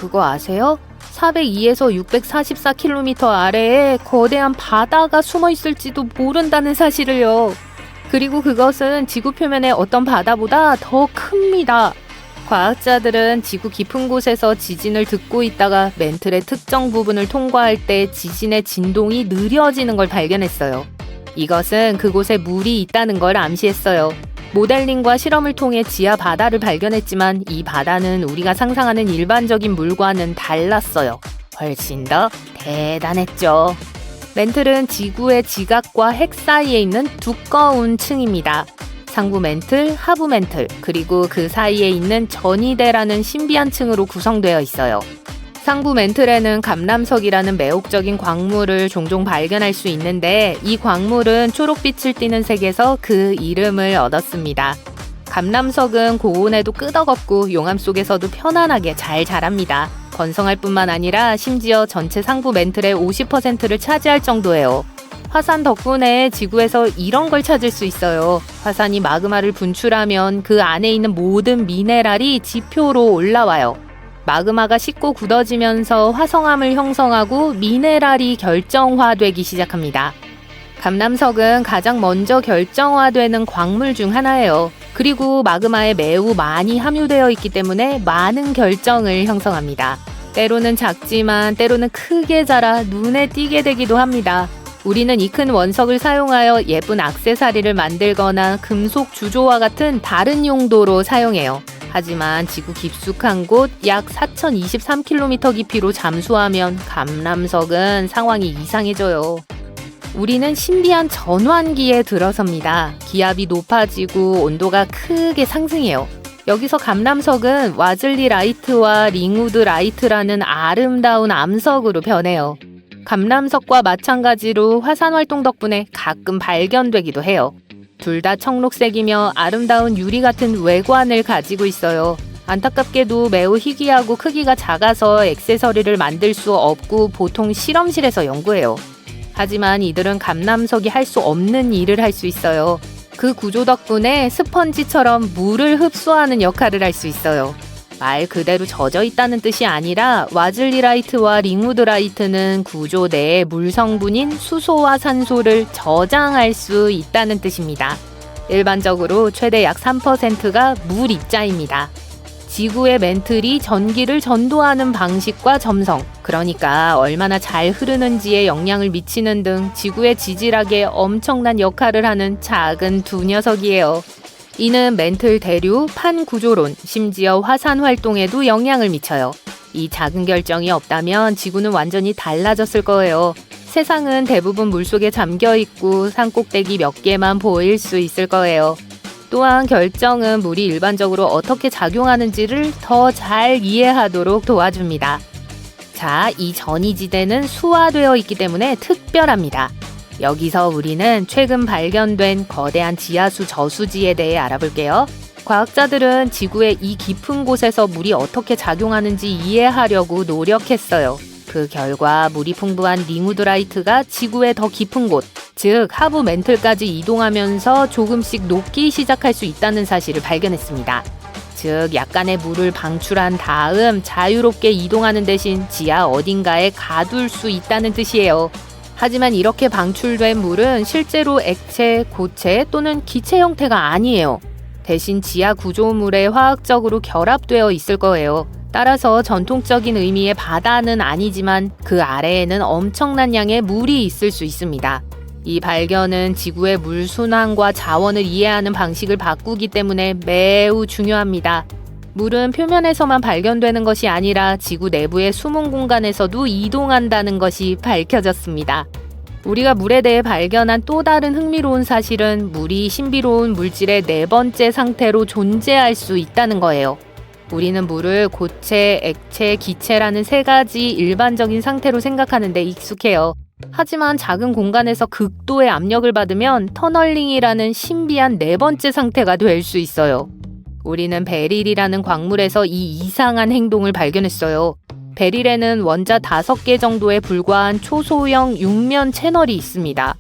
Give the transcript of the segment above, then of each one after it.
그거 아세요? 402에서 644km 아래에 거대한 바다가 숨어 있을지도 모른다는 사실을요. 그리고 그것은 지구 표면의 어떤 바다보다 더 큽니다. 과학자들은 지구 깊은 곳에서 지진을 듣고 있다가 멘틀의 특정 부분을 통과할 때 지진의 진동이 느려지는 걸 발견했어요. 이것은 그곳에 물이 있다는 걸 암시했어요. 모델링과 실험을 통해 지하 바다를 발견했지만 이 바다는 우리가 상상하는 일반적인 물과는 달랐어요. 훨씬 더 대단했죠. 멘틀은 지구의 지각과 핵 사이에 있는 두꺼운 층입니다. 상부 멘틀, 하부 멘틀, 그리고 그 사이에 있는 전이대라는 신비한 층으로 구성되어 있어요. 상부 멘틀에는 감람석이라는 매혹적인 광물을 종종 발견할 수 있는데 이 광물은 초록빛을 띠는 색에서 그 이름을 얻었습니다. 감람석은 고온에도 끄덕없고 용암 속에서도 편안하게 잘 자랍니다. 건성할 뿐만 아니라 심지어 전체 상부 멘틀의 50%를 차지할 정도예요. 화산 덕분에 지구에서 이런 걸 찾을 수 있어요. 화산이 마그마를 분출하면 그 안에 있는 모든 미네랄이 지표로 올라와요. 마그마가 식고 굳어지면서 화성암을 형성하고 미네랄이 결정화되기 시작합니다. 감람석은 가장 먼저 결정화되는 광물 중 하나예요. 그리고 마그마에 매우 많이 함유되어 있기 때문에 많은 결정을 형성합니다. 때로는 작지만 때로는 크게 자라 눈에 띄게 되기도 합니다. 우리는 이 큰 원석을 사용하여 예쁜 액세서리를 만들거나 금속 주조와 같은 다른 용도로 사용해요. 하지만 지구 깊숙한 곳 약 4023km 깊이로 잠수하면 감람석은 상황이 이상해져요. 우리는 신비한 전환기에 들어섭니다. 기압이 높아지고 온도가 크게 상승해요. 여기서 감람석은 와즐리 라이트와 링우드 라이트라는 아름다운 암석으로 변해요. 감람석과 마찬가지로 화산 활동 덕분에 가끔 발견되기도 해요. 둘 다 청록색이며 아름다운 유리 같은 외관을 가지고 있어요. 안타깝게도 매우 희귀하고 크기가 작아서 액세서리를 만들 수 없고 보통 실험실에서 연구해요. 하지만 이들은 감람석이 할 수 없는 일을 할 수 있어요. 그 구조 덕분에 스펀지처럼 물을 흡수하는 역할을 할 수 있어요. 말 그대로 젖어 있다는 뜻이 아니라 와즐리 라이트와 링우드 라이트는 구조 내의 물 성분인 수소와 산소를 저장할 수 있다는 뜻입니다. 일반적으로 최대 약 3%가 물 입자입니다. 지구의 멘틀이 전기를 전도하는 방식과 점성, 그러니까 얼마나 잘 흐르는지에 영향을 미치는 등 지구의 지질학에 엄청난 역할을 하는 작은 두 녀석이에요. 이는 멘틀 대류, 판 구조론, 심지어 화산 활동에도 영향을 미쳐요. 이 작은 결정이 없다면 지구는 완전히 달라졌을 거예요. 세상은 대부분 물속에 잠겨있고 산꼭대기 몇 개만 보일 수 있을 거예요. 또한 결정은 물이 일반적으로 어떻게 작용하는지를 더 잘 이해하도록 도와줍니다. 자, 이 전이지대는 수화되어 있기 때문에 특별합니다. 여기서 우리는 최근 발견된 거대한 지하수 저수지에 대해 알아볼게요. 과학자들은 지구의 이 깊은 곳에서 물이 어떻게 작용하는지 이해하려고 노력했어요. 그 결과 물이 풍부한 링우드라이트가 지구의 더 깊은 곳, 즉 하부 멘틀까지 이동하면서 조금씩 녹기 시작할 수 있다는 사실을 발견했습니다. 즉 약간의 물을 방출한 다음 자유롭게 이동하는 대신 지하 어딘가에 가둘 수 있다는 뜻이에요. 하지만 이렇게 방출된 물은 실제로 액체, 고체 또는 기체 형태가 아니에요. 대신 지하 구조물에 화학적으로 결합되어 있을 거예요. 따라서 전통적인 의미의 바다는 아니지만 그 아래에는 엄청난 양의 물이 있을 수 있습니다. 이 발견은 지구의 물 순환과 자원을 이해하는 방식을 바꾸기 때문에 매우 중요합니다. 물은 표면에서만 발견되는 것이 아니라 지구 내부의 숨은 공간에서도 이동한다는 것이 밝혀졌습니다. 우리가 물에 대해 발견한 또 다른 흥미로운 사실은 물이 신비로운 물질의 네 번째 상태로 존재할 수 있다는 거예요. 우리는 물을 고체, 액체, 기체라는 세 가지 일반적인 상태로 생각하는데 익숙해요. 하지만 작은 공간에서 극도의 압력을 받으면 터널링이라는 신비한 네 번째 상태가 될 수 있어요. 우리는 베릴이라는 광물에서 이 이상한 행동을 발견했어요. 베릴에는 원자 5개 정도에 불과한 초소형 육면 채널이 있습니다.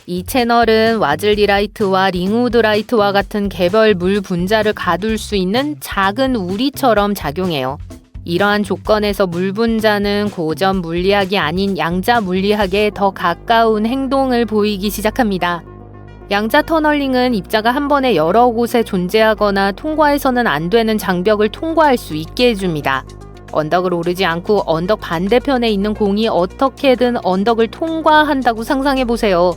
이 채널은 와즐리라이트와 링우드라이트와 같은 개별 물 분자를 가둘 수 있는 작은 우리처럼 작용해요. 이러한 조건에서 물 분자는 고전 물리학이 아닌 양자 물리학에 더 가까운 행동을 보이기 시작합니다. 양자 터널링은 입자가 한 번에 여러 곳에 존재하거나 통과해서는 안 되는 장벽을 통과할 수 있게 해줍니다. 언덕을 오르지 않고 언덕 반대편에 있는 공이 어떻게든 언덕을 통과한다고 상상해보세요.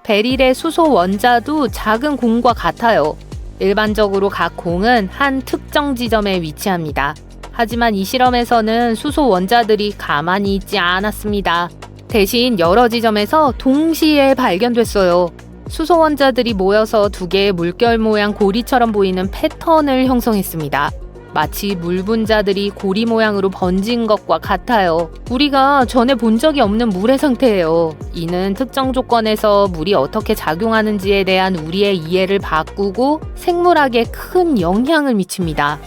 베릴의 수소 원자도 작은 공과 같아요. 일반적으로 각 공은 한 특정 지점에 위치합니다. 하지만 이 실험에서는 수소 원자들이 가만히 있지 않았습니다. 대신 여러 지점에서 동시에 발견됐어요. 수소 원자들이 모여서 두 개의 물결 모양 고리처럼 보이는 패턴을 형성했습니다. 마치 물 분자들이 고리 모양으로 번진 것과 같아요. 우리가 전에 본 적이 없는 물의 상태예요. 이는 특정 조건에서 물이 어떻게 작용하는지에 대한 우리의 이해를 바꾸고 생물학에 큰 영향을 미칩니다.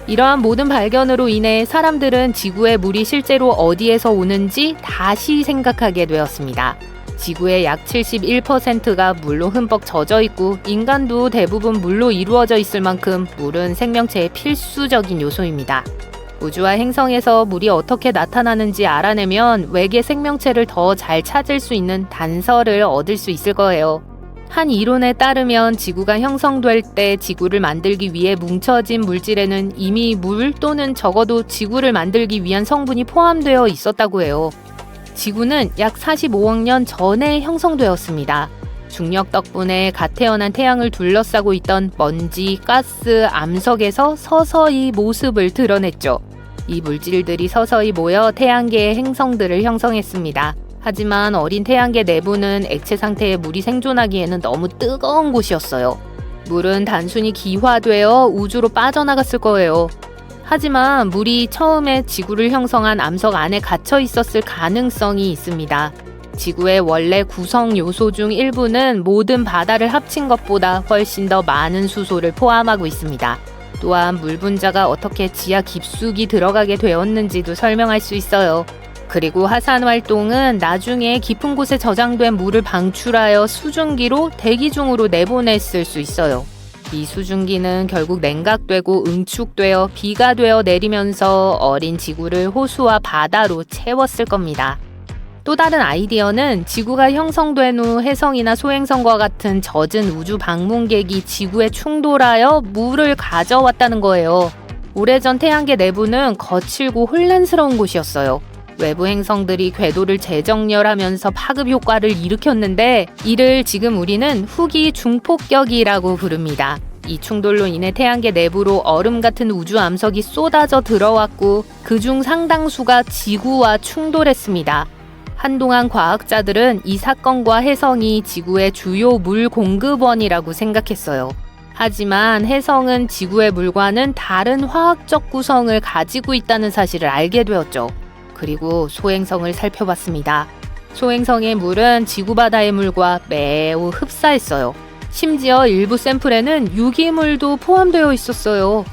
이러한 모든 발견으로 인해 사람들은 지구의 물이 실제로 어디에서 오는지 다시 생각하게 되었습니다. 지구의 약 71%가 물로 흠뻑 젖어 있고 인간도 대부분 물로 이루어져 있을 만큼 물은 생명체의 필수적인 요소입니다. 우주와 행성에서 물이 어떻게 나타나는지 알아내면 외계 생명체를 더 잘 찾을 수 있는 단서를 얻을 수 있을 거예요. 한 이론에 따르면 지구가 형성될 때 지구를 만들기 위해 뭉쳐진 물질에는 이미 물 또는 적어도 지구를 만들기 위한 성분이 포함되어 있었다고 해요. 지구는 약 45억 년 전에 형성되었습니다. 중력 덕분에 갓 태어난 태양을 둘러싸고 있던 먼지, 가스, 암석에서 서서히 모습을 드러냈죠. 이 물질들이 서서히 모여 태양계의 행성들을 형성했습니다. 하지만 어린 태양계 내부는 액체 상태의 물이 생존하기에는 너무 뜨거운 곳이었어요. 물은 단순히 기화되어 우주로 빠져나갔을 거예요. 하지만 물이 처음에 지구를 형성한 암석 안에 갇혀 있었을 가능성이 있습니다. 지구의 원래 구성 요소 중 일부는 모든 바다를 합친 것보다 훨씬 더 많은 수소를 포함하고 있습니다. 또한 물 분자가 어떻게 지하 깊숙이 들어가게 되었는지도 설명할 수 있어요. 그리고 화산 활동은 나중에 깊은 곳에 저장된 물을 방출하여 수증기로 대기 중으로 내보냈을 수 있어요. 이 수증기는 결국 냉각되고 응축되어 비가 되어 내리면서 어린 지구를 호수와 바다로 채웠을 겁니다. 또 다른 아이디어는 지구가 형성된 후 혜성이나 소행성과 같은 젖은 우주 방문객이 지구에 충돌하여 물을 가져왔다는 거예요. 오래전 태양계 내부는 거칠고 혼란스러운 곳이었어요. 외부 행성들이 궤도를 재정렬하면서 파급 효과를 일으켰는데 이를 지금 우리는 후기 중폭격이라고 부릅니다. 이 충돌로 인해 태양계 내부로 얼음 같은 우주 암석이 쏟아져 들어왔고 그중 상당수가 지구와 충돌했습니다. 한동안 과학자들은 이 사건과 혜성이 지구의 주요 물 공급원이라고 생각했어요. 하지만 혜성은 지구의 물과는 다른 화학적 구성을 가지고 있다는 사실을 알게 되었죠. 그리고 소행성을 살펴봤습니다. 소행성의 물은 지구 바다의 물과 매우 흡사했어요. 심지어 일부 샘플에는 유기물도 포함되어 있었어요.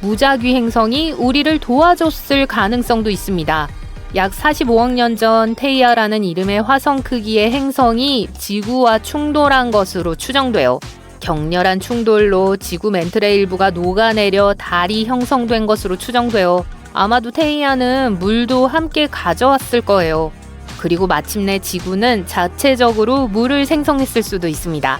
무작위 행성이 우리를 도와줬을 가능성도 있습니다. 약 45억 년 전 테이아라는 이름의 화성 크기의 행성이 지구와 충돌한 것으로 추정돼요. 격렬한 충돌로 지구 멘틀의 일부가 녹아내려 달이 형성된 것으로 추정돼요. 아마도 테이아는 물도 함께 가져왔을 거예요. 그리고 마침내 지구는 자체적으로 물을 생성했을 수도 있습니다.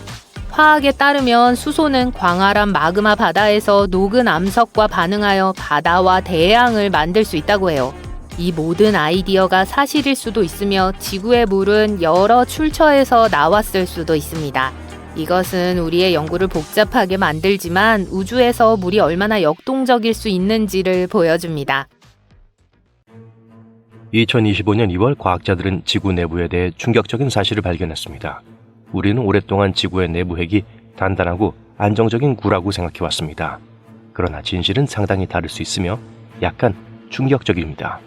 화학에 따르면 수소는 광활한 마그마 바다에서 녹은 암석과 반응하여 바다와 대양을 만들 수 있다고 해요. 이 모든 아이디어가 사실일 수도 있으며 지구의 물은 여러 출처에서 나왔을 수도 있습니다. 이것은 우리의 연구를 복잡하게 만들지만 우주에서 물이 얼마나 역동적일 수 있는지를 보여줍니다. 2025년 2월 과학자들은 지구 내부에 대해 충격적인 사실을 발견했습니다. 우리는 오랫동안 지구의 내부 핵이 단단하고 안정적인 구라고 생각해왔습니다. 그러나 진실은 상당히 다를 수 있으며 약간 충격적입니다.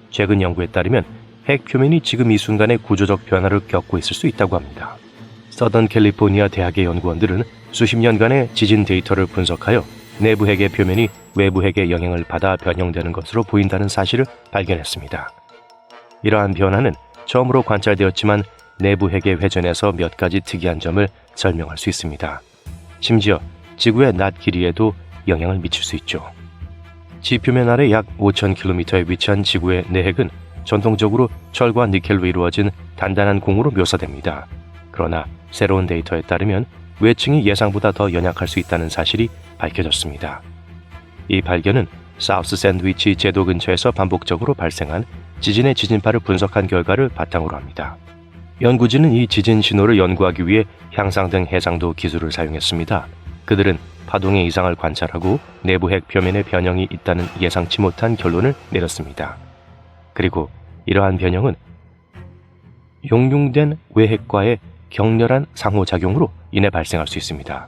최근 연구에 따르면 핵 표면이 지금 이 순간에 구조적 변화를 겪고 있을 수 있다고 합니다. 서던 캘리포니아 대학의 연구원들은 수십 년간의 지진 데이터를 분석하여 내부 핵의 표면이 외부 핵의 영향을 받아 변형되는 것으로 보인다는 사실을 발견했습니다. 이러한 변화는 처음으로 관찰되었지만 내부 핵의 회전에서 몇 가지 특이한 점을 설명할 수 있습니다. 심지어 지구의 낮 길이에도 영향을 미칠 수 있죠. 지표면 아래 약 5,000km에 위치한 지구의 내핵은 전통적으로 철과 니켈로 이루어진 단단한 공으로 묘사됩니다. 그러나 새로운 데이터에 따르면 외층이 예상보다 더 연약할 수 있다는 사실이 밝혀졌습니다. 이 발견은 사우스 샌드위치 제도 근처에서 반복적으로 발생한 지진의 지진파를 분석한 결과를 바탕으로 합니다. 연구진은 이 지진 신호를 연구하기 위해 향상등 해상도 기술을 사용했습니다. 그들은 파동의 이상을 관찰하고 내부 핵 표면에 변형이 있다는 예상치 못한 결론을 내렸습니다. 그리고 이러한 변형은 용융된 외핵과의 격렬한 상호작용으로 인해 발생할 수 있습니다.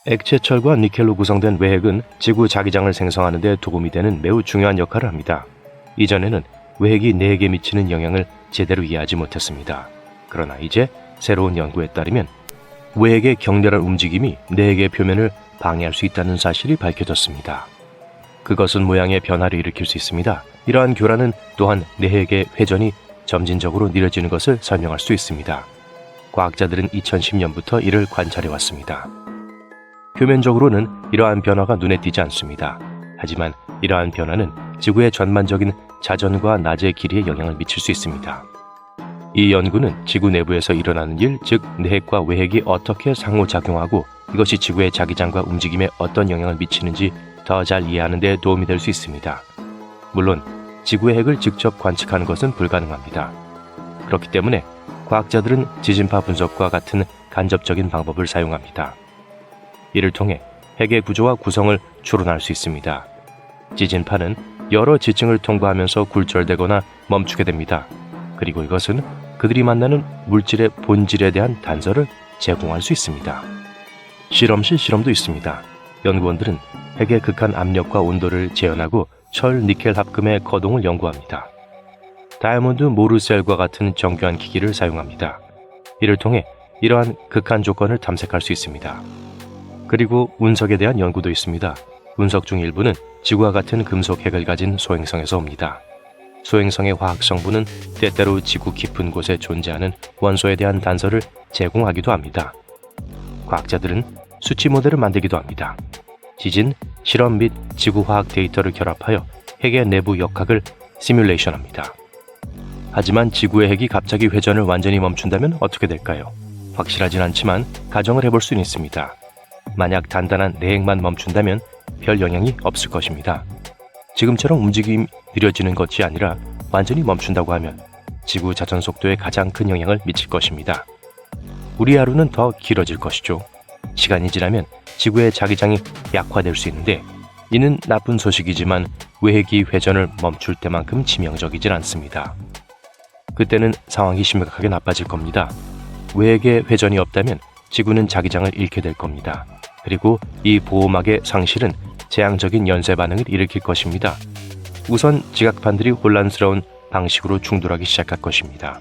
액체철과 니켈로 구성된 외핵은 지구 자기장을 생성하는 데 도움이 되는 매우 중요한 역할을 합니다. 이전에는 외핵이 내핵에 미치는 영향을 제대로 이해하지 못했습니다. 그러나 이제 새로운 연구에 따르면 외핵의 격렬한 움직임이 내핵의 표면을 방해할 수 있다는 사실이 밝혀졌습니다. 그것은 모양의 변화를 일으킬 수 있습니다. 이러한 교란은 또한 내핵의 회전이 점진적으로 느려지는 것을 설명할 수 있습니다. 과학자들은 2010년부터 이를 관찰해왔습니다. 표면적으로는 이러한 변화가 눈에 띄지 않습니다. 하지만 이러한 변화는 지구의 전반적인 자전과 낮의 길이에 영향을 미칠 수 있습니다. 이 연구는 지구 내부에서 일어나는 일, 즉 내핵과 외핵이 어떻게 상호작용하고 이것이 지구의 자기장과 움직임에 어떤 영향을 미치는지 더 잘 이해하는 데 도움이 될 수 있습니다. 물론 지구의 핵을 직접 관측하는 것은 불가능합니다. 그렇기 때문에 과학자들은 지진파 분석과 같은 간접적인 방법을 사용합니다. 이를 통해 핵의 구조와 구성을 추론할 수 있습니다. 지진파는 여러 지층을 통과하면서 굴절되거나 멈추게 됩니다. 그리고 이것은 그들이 만나는 물질의 본질에 대한 단서를 제공할 수 있습니다. 실험실 실험도 있습니다. 연구원들은 핵의 극한 압력과 온도를 재현하고 철, 니켈 합금의 거동을 연구합니다. 다이아몬드 모르셀과 같은 정교한 기기를 사용합니다. 이를 통해 이러한 극한 조건을 탐색할 수 있습니다. 그리고 운석에 대한 연구도 있습니다. 운석 중 일부는 지구와 같은 금속 핵을 가진 소행성에서 옵니다. 소행성의 화학 성분은 때때로 지구 깊은 곳에 존재하는 원소에 대한 단서를 제공하기도 합니다. 과학자들은 수치 모델을 만들기도 합니다. 지진, 실험 및 지구 화학 데이터를 결합하여 핵의 내부 역학을 시뮬레이션합니다. 하지만 지구의 핵이 갑자기 회전을 완전히 멈춘다면 어떻게 될까요? 확실하진 않지만 가정을 해볼 수는 있습니다. 만약 단단한 내핵만 멈춘다면 별 영향이 없을 것입니다. 지금처럼 움직임이 느려지는 것이 아니라 완전히 멈춘다고 하면 지구 자전 속도에 가장 큰 영향을 미칠 것입니다. 우리 하루는 더 길어질 것이죠. 시간이 지나면 지구의 자기장이 약화될 수 있는데 이는 나쁜 소식이지만 외핵이 회전을 멈출 때만큼 치명적이진 않습니다. 그때는 상황이 심각하게 나빠질 겁니다. 외핵의 회전이 없다면 지구는 자기장을 잃게 될 겁니다. 그리고 이 보호막의 상실은 재앙적인 연쇄 반응을 일으킬 것입니다. 우선 지각판들이 혼란스러운 방식으로 충돌하기 시작할 것입니다.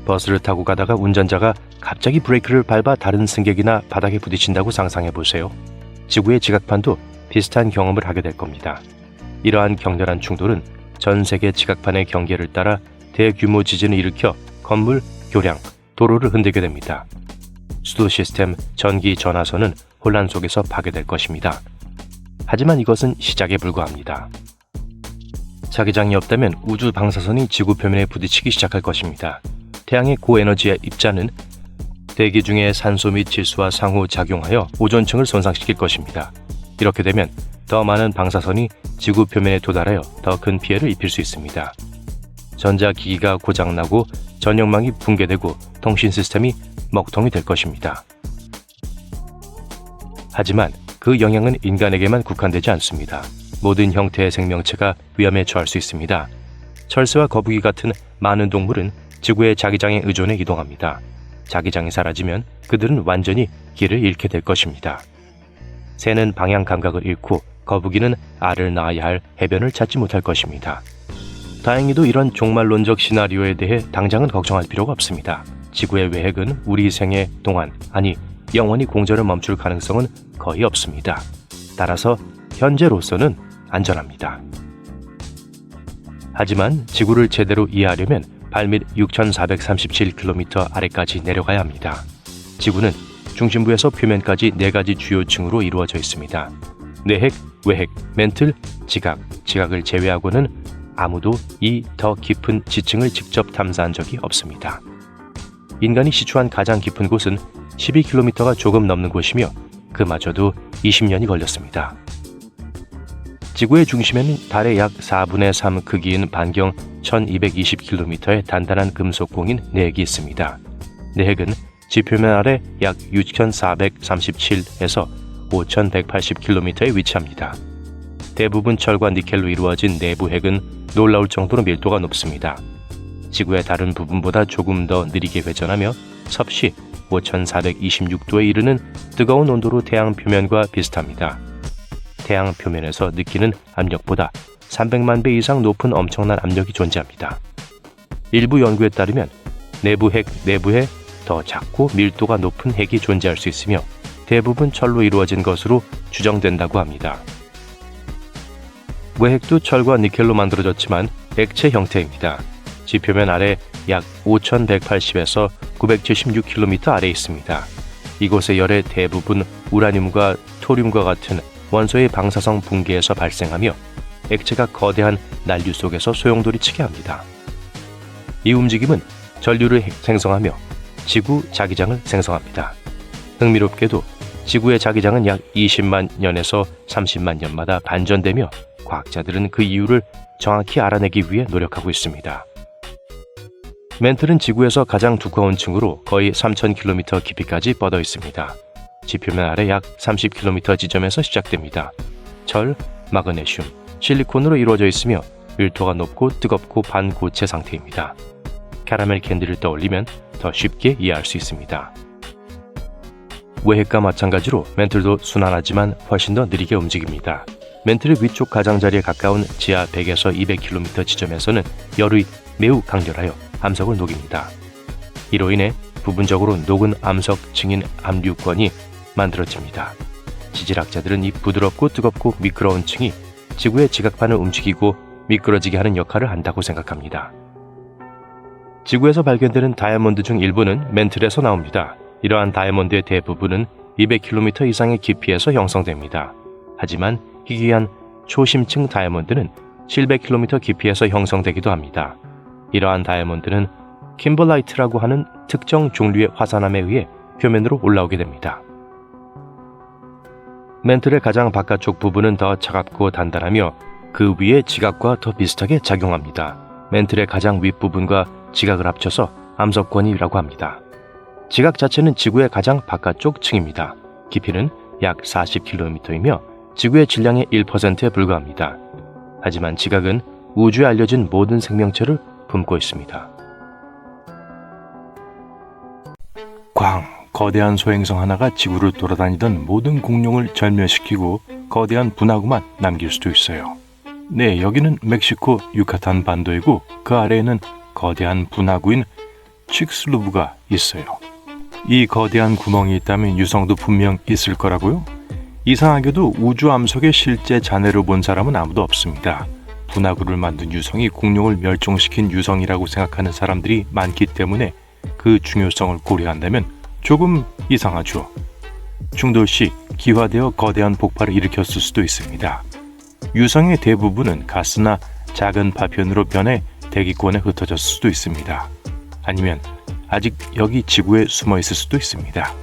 버스를 타고 가다가 운전자가 갑자기 브레이크를 밟아 다른 승객이나 바닥에 부딪힌다고 상상해 보세요. 지구의 지각판도 비슷한 경험을 하게 될 겁니다. 이러한 격렬한 충돌은 전 세계 지각판의 경계를 따라 대규모 지진을 일으켜 건물, 교량, 도로를 흔들게 됩니다. 수도 시스템, 전기, 전화선은 혼란 속에서 파괴될 것입니다. 하지만 이것은 시작에 불과합니다. 자기장이 없다면 우주 방사선이 지구 표면에 부딪히기 시작할 것입니다. 태양의 고에너지의 입자는 대기 중의 산소 및 질소와 상호작용하여 오존층을 손상시킬 것입니다. 이렇게 되면 더 많은 방사선이 지구 표면에 도달하여 더 큰 피해를 입힐 수 있습니다. 전자기기가 고장나고 전력망이 붕괴되고 통신 시스템이 먹통이 될 것입니다. 하지만 그 영향은 인간에게만 국한되지 않습니다. 모든 형태의 생명체가 위험에 처할 수 있습니다. 철새와 거북이 같은 많은 동물은 지구의 자기장에 의존해 이동합니다. 자기장이 사라지면 그들은 완전히 길을 잃게 될 것입니다. 새는 방향 감각을 잃고 거북이는 알을 낳아야 할 해변을 찾지 못할 것입니다. 다행히도 이런 종말론적 시나리오에 대해 당장은 걱정할 필요가 없습니다. 지구의 외핵은 우리 생애 동안, 아니 영원히 공전을 멈출 가능성은 거의 없습니다. 따라서 현재로서는 안전합니다. 하지만 지구를 제대로 이해하려면 발밑 6,437km 아래까지 내려가야 합니다. 지구는 중심부에서 표면까지 4가지 주요 층으로 이루어져 있습니다. 내핵, 외핵, 멘틀, 지각을 제외하고는 아무도 이 더 깊은 지층을 직접 탐사한 적이 없습니다. 인간이 시추한 가장 깊은 곳은 12km가 조금 넘는 곳이며 그마저도 20년이 걸렸습니다. 지구의 중심에는 달의 약 4분의 3 크기인 반경 1220km의 단단한 금속공인 내핵이 있습니다. 내핵은 지표면 아래 약 6437에서 5180km에 위치합니다. 대부분 철과 니켈로 이루어진 내부 핵은 놀라울 정도로 밀도가 높습니다. 지구의 다른 부분보다 조금 더 느리게 회전하며 섭씨 5426도에 이르는 뜨거운 온도로 태양 표면과 비슷합니다. 태양 표면에서 느끼는 압력보다 300만 배 이상 높은 엄청난 압력이 존재합니다. 일부 연구에 따르면 내부 핵 내부에 더 작고 밀도가 높은 핵이 존재할 수 있으며 대부분 철로 이루어진 것으로 추정된다고 합니다. 외핵도 철과 니켈로 만들어졌지만 액체 형태입니다. 지표면 아래 약 5180에서 976km 아래에 있습니다. 이곳의 열의 대부분 우라늄과 토륨과 같은 원소의 방사성 붕괴에서 발생하며 액체가 거대한 난류 속에서 소용돌이 치게 합니다. 이 움직임은 전류를 생성하며 지구 자기장을 생성합니다. 흥미롭게도 지구의 자기장은 약 20만 년에서 30만 년마다 반전되며 과학자들은 그 이유를 정확히 알아내기 위해 노력하고 있습니다. 멘틀은 지구에서 가장 두꺼운 층으로 거의 3000km 깊이까지 뻗어 있습니다. 지표면 아래 약 30km 지점에서 시작됩니다. 철, 마그네슘, 실리콘으로 이루어져 있으며 밀도가 높고 뜨겁고 반고체 상태입니다. 캐러멜 캔디를 떠올리면 더 쉽게 이해할 수 있습니다. 외핵과 마찬가지로 멘틀도 순환하지만 훨씬 더 느리게 움직입니다. 멘틀의 위쪽 가장자리에 가까운 지하 100에서 200km 지점에서는 열이 매우 강렬하여 암석을 녹입니다. 이로 인해 부분적으로 녹은 암석 증인 압류권이 만들어집니다. 지질학자들은 이 부드럽고 뜨겁고 미끄러운 층이 지구의 지각판을 움직이고 미끄러지게 하는 역할을 한다고 생각합니다. 지구에서 발견되는 다이아몬드 중 일부는 멘틀에서 나옵니다. 이러한 다이아몬드의 대부분은 200km 이상의 깊이에서 형성됩니다. 하지만 희귀한 초심층 다이아몬드는 700km 깊이에서 형성되기도 합니다. 이러한 다이아몬드는 킴벌라이트라고 하는 특정 종류의 화산암에 의해 표면으로 올라오게 됩니다. 멘틀의 가장 바깥쪽 부분은 더 차갑고 단단하며 그 위에 지각과 더 비슷하게 작용합니다. 멘틀의 가장 윗부분과 지각을 합쳐서 암석권이라고 합니다. 지각 자체는 지구의 가장 바깥쪽 층입니다. 깊이는 약 40km이며 지구의 질량의 1%에 불과합니다. 하지만 지각은 우주에 알려진 모든 생명체를 품고 있습니다. 거대한 소행성 하나가 지구를 돌아다니던 모든 공룡을 절멸시키고 거대한 분화구만 남길 수도 있어요. 네, 여기는 멕시코 유카탄 반도이고 그 아래에는 거대한 분화구인 칙슬루브가 있어요. 이 거대한 구멍이 있다면 유성도 분명 있을 거라고요? 이상하게도 우주 암석의 실제 잔해를 본 사람은 아무도 없습니다. 분화구를 만든 유성이 공룡을 멸종시킨 유성이라고 생각하는 사람들이 많기 때문에 그 중요성을 고려한다면 조금 이상하죠. 충돌 시 기화되어 거대한 폭발을 일으켰을 수도 있습니다. 유성의 대부분은 가스나 작은 파편으로 변해 대기권에 흩어졌을 수도 있습니다. 아니면 아직 여기 지구에 숨어 있을 수도 있습니다.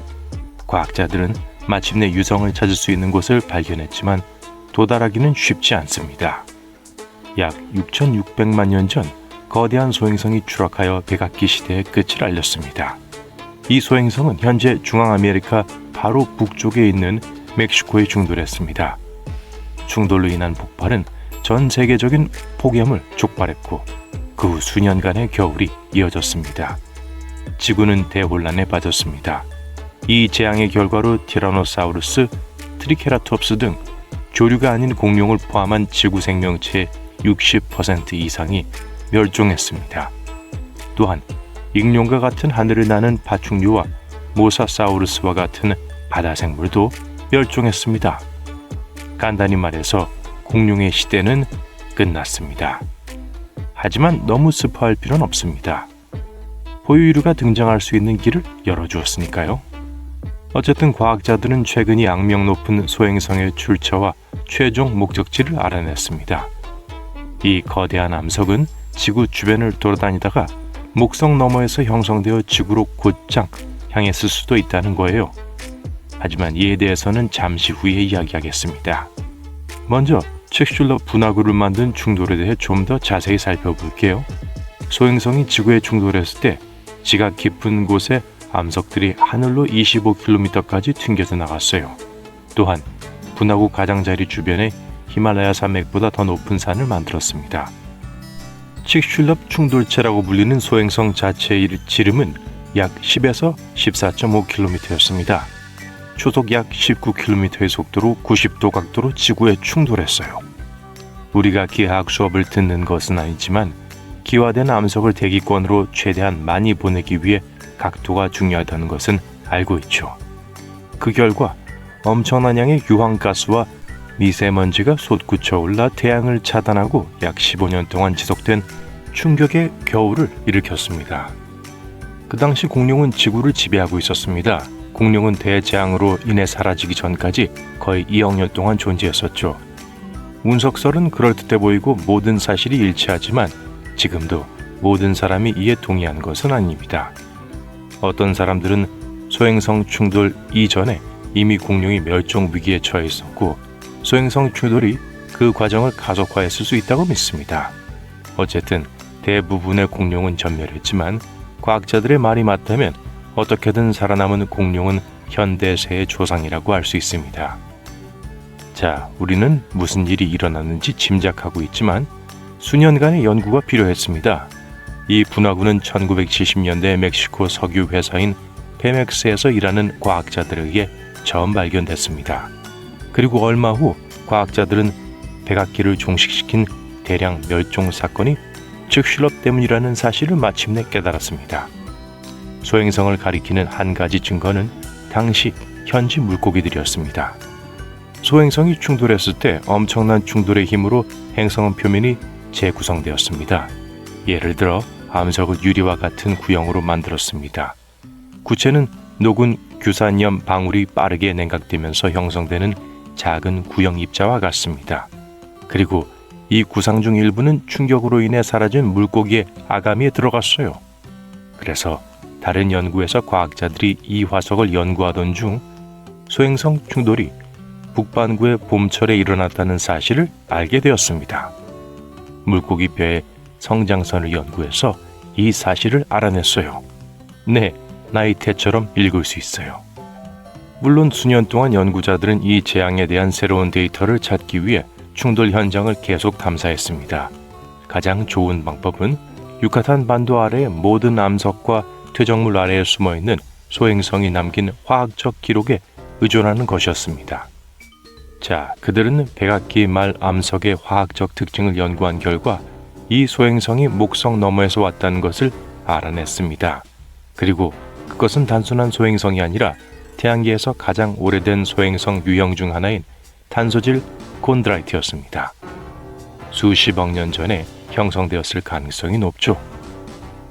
과학자들은 마침내 유성을 찾을 수 있는 곳을 발견했지만 도달하기는 쉽지 않습니다. 약 6600만 년 전 거대한 소행성이 추락하여 백악기 시대의 끝을 알렸습니다. 이 소행성은 현재 중앙아메리카 바로 북쪽에 있는 멕시코에 충돌했습니다. 충돌로 인한 폭발은 전 세계적인 폭염을 촉발했고 그 후 수년간의 겨울이 이어졌습니다. 지구는 대혼란에 빠졌습니다. 이 재앙의 결과로 티라노사우루스, 트리케라톱스 등 조류가 아닌 공룡을 포함한 지구 생명체의 60% 이상이 멸종했습니다. 또한 익룡과 같은 하늘을 나는 파충류와 모사사우루스와 같은 바다 생물도 멸종했습니다. 간단히 말해서 공룡의 시대는 끝났습니다. 하지만 너무 슬퍼할 필요는 없습니다. 포유류가 등장할 수 있는 길을 열어주었으니까요. 어쨌든 과학자들은 최근 이 악명 높은 소행성의 출처와 최종 목적지를 알아냈습니다. 이 거대한 암석은 지구 주변을 돌아다니다가 목성 너머에서 형성되어 지구로 곧장 향했을 수도 있다는 거예요. 하지만 이에 대해서는 잠시 후에 이야기하겠습니다. 먼저 칙슐러 분화구를 만든 충돌에 대해 좀 더 자세히 살펴볼게요. 소행성이 지구에 충돌했을 때 지각 깊은 곳에 암석들이 하늘로 25km까지 튕겨져 나갔어요. 또한 분화구 가장자리 주변에 히말라야 산맥보다 더 높은 산을 만들었습니다. 칙슐럽 충돌체라고 불리는 소행성 자체의 지름은 약 10에서 14.5km였습니다. 초속 약 19km의 속도로 90도 각도로 지구에 충돌했어요. 우리가 기하학 수업을 듣는 것은 아니지만 기화된 암석을 대기권으로 최대한 많이 보내기 위해 각도가 중요하다는 것은 알고 있죠. 그 결과 엄청난 양의 유황가스와 미세먼지가 솟구쳐 올라 태양을 차단하고 약 15년 동안 지속된 충격의 겨울을 일으켰습니다. 그 당시 공룡은 지구를 지배하고 있었습니다. 공룡은 대재앙으로 인해 사라지기 전까지 거의 2억 년 동안 존재했었죠. 운석설은 그럴듯해 보이고 모든 사실이 일치하지만 지금도 모든 사람이 이에 동의한 것은 아닙니다. 어떤 사람들은 소행성 충돌 이전에 이미 공룡이 멸종 위기에 처해 있었고 소행성 충돌이 그 과정을 가속화했을 수 있다고 믿습니다. 어쨌든 대부분의 공룡은 전멸했지만 과학자들의 말이 맞다면 어떻게든 살아남은 공룡은 현대새의 조상이라고 할 수 있습니다. 자, 우리는 무슨 일이 일어났는지 짐작하고 있지만 수년간의 연구가 필요했습니다. 이 분화구는 1970년대 멕시코 석유 회사인 페멕스에서 일하는 과학자들에 의해 처음 발견됐습니다. 그리고 얼마 후 과학자들은 백악기를 종식시킨 대량 멸종 사건이 칙슐럽 때문이라는 사실을 마침내 깨달았습니다. 소행성을 가리키는 한 가지 증거는 당시 현지 물고기들이었습니다. 소행성이 충돌했을 때 엄청난 충돌의 힘으로 행성 표면이 재구성되었습니다. 예를 들어 암석을 유리와 같은 구형으로 만들었습니다. 구체는 녹은 규산염 방울이 빠르게 냉각되면서 형성되는 작은 구형 입자와 같습니다. 그리고 이 구상 중 일부는 충격으로 인해 사라진 물고기의 아가미에 들어갔어요. 그래서 다른 연구에서 과학자들이 이 화석을 연구하던 중 소행성 충돌이 북반구의 봄철에 일어났다는 사실을 알게 되었습니다. 물고기 뼈의 성장선을 연구해서 이 사실을 알아냈어요. 네, 나이테처럼 읽을 수 있어요. 물론 수년 동안 연구자들은 이 재앙에 대한 새로운 데이터를 찾기 위해 충돌 현장을 계속 탐사했습니다. 가장 좋은 방법은 유카탄 반도 아래의 모든 암석과 퇴적물 아래에 숨어있는 소행성이 남긴 화학적 기록에 의존하는 것이었습니다. 자, 그들은 백악기 말 암석의 화학적 특징을 연구한 결과 이 소행성이 목성 너머에서 왔다는 것을 알아냈습니다. 그리고 그것은 단순한 소행성이 아니라 태양계에서 가장 오래된 소행성 유형 중 하나인 탄소질 콘드라이트였습니다. 수십억 년 전에 형성되었을 가능성이 높죠.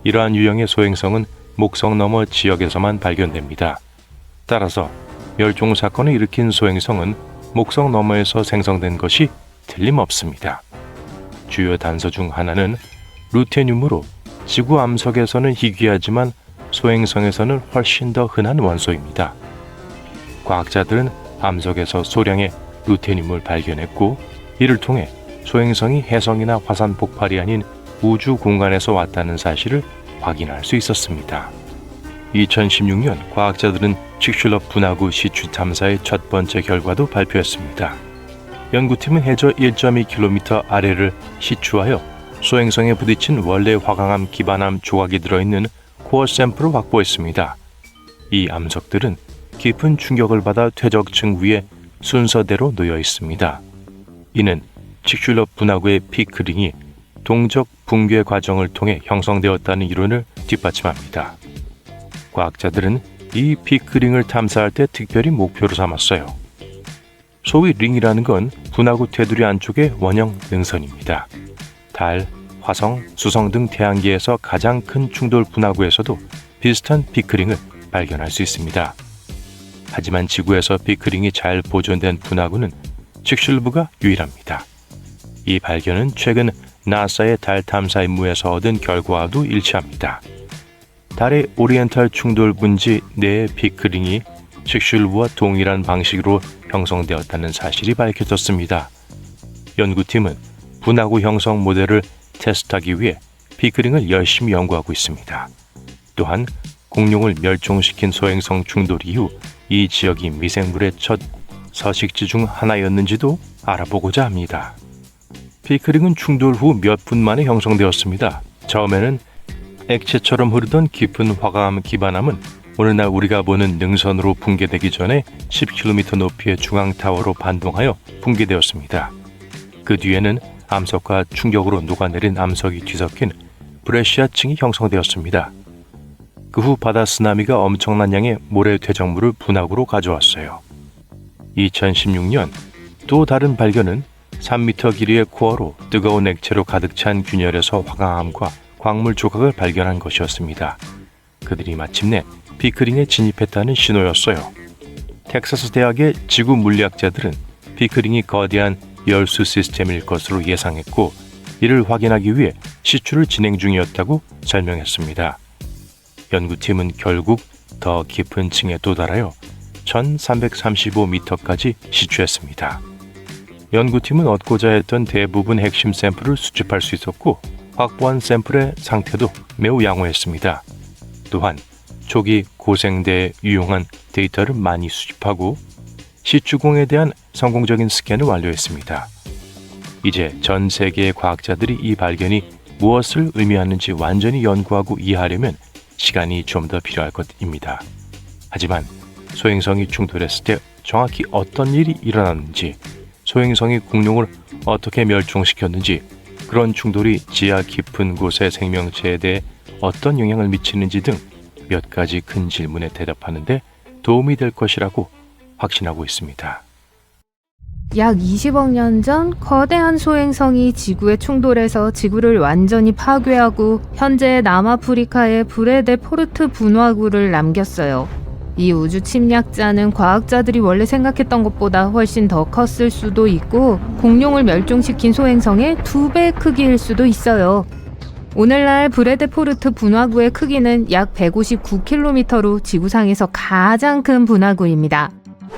이러한 유형의 소행성은 목성 너머 지역에서만 발견됩니다. 따라서 멸종 사건을 일으킨 소행성은 목성 너머에서 생성된 것이 틀림없습니다. 주요 단서 중 하나는 루테늄으로 지구 암석에서는 희귀하지만 소행성에서는 훨씬 더 흔한 원소입니다. 과학자들은 암석에서 소량의 루테늄을 발견했고 이를 통해 소행성이 해성이나 화산 폭발이 아닌 우주 공간에서 왔다는 사실을 확인할 수 있었습니다. 2016년 과학자들은 칙슐럽 분화구 시추 탐사의 첫 번째 결과도 발표했습니다. 연구팀은 해저 1.2km 아래를 시추하여 소행성에 부딪힌 원래 화강암 기반암 조각이 들어있는 코어 샘플을 확보했습니다. 이 암석들은 깊은 충격을 받아 퇴적층 위에 순서대로 놓여 있습니다. 이는 칙슐럽 분화구의 피크링이 동적 붕괴 과정을 통해 형성되었다는 이론을 뒷받침합니다. 과학자들은 이 피크링을 탐사할 때 특별히 목표로 삼았어요. 소위 링이라는 건 분화구 테두리 안쪽의 원형 능선입니다. 달, 화성, 수성 등 태양계에서 가장 큰 충돌 분화구에서도 비슷한 피크링을 발견할 수 있습니다. 하지만 지구에서 피크링이 잘 보존된 분화구는 칙슐루브가 유일합니다. 이 발견은 최근 나사의 달 탐사 임무에서 얻은 결과와도 일치합니다. 달의 오리엔탈 충돌 분지 내의 피크링이 칙슐루브와 동일한 방식으로 형성되었다는 사실이 밝혀졌습니다. 연구팀은 분화구 형성 모델을 테스트하기 위해 피크링을 열심히 연구하고 있습니다. 또한 공룡을 멸종시킨 소행성 충돌 이후 이 지역이 미생물의 첫 서식지 중 하나였는지도 알아보고자 합니다. 피크링은 충돌 후 몇 분 만에 형성되었습니다. 처음에는 액체처럼 흐르던 깊은 화강암 기반암은 오늘날 우리가 보는 능선으로 붕괴되기 전에 10km 높이의 중앙타워로 반동하여 붕괴되었습니다. 그 뒤에는 암석과 충격으로 녹아내린 암석이 뒤섞인 브레시아층이 형성되었습니다. 그 후 바다 쓰나미가 엄청난 양의 모래 퇴적물을 분화구로 가져왔어요. 2016년 또 다른 발견은 3m 길이의 코어로 뜨거운 액체로 가득 찬 균열에서 화강암과 광물 조각을 발견한 것이었습니다. 그들이 마침내 피크링에 진입했다는 신호였어요. 텍사스 대학의 지구 물리학자들은 피크링이 거대한 열수 시스템일 것으로 예상했고 이를 확인하기 위해 시추를 진행 중이었다고 설명했습니다. 연구팀은 결국 더 깊은 층에 도달하여 1335m까지 시추했습니다. 연구팀은 얻고자 했던 대부분 핵심 샘플을 수집할 수 있었고 확보한 샘플의 상태도 매우 양호했습니다. 또한 초기 고생대에 유용한 데이터를 많이 수집하고 시추공에 대한 성공적인 스캔을 완료했습니다. 이제 전 세계의 과학자들이 이 발견이 무엇을 의미하는지 완전히 연구하고 이해하려면 시간이 좀 더 필요할 것입니다. 하지만 소행성이 충돌했을 때 정확히 어떤 일이 일어났는지, 소행성이 공룡을 어떻게 멸종시켰는지, 그런 충돌이 지하 깊은 곳의 생명체에 대해 어떤 영향을 미치는지 등 몇 가지 큰 질문에 대답하는 데 도움이 될 것이라고 확신하고 있습니다. 약 20억 년 전 거대한 소행성이 지구에 충돌해서 지구를 완전히 파괴하고 현재 남아프리카의 브레데포르트 분화구를 남겼어요. 이 우주 침략자는 과학자들이 원래 생각했던 것보다 훨씬 더 컸을 수도 있고 공룡을 멸종시킨 소행성의 2배 크기일 수도 있어요. 오늘날 브레데포르트 분화구의 크기는 약 159km로 지구상에서 가장 큰 분화구입니다.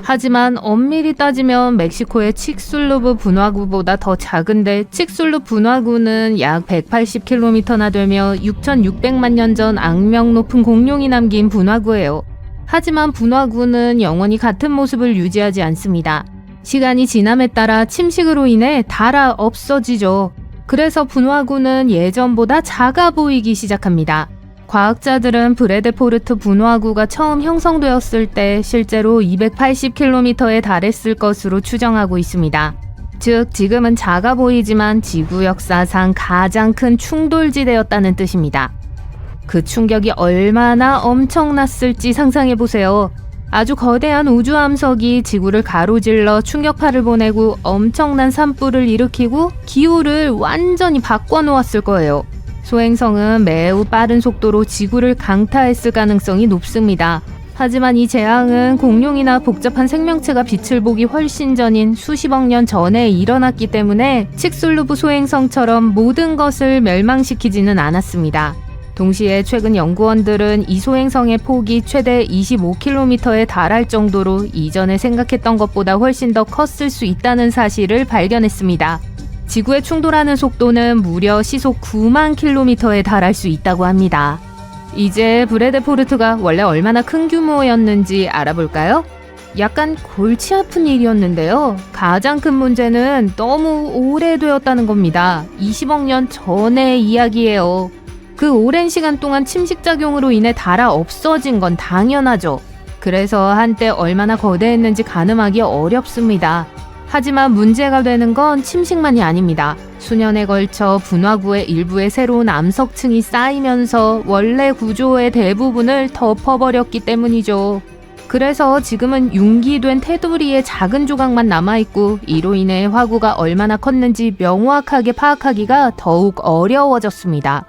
하지만 엄밀히 따지면 멕시코의 칙술루브 분화구보다 더 작은데 칙술루 분화구는 약 180km나 되며 6,600만 년 전 악명 높은 공룡이 남긴 분화구예요. 하지만 분화구는 영원히 같은 모습을 유지하지 않습니다. 시간이 지남에 따라 침식으로 인해 닳아 없어지죠. 그래서 분화구는 예전보다 작아 보이기 시작합니다. 과학자들은 브레데포르트 분화구가 처음 형성되었을 때 실제로 280km에 달했을 것으로 추정하고 있습니다. 즉, 지금은 작아 보이지만 지구 역사상 가장 큰 충돌지대였다는 뜻입니다. 그 충격이 얼마나 엄청났을지 상상해보세요. 아주 거대한 우주암석이 지구를 가로질러 충격파를 보내고 엄청난 산불을 일으키고 기후를 완전히 바꿔놓았을 거예요. 소행성은 매우 빠른 속도로 지구를 강타했을 가능성이 높습니다. 하지만 이 재앙은 공룡이나 복잡한 생명체가 빛을 보기 훨씬 전인 수십억 년 전에 일어났기 때문에 칙술루브 소행성처럼 모든 것을 멸망시키지는 않았습니다. 동시에 최근 연구원들은 이 소행성의 폭이 최대 25km에 달할 정도로 이전에 생각했던 것보다 훨씬 더 컸을 수 있다는 사실을 발견했습니다. 지구에 충돌하는 속도는 무려 시속 9만 km에 달할 수 있다고 합니다. 이제 브레데포르트가 원래 얼마나 큰 규모였는지 알아볼까요? 약간 골치 아픈 일이었는데요. 가장 큰 문제는 너무 오래되었다는 겁니다. 20억 년 전의 이야기예요. 그 오랜 시간 동안 침식작용으로 인해 닳아 없어진 건 당연하죠. 그래서 한때 얼마나 거대했는지 가늠하기 어렵습니다. 하지만 문제가 되는 건 침식만이 아닙니다. 수년에 걸쳐 분화구의 일부에 새로운 암석층이 쌓이면서 원래 구조의 대부분을 덮어버렸기 때문이죠. 그래서 지금은 융기된 테두리의 작은 조각만 남아있고 이로 인해 화구가 얼마나 컸는지 명확하게 파악하기가 더욱 어려워졌습니다.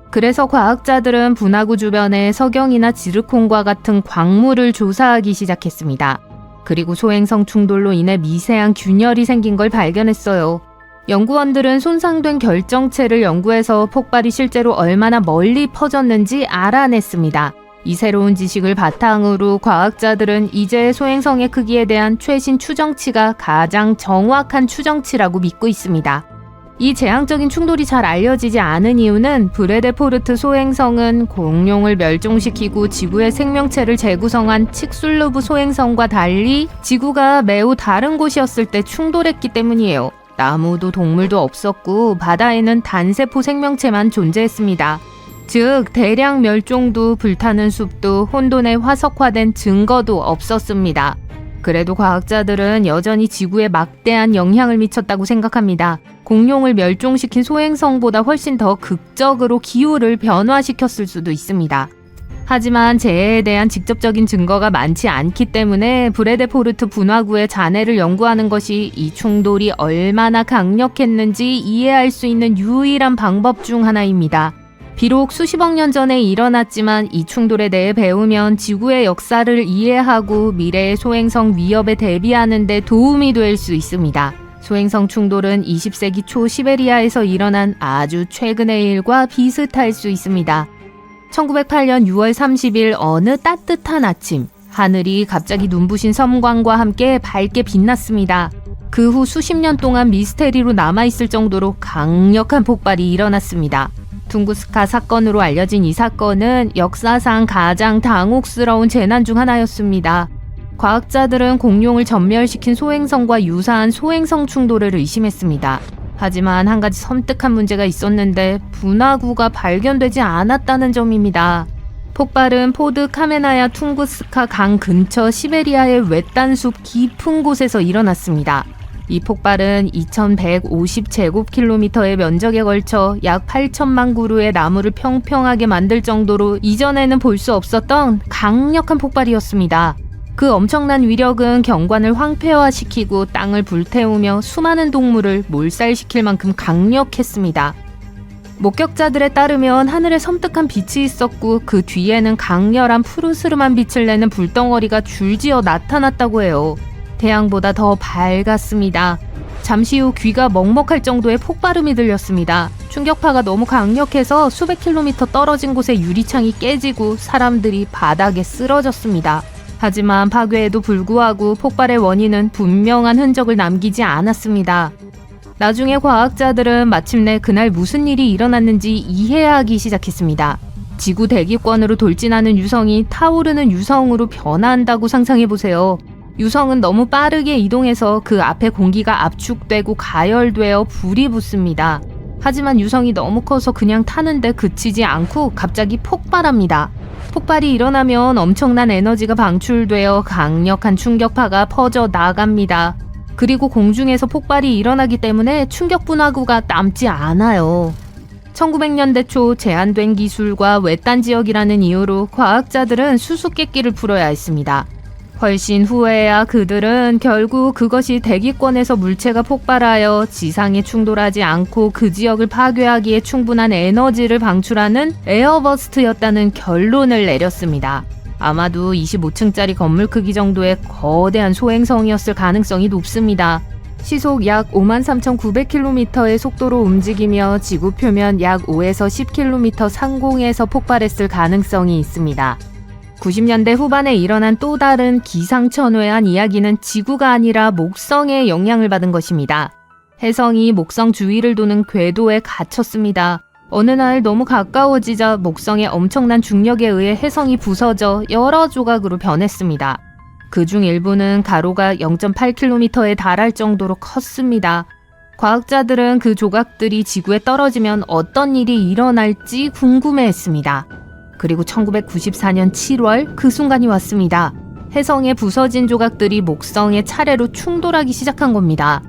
그래서 과학자들은 분화구 주변에 석영이나 지르콘과 같은 광물을 조사하기 시작했습니다. 그리고 소행성 충돌로 인해 미세한 균열이 생긴 걸 발견했어요. 연구원들은 손상된 결정체를 연구해서 폭발이 실제로 얼마나 멀리 퍼졌는지 알아냈습니다. 이 새로운 지식을 바탕으로 과학자들은 이제 소행성의 크기에 대한 최신 추정치가 가장 정확한 추정치라고 믿고 있습니다. 이 재앙적인 충돌이 잘 알려지지 않은 이유는 브레데포르트 소행성은 공룡을 멸종시키고 지구의 생명체를 재구성한 칙술루브 소행성과 달리 지구가 매우 다른 곳이었을 때 충돌했기 때문이에요. 나무도 동물도 없었고 바다에는 단세포 생명체만 존재했습니다. 즉 대량 멸종도 불타는 숲도 혼돈에 화석화된 증거도 없었습니다. 그래도 과학자들은 여전히 지구에 막대한 영향을 미쳤다고 생각합니다. 공룡을 멸종시킨 소행성보다 훨씬 더 극적으로 기후를 변화시켰을 수도 있습니다. 하지만 재해에 대한 직접적인 증거가 많지 않기 때문에 브레데포르트 분화구의 잔해를 연구하는 것이 이 충돌이 얼마나 강력했는지 이해할 수 있는 유일한 방법 중 하나입니다. 비록 수십억 년 전에 일어났지만 이 충돌에 대해 배우면 지구의 역사를 이해하고 미래의 소행성 위협에 대비하는 데 도움이 될 수 있습니다. 소행성 충돌은 20세기 초 시베리아에서 일어난 아주 최근의 일과 비슷할 수 있습니다. 1908년 6월 30일 어느 따뜻한 아침, 하늘이 갑자기 눈부신 섬광과 함께 밝게 빛났습니다. 그 후 수십 년 동안 미스테리로 남아있을 정도로 강력한 폭발이 일어났습니다. 퉁구스카 사건으로 알려진 이 사건은 역사상 가장 당혹스러운 재난 중 하나였습니다. 과학자들은 공룡을 전멸시킨 소행성과 유사한 소행성 충돌을 의심했습니다. 하지만 한 가지 섬뜩한 문제가 있었는데 분화구가 발견되지 않았다는 점입니다. 폭발은 포드 카메나야 퉁구스카 강 근처 시베리아의 외딴 숲 깊은 곳에서 일어났습니다. 이 폭발은 2150제곱킬로미터의 면적에 걸쳐 약 8천만 그루의 나무를 평평하게 만들 정도로 이전에는 볼 수 없었던 강력한 폭발이었습니다. 그 엄청난 위력은 경관을 황폐화시키고 땅을 불태우며 수많은 동물을 몰살시킬 만큼 강력했습니다. 목격자들에 따르면 하늘에 섬뜩한 빛이 있었고 그 뒤에는 강렬한 푸르스름한 빛을 내는 불덩어리가 줄지어 나타났다고 해요. 태양보다 더 밝았습니다. 잠시 후 귀가 먹먹할 정도의 폭발음이 들렸습니다. 충격파가 너무 강력해서 수백 킬로미터 떨어진 곳의 유리창이 깨지고 사람들이 바닥에 쓰러졌습니다. 하지만 파괴에도 불구하고 폭발의 원인은 분명한 흔적을 남기지 않았습니다. 나중에 과학자들은 마침내 그날 무슨 일이 일어났는지 이해하기 시작했습니다. 지구 대기권으로 돌진하는 유성이 타오르는 유성으로 변화한다고 상상해보세요. 유성은 너무 빠르게 이동해서 그 앞에 공기가 압축되고 가열되어 불이 붙습니다. 하지만 유성이 너무 커서 그냥 타는데 그치지 않고 갑자기 폭발합니다. 폭발이 일어나면 엄청난 에너지가 방출되어 강력한 충격파가 퍼져 나갑니다. 그리고 공중에서 폭발이 일어나기 때문에 충격 분화구가 남지 않아요. 1900년대 초 제한된 기술과 외딴 지역이라는 이유로 과학자들은 수수께끼를 풀어야 했습니다. 훨씬 후에야 그들은 결국 그것이 대기권에서 물체가 폭발하여 지상에 충돌하지 않고 그 지역을 파괴하기에 충분한 에너지를 방출하는 에어버스트였다는 결론을 내렸습니다. 아마도 25층짜리 건물 크기 정도의 거대한 소행성이었을 가능성이 높습니다. 시속 약 53,900km의 속도로 움직이며 지구 표면 약 5에서 10km 상공에서 폭발했을 가능성이 있습니다. 90년대 후반에 일어난 또 다른 기상천외한 이야기는 지구가 아니라 목성에 영향을 받은 것입니다. 혜성이 목성 주위를 도는 궤도에 갇혔습니다. 어느 날 너무 가까워지자 목성의 엄청난 중력에 의해 혜성이 부서져 여러 조각으로 변했습니다. 그중 일부는 가로가 0.8km에 달할 정도로 컸습니다. 과학자들은 그 조각들이 지구에 떨어지면 어떤 일이 일어날지 궁금해했습니다. 그리고 1994년 7월 그 순간이 왔습니다. 혜성의 부서진 조각들이 목성에 차례로 충돌하기 시작한 겁니다.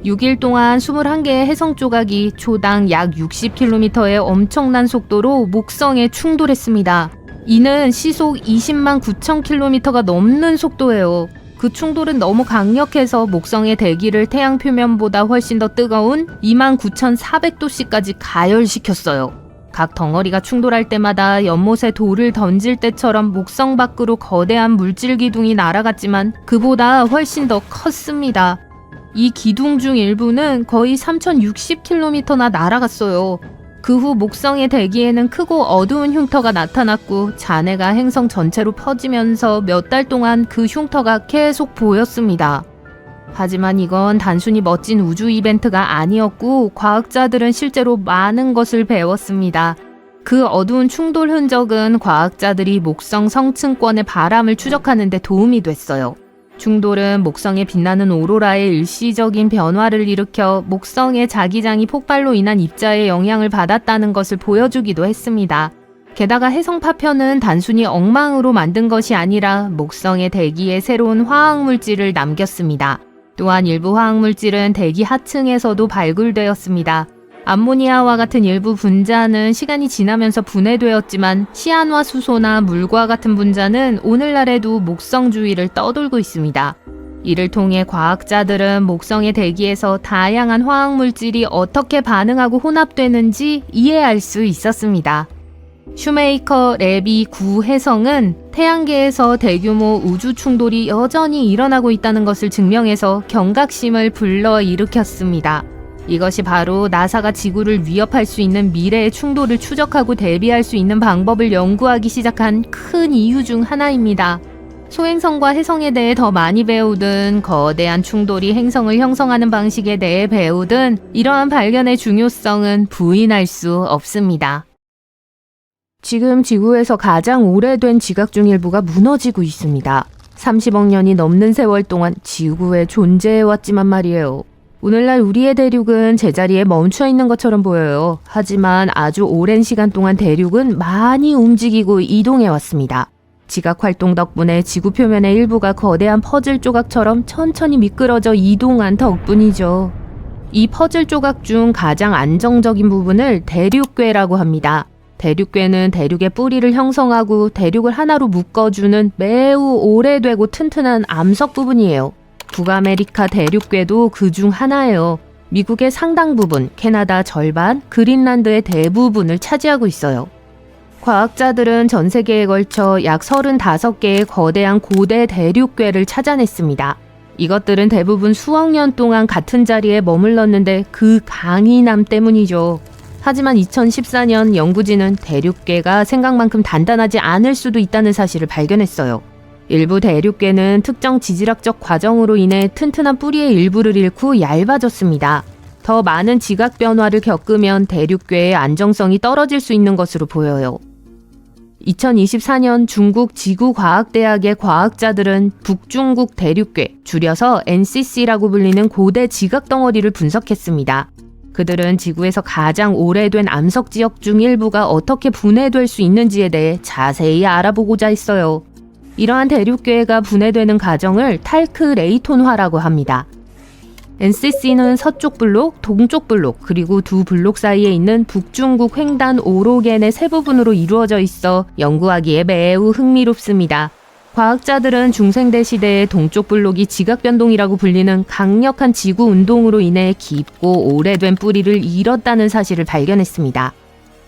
6일 동안 21개의 혜성 조각이 초당 약 60km의 엄청난 속도로 목성에 충돌했습니다. 이는 시속 20만 9천 km가 넘는 속도예요. 그 충돌은 너무 강력해서 목성의 대기를 태양 표면보다 훨씬 더 뜨거운 29,400도씨까지 가열시켰어요. 각 덩어리가 충돌할 때마다 연못에 돌을 던질 때처럼 목성 밖으로 거대한 물질 기둥이 날아갔지만 그보다 훨씬 더 컸습니다. 이 기둥 중 일부는 거의 3060km나 날아갔어요. 그 후 목성의 대기에는 크고 어두운 흉터가 나타났고 잔해가 행성 전체로 퍼지면서 몇 달 동안 그 흉터가 계속 보였습니다. 하지만 이건 단순히 멋진 우주 이벤트가 아니었고 과학자들은 실제로 많은 것을 배웠습니다. 그 어두운 충돌 흔적은 과학자들이 목성 성층권의 바람을 추적하는 데 도움이 됐어요. 충돌은 목성에 빛나는 오로라의 일시적인 변화를 일으켜 목성의 자기장이 폭발로 인한 입자의 영향을 받았다는 것을 보여주기도 했습니다. 게다가 해성 파편은 단순히 엉망으로 만든 것이 아니라 목성의 대기에 새로운 화학물질을 남겼습니다. 또한 일부 화학물질은 대기 하층에서도 발굴되었습니다. 암모니아와 같은 일부 분자는 시간이 지나면서 분해되었지만 시안화수소나 물과 같은 분자는 오늘날에도 목성 주위를 떠돌고 있습니다. 이를 통해 과학자들은 목성의 대기에서 다양한 화학물질이 어떻게 반응하고 혼합되는지 이해할 수 있었습니다. 슈메이커 레비 9 해성은 태양계에서 대규모 우주 충돌이 여전히 일어나고 있다는 것을 증명해서 경각심을 불러일으켰습니다. 이것이 바로 나사가 지구를 위협할 수 있는 미래의 충돌을 추적하고 대비할 수 있는 방법을 연구하기 시작한 큰 이유 중 하나입니다. 소행성과 해성에 대해 더 많이 배우든 거대한 충돌이 행성을 형성하는 방식에 대해 배우든 이러한 발견의 중요성은 부인할 수 없습니다. 지금 지구에서 가장 오래된 지각 중 일부가 무너지고 있습니다. 30억 년이 넘는 세월 동안 지구에 존재해왔지만 말이에요. 오늘날 우리의 대륙은 제자리에 멈춰 있는 것처럼 보여요. 하지만 아주 오랜 시간 동안 대륙은 많이 움직이고 이동해 왔습니다. 지각 활동 덕분에 지구 표면의 일부가 거대한 퍼즐 조각처럼 천천히 미끄러져 이동한 덕분이죠. 이 퍼즐 조각 중 가장 안정적인 부분을 대륙괴라고 합니다. 대륙괴는 대륙의 뿌리를 형성하고 대륙을 하나로 묶어주는 매우 오래되고 튼튼한 암석 부분이에요. 북아메리카 대륙괴도 그 중 하나예요. 미국의 상당 부분, 캐나다 절반, 그린란드의 대부분을 차지하고 있어요. 과학자들은 전 세계에 걸쳐 약 35개의 거대한 고대 대륙괴를 찾아냈습니다. 이것들은 대부분 수억 년 동안 같은 자리에 머물렀는데 그 강인함 때문이죠. 하지만 2014년 연구진은 대륙괴가 생각만큼 단단하지 않을 수도 있다는 사실을 발견했어요. 일부 대륙괴는 특정 지질학적 과정으로 인해 튼튼한 뿌리의 일부를 잃고 얇아졌습니다. 더 많은 지각 변화를 겪으면 대륙괴의 안정성이 떨어질 수 있는 것으로 보여요. 2024년 중국 지구과학대학의 과학자들은 북중국 대륙괴, 줄여서 NCC라고 불리는 고대 지각 덩어리를 분석했습니다. 그들은 지구에서 가장 오래된 암석 지역 중 일부가 어떻게 분해될 수 있는지에 대해 자세히 알아보고자 했어요. 이러한 대륙괴가 분해되는 과정을 탈크레이톤화라고 합니다. NCC는 서쪽 블록, 동쪽 블록, 그리고 두 블록 사이에 있는 북중국 횡단 오로겐의 세 부분으로 이루어져 있어 연구하기에 매우 흥미롭습니다. 과학자들은 중생대 시대의 동쪽 블록이 지각 변동이라고 불리는 강력한 지구 운동으로 인해 깊고 오래된 뿌리를 잃었다는 사실을 발견했습니다.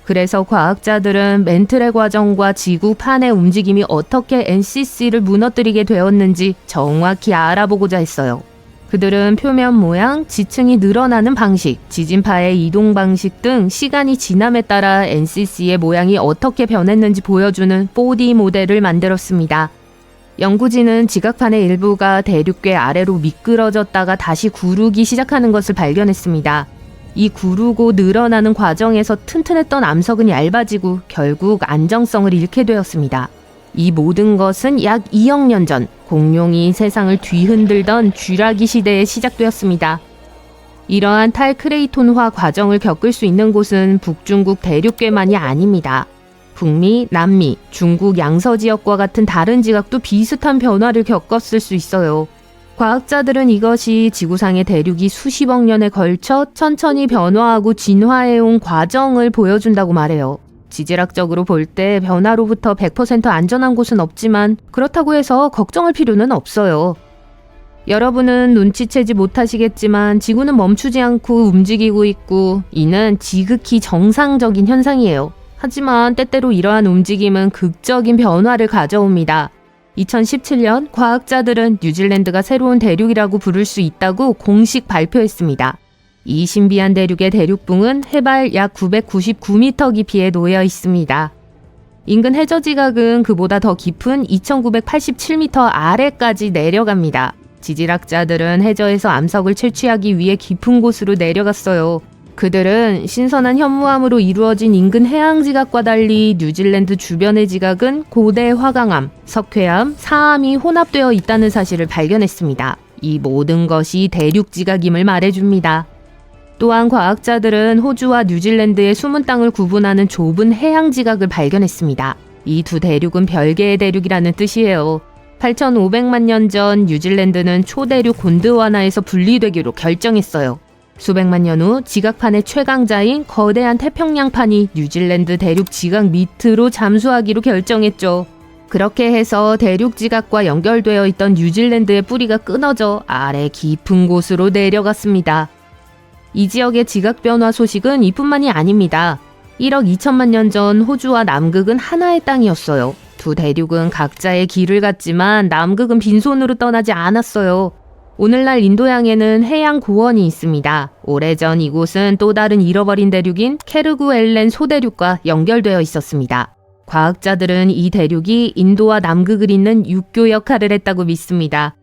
그래서 과학자들은 멘틀의 과정과 지구판의 움직임이 어떻게 NCC를 무너뜨리게 되었는지 정확히 알아보고자 했어요. 그들은 표면 모양, 지층이 늘어나는 방식, 지진파의 이동 방식 등 시간이 지남에 따라 NCC의 모양이 어떻게 변했는지 보여주는 4D 모델을 만들었습니다. 연구진은 지각판의 일부가 대륙괴 아래로 미끄러졌다가 다시 구르기 시작하는 것을 발견했습니다. 이 구르고 늘어나는 과정에서 튼튼했던 암석은 얇아지고 결국 안정성을 잃게 되었습니다. 이 모든 것은 약 2억 년 전 공룡이 세상을 뒤흔들던 쥐라기 시대에 시작되었습니다. 이러한 탈크레이톤화 과정을 겪을 수 있는 곳은 북중국 대륙괴만이 아닙니다. 북미, 남미, 중국 양서 지역과 같은 다른 지각도 비슷한 변화를 겪었을 수 있어요. 과학자들은 이것이 지구상의 대륙이 수십억 년에 걸쳐 천천히 변화하고 진화해온 과정을 보여준다고 말해요. 지질학적으로 볼 때 변화로부터 100% 안전한 곳은 없지만 그렇다고 해서 걱정할 필요는 없어요. 여러분은 눈치채지 못하시겠지만 지구는 멈추지 않고 움직이고 있고 이는 지극히 정상적인 현상이에요. 하지만 때때로 이러한 움직임은 극적인 변화를 가져옵니다. 2017년 과학자들은 뉴질랜드가 새로운 대륙이라고 부를 수 있다고 공식 발표했습니다. 이 신비한 대륙의 대륙붕은 해발 약 999m 깊이에 놓여 있습니다. 인근 해저지각은 그보다 더 깊은 2987m 아래까지 내려갑니다. 지질학자들은 해저에서 암석을 채취하기 위해 깊은 곳으로 내려갔어요. 그들은 신선한 현무암으로 이루어진 인근 해양지각과 달리 뉴질랜드 주변의 지각은 고대 화강암, 석회암, 사암이 혼합되어 있다는 사실을 발견했습니다. 이 모든 것이 대륙지각임을 말해줍니다. 또한 과학자들은 호주와 뉴질랜드의 숨은 땅을 구분하는 좁은 해양지각을 발견했습니다. 이 두 대륙은 별개의 대륙이라는 뜻이에요. 8,500만 년 전 뉴질랜드는 초대륙 곤드와나에서 분리되기로 결정했어요. 수백만 년 후 지각판의 최강자인 거대한 태평양판이 뉴질랜드 대륙 지각 밑으로 잠수하기로 결정했죠. 그렇게 해서 대륙 지각과 연결되어 있던 뉴질랜드의 뿌리가 끊어져 아래 깊은 곳으로 내려갔습니다. 이 지역의 지각 변화 소식은 이뿐만이 아닙니다. 1억 2천만 년 전 호주와 남극은 하나의 땅이었어요. 두 대륙은 각자의 길을 갔지만 남극은 빈손으로 떠나지 않았어요. 오늘날 인도양에는 해양 고원이 있습니다. 오래전 이곳은 또 다른 잃어버린 대륙인 케르구엘렌 소대륙과 연결되어 있었습니다. 과학자들은 이 대륙이 인도와 남극을 잇는 육교 역할을 했다고 믿습니다.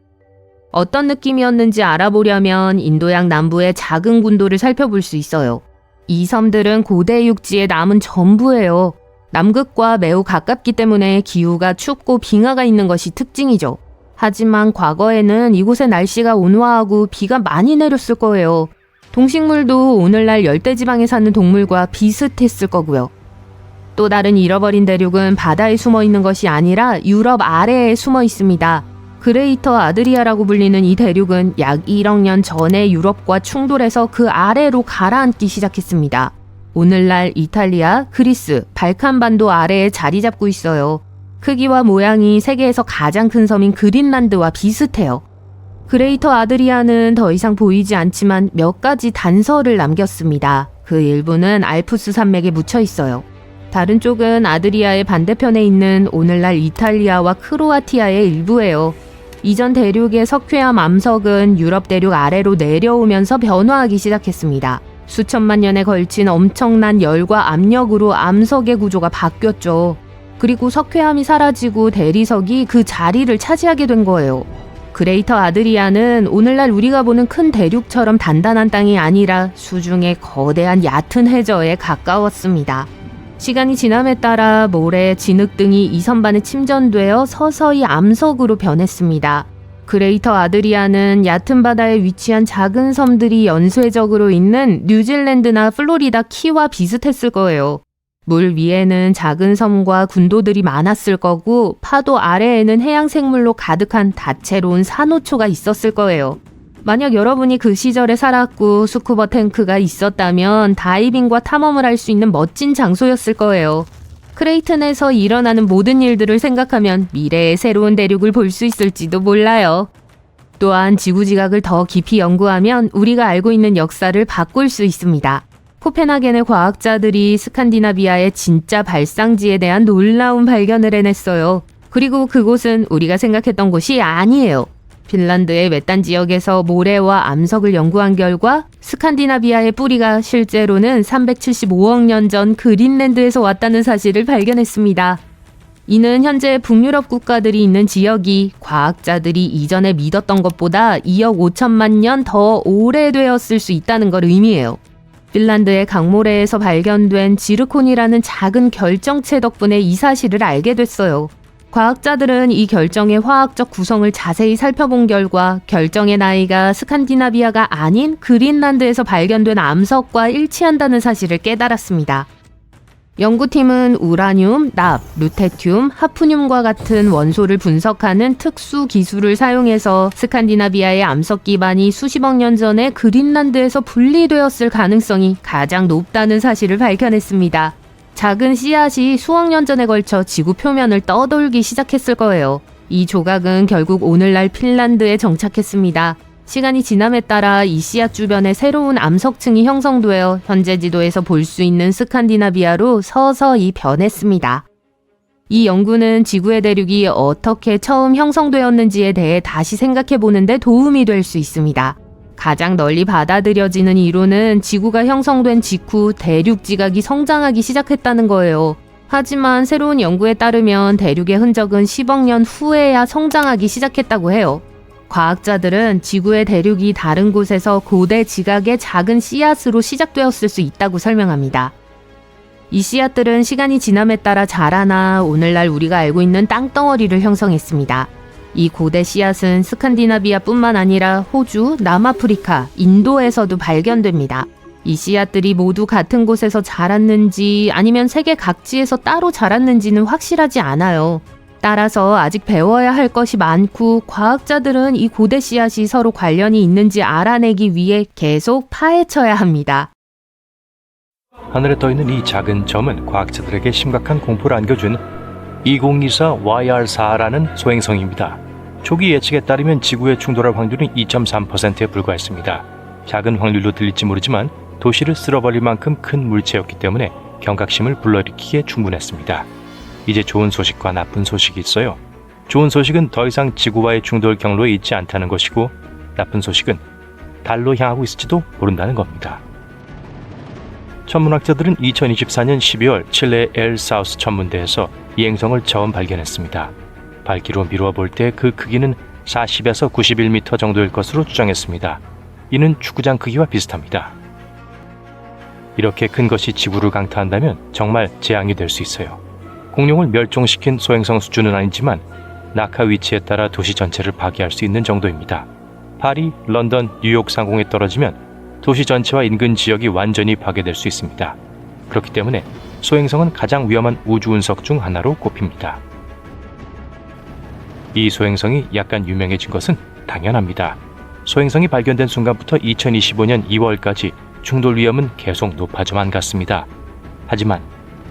어떤 느낌이었는지 알아보려면 인도양 남부의 작은 군도를 살펴볼 수 있어요. 이 섬들은 고대 육지의 남은 전부예요. 남극과 매우 가깝기 때문에 기후가 춥고 빙하가 있는 것이 특징이죠. 하지만 과거에는 이곳의 날씨가 온화하고 비가 많이 내렸을 거예요. 동식물도 오늘날 열대지방에 사는 동물과 비슷했을 거고요. 또 다른 잃어버린 대륙은 바다에 숨어 있는 것이 아니라 유럽 아래에 숨어 있습니다. 그레이터 아드리아라고 불리는 이 대륙은 약 1억 년 전에 유럽과 충돌해서 그 아래로 가라앉기 시작했습니다. 오늘날 이탈리아, 그리스, 발칸반도 아래에 자리 잡고 있어요. 크기와 모양이 세계에서 가장 큰 섬인 그린란드와 비슷해요. 그레이터 아드리아는 더 이상 보이지 않지만 몇 가지 단서를 남겼습니다. 그 일부는 알프스 산맥에 묻혀 있어요. 다른 쪽은 아드리아의 반대편에 있는 오늘날 이탈리아와 크로아티아의 일부예요. 이전 대륙의 석회암 암석은 유럽 대륙 아래로 내려오면서 변화하기 시작했습니다. 수천만 년에 걸친 엄청난 열과 압력으로 암석의 구조가 바뀌었죠. 그리고 석회암이 사라지고 대리석이 그 자리를 차지하게 된 거예요. 그레이터 아드리아는 오늘날 우리가 보는 큰 대륙처럼 단단한 땅이 아니라 수중의 거대한 얕은 해저에 가까웠습니다. 시간이 지남에 따라 모래, 진흙 등이 이 선반에 침전되어 서서히 암석으로 변했습니다. 그레이터 아드리아는 얕은 바다에 위치한 작은 섬들이 연쇄적으로 있는 뉴질랜드나 플로리다 키와 비슷했을 거예요. 물 위에는 작은 섬과 군도들이 많았을 거고 파도 아래에는 해양 생물로 가득한 다채로운 산호초가 있었을 거예요. 만약 여러분이 그 시절에 살았고 스쿠버 탱크가 있었다면 다이빙과 탐험을 할 수 있는 멋진 장소였을 거예요. 크레이튼에서 일어나는 모든 일들을 생각하면 미래의 새로운 대륙을 볼 수 있을지도 몰라요. 또한 지구지각을 더 깊이 연구하면 우리가 알고 있는 역사를 바꿀 수 있습니다. 코펜하겐의 과학자들이 스칸디나비아의 진짜 발상지에 대한 놀라운 발견을 해냈어요. 그리고 그곳은 우리가 생각했던 곳이 아니에요. 핀란드의 외딴 지역에서 모래와 암석을 연구한 결과 스칸디나비아의 뿌리가 실제로는 375억 년 전 그린랜드에서 왔다는 사실을 발견했습니다. 이는 현재 북유럽 국가들이 있는 지역이 과학자들이 이전에 믿었던 것보다 2억 5천만 년 더 오래되었을 수 있다는 걸 의미해요. 핀란드의 강모래에서 발견된 지르콘이라는 작은 결정체 덕분에 이 사실을 알게 됐어요. 과학자들은 이 결정의 화학적 구성을 자세히 살펴본 결과 결정의 나이가 스칸디나비아가 아닌 그린란드에서 발견된 암석과 일치한다는 사실을 깨달았습니다. 연구팀은 우라늄, 납, 루테튬, 하프늄과 같은 원소를 분석하는 특수 기술을 사용해서 스칸디나비아의 암석 기반이 수십억 년 전에 그린란드에서 분리되었을 가능성이 가장 높다는 사실을 밝혀냈습니다. 작은 씨앗이 수억 년 전에 걸쳐 지구 표면을 떠돌기 시작했을 거예요. 이 조각은 결국 오늘날 핀란드에 정착했습니다. 시간이 지남에 따라 이 씨앗 주변에 새로운 암석층이 형성되어 현재 지도에서 볼 수 있는 스칸디나비아로 서서히 변했습니다. 이 연구는 지구의 대륙이 어떻게 처음 형성되었는지에 대해 다시 생각해 보는데 도움이 될 수 있습니다. 가장 널리 받아들여지는 이론은 지구가 형성된 직후 대륙 지각이 성장하기 시작했다는 거예요. 하지만 새로운 연구에 따르면 대륙의 흔적은 10억 년 후에야 성장하기 시작했다고 해요. 과학자들은 지구의 대륙이 다른 곳에서 고대 지각의 작은 씨앗으로 시작되었을 수 있다고 설명합니다. 이 씨앗들은 시간이 지남에 따라 자라나 오늘날 우리가 알고 있는 땅덩어리를 형성했습니다. 이 고대 씨앗은 스칸디나비아뿐만 아니라 호주, 남아프리카, 인도에서도 발견됩니다. 이 씨앗들이 모두 같은 곳에서 자랐는지 아니면 세계 각지에서 따로 자랐는지는 확실하지 않아요. 따라서 아직 배워야 할 것이 많고 과학자들은 이 고대 씨앗이 서로 관련이 있는지 알아내기 위해 계속 파헤쳐야 합니다. 하늘에 떠있는 이 작은 점은 과학자들에게 심각한 공포를 안겨준 2024 YR4라는 소행성입니다. 초기 예측에 따르면 지구에 충돌할 확률은 2.3%에 불과했습니다. 작은 확률로 들릴지 모르지만 도시를 쓸어버릴 만큼 큰 물체였기 때문에 경각심을 불러일으키기에 충분했습니다. 이제 좋은 소식과 나쁜 소식이 있어요. 좋은 소식은 더 이상 지구와의 충돌 경로에 있지 않다는 것이고, 나쁜 소식은 달로 향하고 있을지도 모른다는 겁니다. 천문학자들은 2024년 12월 칠레 엘사우스 천문대에서 이 행성을 처음 발견했습니다. 밝기로 미루어 볼 때 그 크기는 40에서 91m 정도일 것으로 추정했습니다. 이는 축구장 크기와 비슷합니다. 이렇게 큰 것이 지구를 강타한다면 정말 재앙이 될 수 있어요. 공룡을 멸종시킨 소행성 수준은 아니지만 낙하 위치에 따라 도시 전체를 파괴할 수 있는 정도입니다. 파리, 런던, 뉴욕 상공에 떨어지면 도시 전체와 인근 지역이 완전히 파괴될 수 있습니다. 그렇기 때문에 소행성은 가장 위험한 우주 운석 중 하나로 꼽힙니다. 이 소행성이 약간 유명해진 것은 당연합니다. 소행성이 발견된 순간부터 2025년 2월까지 충돌 위험은 계속 높아져만 갔습니다. 하지만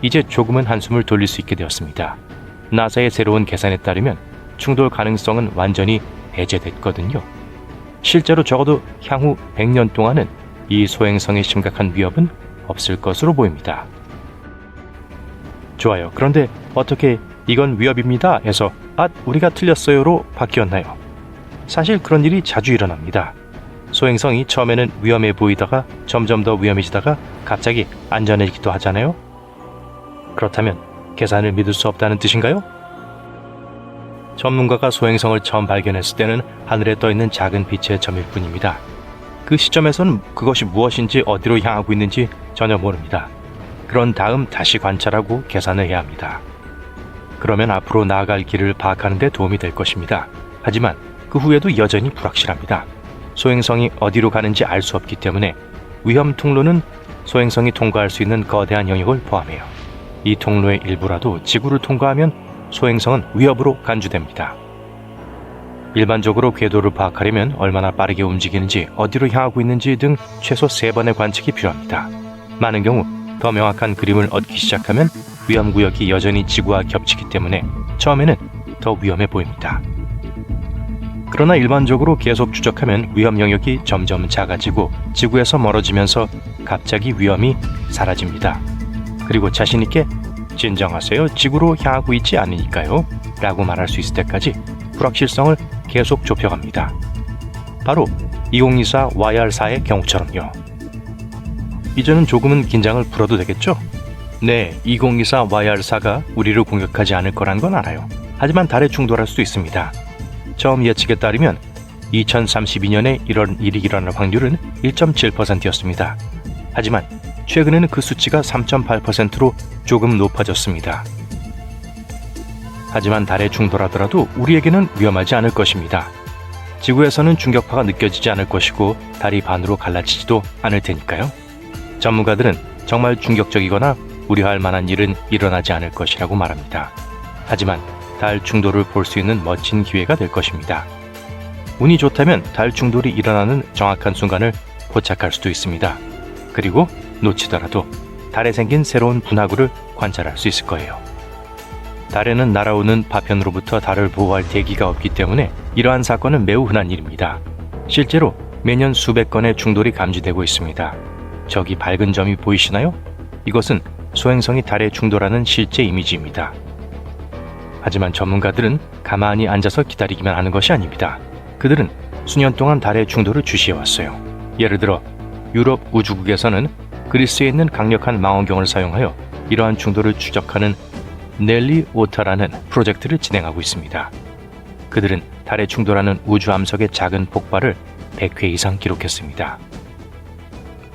이제 조금은 한숨을 돌릴 수 있게 되었습니다. 나사의 새로운 계산에 따르면 충돌 가능성은 완전히 배제됐거든요. 실제로 적어도 향후 100년 동안은 이 소행성의 심각한 위협은 없을 것으로 보입니다. 좋아요. 그런데 어떻게 이건 위협입니다 해서 우리가 틀렸어요로 바뀌었나요? 사실 그런 일이 자주 일어납니다. 소행성이 처음에는 위험해 보이다가 점점 더 위험해지다가 갑자기 안전해지기도 하잖아요. 그렇다면 계산을 믿을 수 없다는 뜻인가요? 전문가가 소행성을 처음 발견했을 때는 하늘에 떠있는 작은 빛의 점일 뿐입니다. 그 시점에서는 그것이 무엇인지 어디로 향하고 있는지 전혀 모릅니다. 그런 다음 다시 관찰하고 계산을 해야 합니다. 그러면 앞으로 나아갈 길을 파악하는 데 도움이 될 것입니다. 하지만 그 후에도 여전히 불확실합니다. 소행성이 어디로 가는지 알 수 없기 때문에 위험 통로는 소행성이 통과할 수 있는 거대한 영역을 포함해요. 이 통로의 일부라도 지구를 통과하면 소행성은 위협으로 간주됩니다. 일반적으로 궤도를 파악하려면 얼마나 빠르게 움직이는지, 어디로 향하고 있는지 등 최소 3번의 관측이 필요합니다. 많은 경우 더 명확한 그림을 얻기 시작하면 위험구역이 여전히 지구와 겹치기 때문에 처음에는 더 위험해 보입니다. 그러나 일반적으로 계속 추적하면 위험 영역이 점점 작아지고 지구에서 멀어지면서 갑자기 위험이 사라집니다. 그리고 자신있게 진정하세요. 지구로 향하고 있지 않으니까요. 라고 말할 수 있을 때까지 불확실성을 계속 좁혀갑니다. 바로 2024 YR4의 경우처럼요. 이제는 조금은 긴장을 풀어도 되겠죠? 네, 2024 YR4가 우리를 공격하지 않을 거란 건 알아요. 하지만 달에 충돌할 수도 있습니다. 처음 예측에 따르면 2032년에 이런 일이 일어날 확률은 1.7%였습니다. 하지만 최근에는 그 수치가 3.8%로 조금 높아졌습니다. 하지만 달에 충돌하더라도 우리에게는 위험하지 않을 것입니다. 지구에서는 충격파가 느껴지지 않을 것이고 달이 반으로 갈라지지도 않을 테니까요. 전문가들은 정말 충격적이거나 우려할 만한 일은 일어나지 않을 것이라고 말합니다. 하지만 달 충돌을 볼 수 있는 멋진 기회가 될 것입니다. 운이 좋다면 달 충돌이 일어나는 정확한 순간을 포착할 수도 있습니다. 그리고 놓치더라도 달에 생긴 새로운 분화구를 관찰할 수 있을 거예요. 달에는 날아오는 파편으로부터 달을 보호할 대기가 없기 때문에 이러한 사건은 매우 흔한 일입니다. 실제로 매년 수백 건의 충돌이 감지되고 있습니다. 저기 밝은 점이 보이시나요? 이것은 소행성이 달에 충돌하는 실제 이미지입니다. 하지만 전문가들은 가만히 앉아서 기다리기만 하는 것이 아닙니다. 그들은 수년 동안 달의 충돌을 주시해왔어요. 예를 들어 유럽 우주국에서는 그리스에 있는 강력한 망원경을 사용하여 이러한 충돌을 추적하는 넬리 오타라는 프로젝트를 진행하고 있습니다. 그들은 달에 충돌하는 우주 암석의 작은 폭발을 100회 이상 기록했습니다.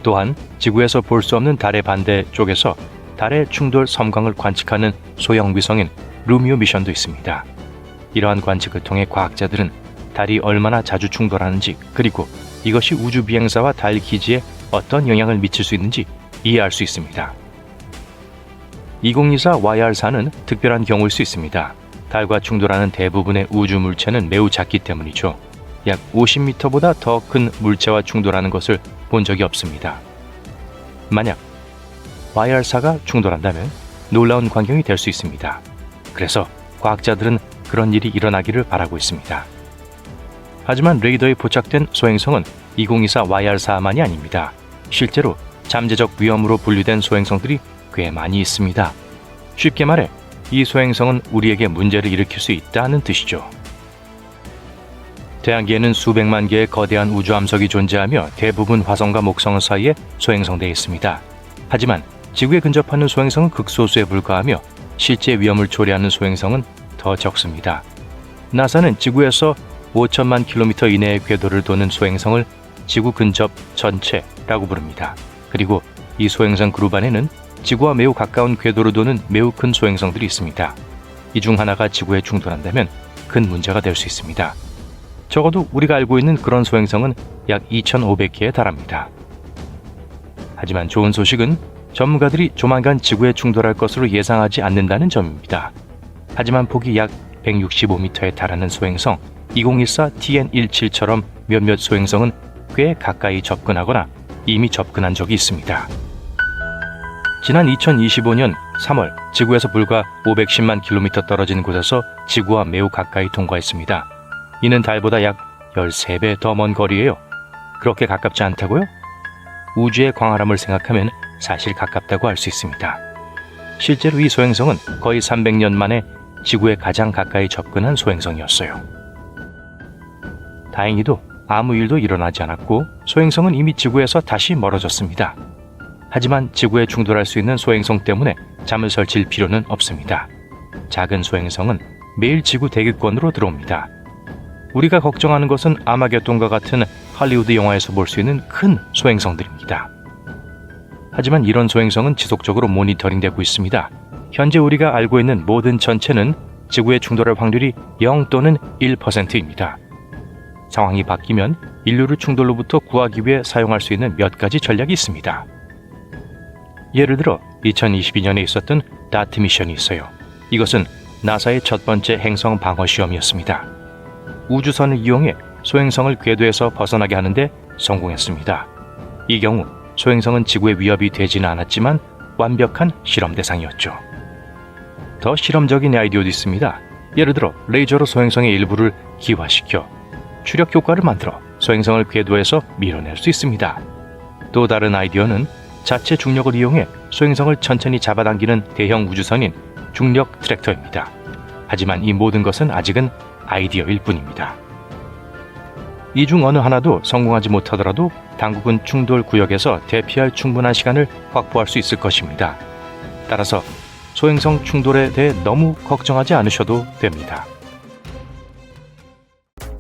또한 지구에서 볼 수 없는 달의 반대 쪽에서 달의 충돌 섬광을 관측하는 소형 위성인 루미오 미션도 있습니다. 이러한 관측을 통해 과학자들은 달이 얼마나 자주 충돌하는지, 그리고 이것이 우주 비행사와 달 기지에 어떤 영향을 미칠 수 있는지 이해할 수 있습니다. 2024 YR4는 특별한 경우일 수 있습니다. 달과 충돌하는 대부분의 우주 물체는 매우 작기 때문이죠. 약 50m보다 더 큰 물체와 충돌하는 것을 본 적이 없습니다. 만약 YR4가 충돌한다면 놀라운 광경이 될 수 있습니다. 그래서 과학자들은 그런 일이 일어나기를 바라고 있습니다. 하지만 레이더에 포착된 소행성은 2024 YR4만이 아닙니다. 실제로 잠재적 위험으로 분류된 소행성들이 꽤 많이 있습니다. 쉽게 말해 이 소행성은 우리에게 문제를 일으킬 수 있다는 뜻이죠. 태양계에는 수백만 개의 거대한 우주 암석이 존재하며 대부분 화성과 목성 사이에 소행성되어 있습니다. 하지만 지구에 근접하는 소행성은 극소수에 불과하며 실제 위험을 초래하는 소행성은 더 적습니다. 나사는 지구에서 5천만 킬로미터 이내의 궤도를 도는 소행성을 지구 근접 전체라고 부릅니다. 그리고 이 소행성 그룹 안에는 지구와 매우 가까운 궤도로 도는 매우 큰 소행성들이 있습니다. 이 중 하나가 지구에 충돌한다면 큰 문제가 될 수 있습니다. 적어도 우리가 알고 있는 그런 소행성은 약 2,500개에 달합니다. 하지만 좋은 소식은 전문가들이 조만간 지구에 충돌할 것으로 예상하지 않는다는 점입니다. 하지만 폭이 약 165m에 달하는 소행성 2014 TN17처럼 몇몇 소행성은 꽤 가까이 접근하거나 이미 접근한 적이 있습니다. 지난 2025년 3월 지구에서 불과 510만 킬로미터 떨어진 곳에서 지구와 매우 가까이 통과했습니다. 이는 달보다 약 13배 더 먼 거리예요. 그렇게 가깝지 않다고요? 우주의 광활함을 생각하면 사실 가깝다고 할 수 있습니다. 실제로 이 소행성은 거의 300년 만에 지구에 가장 가까이 접근한 소행성이었어요. 다행히도 아무 일도 일어나지 않았고 소행성은 이미 지구에서 다시 멀어졌습니다. 하지만 지구에 충돌할 수 있는 소행성 때문에 잠을 설칠 필요는 없습니다. 작은 소행성은 매일 지구 대기권으로 들어옵니다. 우리가 걱정하는 것은 아마겟돈과 같은 할리우드 영화에서 볼 수 있는 큰 소행성들입니다. 하지만 이런 소행성은 지속적으로 모니터링되고 있습니다. 현재 우리가 알고 있는 모든 전체는 지구에 충돌할 확률이 0 또는 1%입니다. 상황이 바뀌면 인류를 충돌로부터 구하기 위해 사용할 수 있는 몇 가지 전략이 있습니다. 예를 들어 2022년에 있었던 다트 미션이 있어요. 이것은 나사의 첫 번째 행성 방어 시험이었습니다. 우주선을 이용해 소행성을 궤도에서 벗어나게 하는데 성공했습니다. 이 경우 소행성은 지구에 위협이 되지는 않았지만 완벽한 실험 대상이었죠. 더 실험적인 아이디어도 있습니다. 예를 들어 레이저로 소행성의 일부를 기화시켜 추력 효과를 만들어 소행성을 궤도에서 밀어낼 수 있습니다. 또 다른 아이디어는 자체 중력을 이용해 소행성을 천천히 잡아당기는 대형 우주선인 중력 트랙터입니다. 하지만 이 모든 것은 아직은 아이디어일 뿐입니다. 이 중 어느 하나도 성공하지 못하더라도 당국은 충돌 구역에서 대피할 충분한 시간을 확보할 수 있을 것입니다. 따라서 소행성 충돌에 대해 너무 걱정하지 않으셔도 됩니다.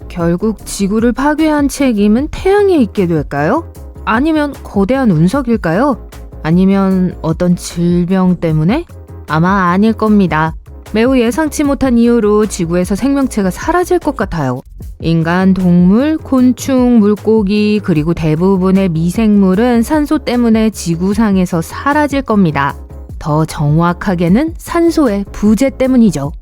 결국 지구를 파괴한 책임은 태양에 있게 될까요? 아니면 거대한 운석일까요? 아니면 어떤 질병 때문에? 아마 아닐 겁니다. 매우 예상치 못한 이유로 지구에서 생명체가 사라질 것 같아요. 인간, 동물, 곤충, 물고기, 그리고 대부분의 미생물은 산소 때문에 지구상에서 사라질 겁니다. 더 정확하게는 산소의 부재 때문이죠.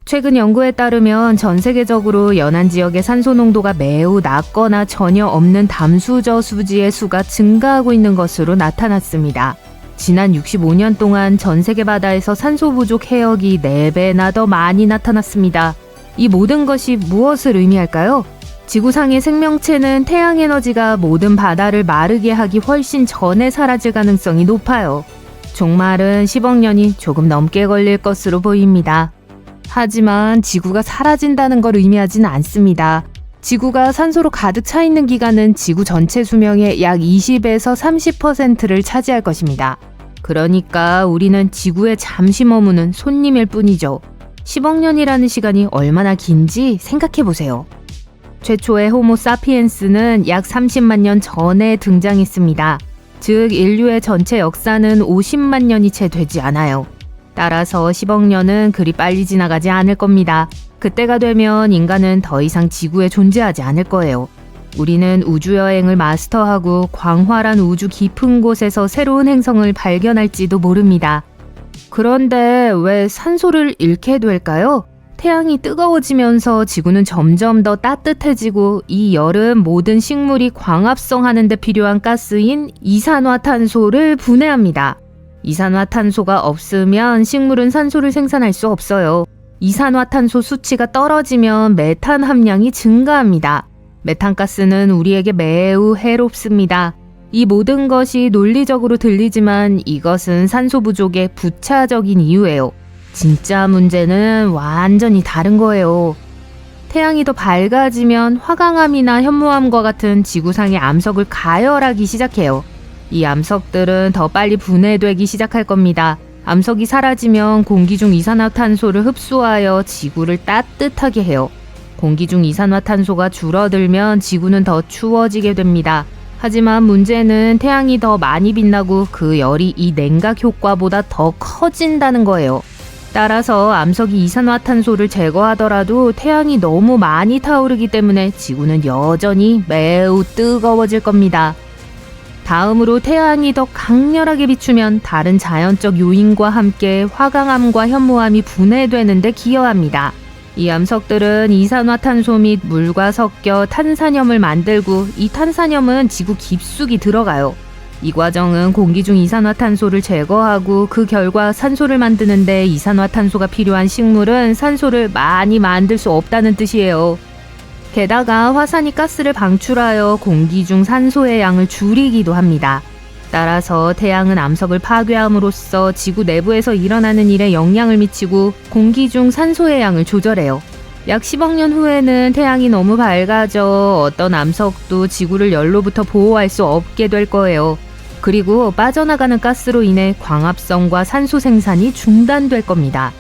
최근 연구에 따르면 전 세계적으로 연안 지역의 산소 농도가 매우 낮거나 전혀 없는 담수저 수지의 수가 증가하고 있는 것으로 나타났습니다. 지난 65년 동안 전 세계 바다에서 산소 부족 해역이 4배나 더 많이 나타났습니다. 이 모든 것이 무엇을 의미할까요? 지구상의 생명체는 태양 에너지가 모든 바다를 마르게 하기 훨씬 전에 사라질 가능성이 높아요. 종말은 10억 년이 조금 넘게 걸릴 것으로 보입니다. 하지만 지구가 사라진다는 걸 의미하진 않습니다. 지구가 산소로 가득 차 있는 기간은 지구 전체 수명의 약 20에서 30%를 차지할 것입니다. 그러니까 우리는 지구에 잠시 머무는 손님일 뿐이죠. 10억 년이라는 시간이 얼마나 긴지 생각해 보세요. 최초의 호모 사피엔스는 약 30만 년 전에 등장했습니다. 즉 인류의 전체 역사는 50만 년이 채 되지 않아요. 따라서 10억 년은 그리 빨리 지나가지 않을 겁니다. 그때가 되면 인간은 더 이상 지구에 존재하지 않을 거예요. 우리는 우주여행을 마스터하고 광활한 우주 깊은 곳에서 새로운 행성을 발견할지도 모릅니다. 그런데 왜 산소를 잃게 될까요? 태양이 뜨거워지면서 지구는 점점 더 따뜻해지고 이 열은 모든 식물이 광합성 하는 데 필요한 가스인 이산화탄소를 분해합니다. 이산화탄소가 없으면 식물은 산소를 생산할 수 없어요. 이산화탄소 수치가 떨어지면 메탄 함량이 증가합니다. 메탄가스는 우리에게 매우 해롭습니다. 이 모든 것이 논리적으로 들리지만 이것은 산소 부족의 부차적인 이유예요. 진짜 문제는 완전히 다른 거예요. 태양이 더 밝아지면 화강암이나 현무암과 같은 지구상의 암석을 가열하기 시작해요. 이 암석들은 더 빨리 분해되기 시작할 겁니다. 암석이 사라지면 공기 중 이산화탄소를 흡수하여 지구를 따뜻하게 해요. 공기 중 이산화탄소가 줄어들면 지구는 더 추워지게 됩니다. 하지만 문제는 태양이 더 많이 빛나고 그 열이 이 냉각 효과보다 더 커진다는 거예요. 따라서 암석이 이산화탄소를 제거하더라도 태양이 너무 많이 타오르기 때문에 지구는 여전히 매우 뜨거워질 겁니다. 다음으로 태양이 더 강렬하게 비추면 다른 자연적 요인과 함께 화강암과 현무암이 분해되는 데 기여합니다. 이 암석들은 이산화탄소 및 물과 섞여 탄산염을 만들고 이 탄산염은 지구 깊숙이 들어가요. 이 과정은 공기 중 이산화탄소를 제거하고 그 결과 산소를 만드는데 이산화탄소가 필요한 식물은 산소를 많이 만들 수 없다는 뜻이에요. 게다가 화산이 가스를 방출하여 공기 중 산소의 양을 줄이기도 합니다. 따라서 태양은 암석을 파괴함으로써 지구 내부에서 일어나는 일에 영향을 미치고 공기 중 산소의 양을 조절해요. 약 10억 년 후에는 태양이 너무 밝아져 어떤 암석도 지구를 열로부터 보호할 수 없게 될 거예요. 그리고 빠져나가는 가스로 인해 광합성과 산소 생산이 중단될 겁니다.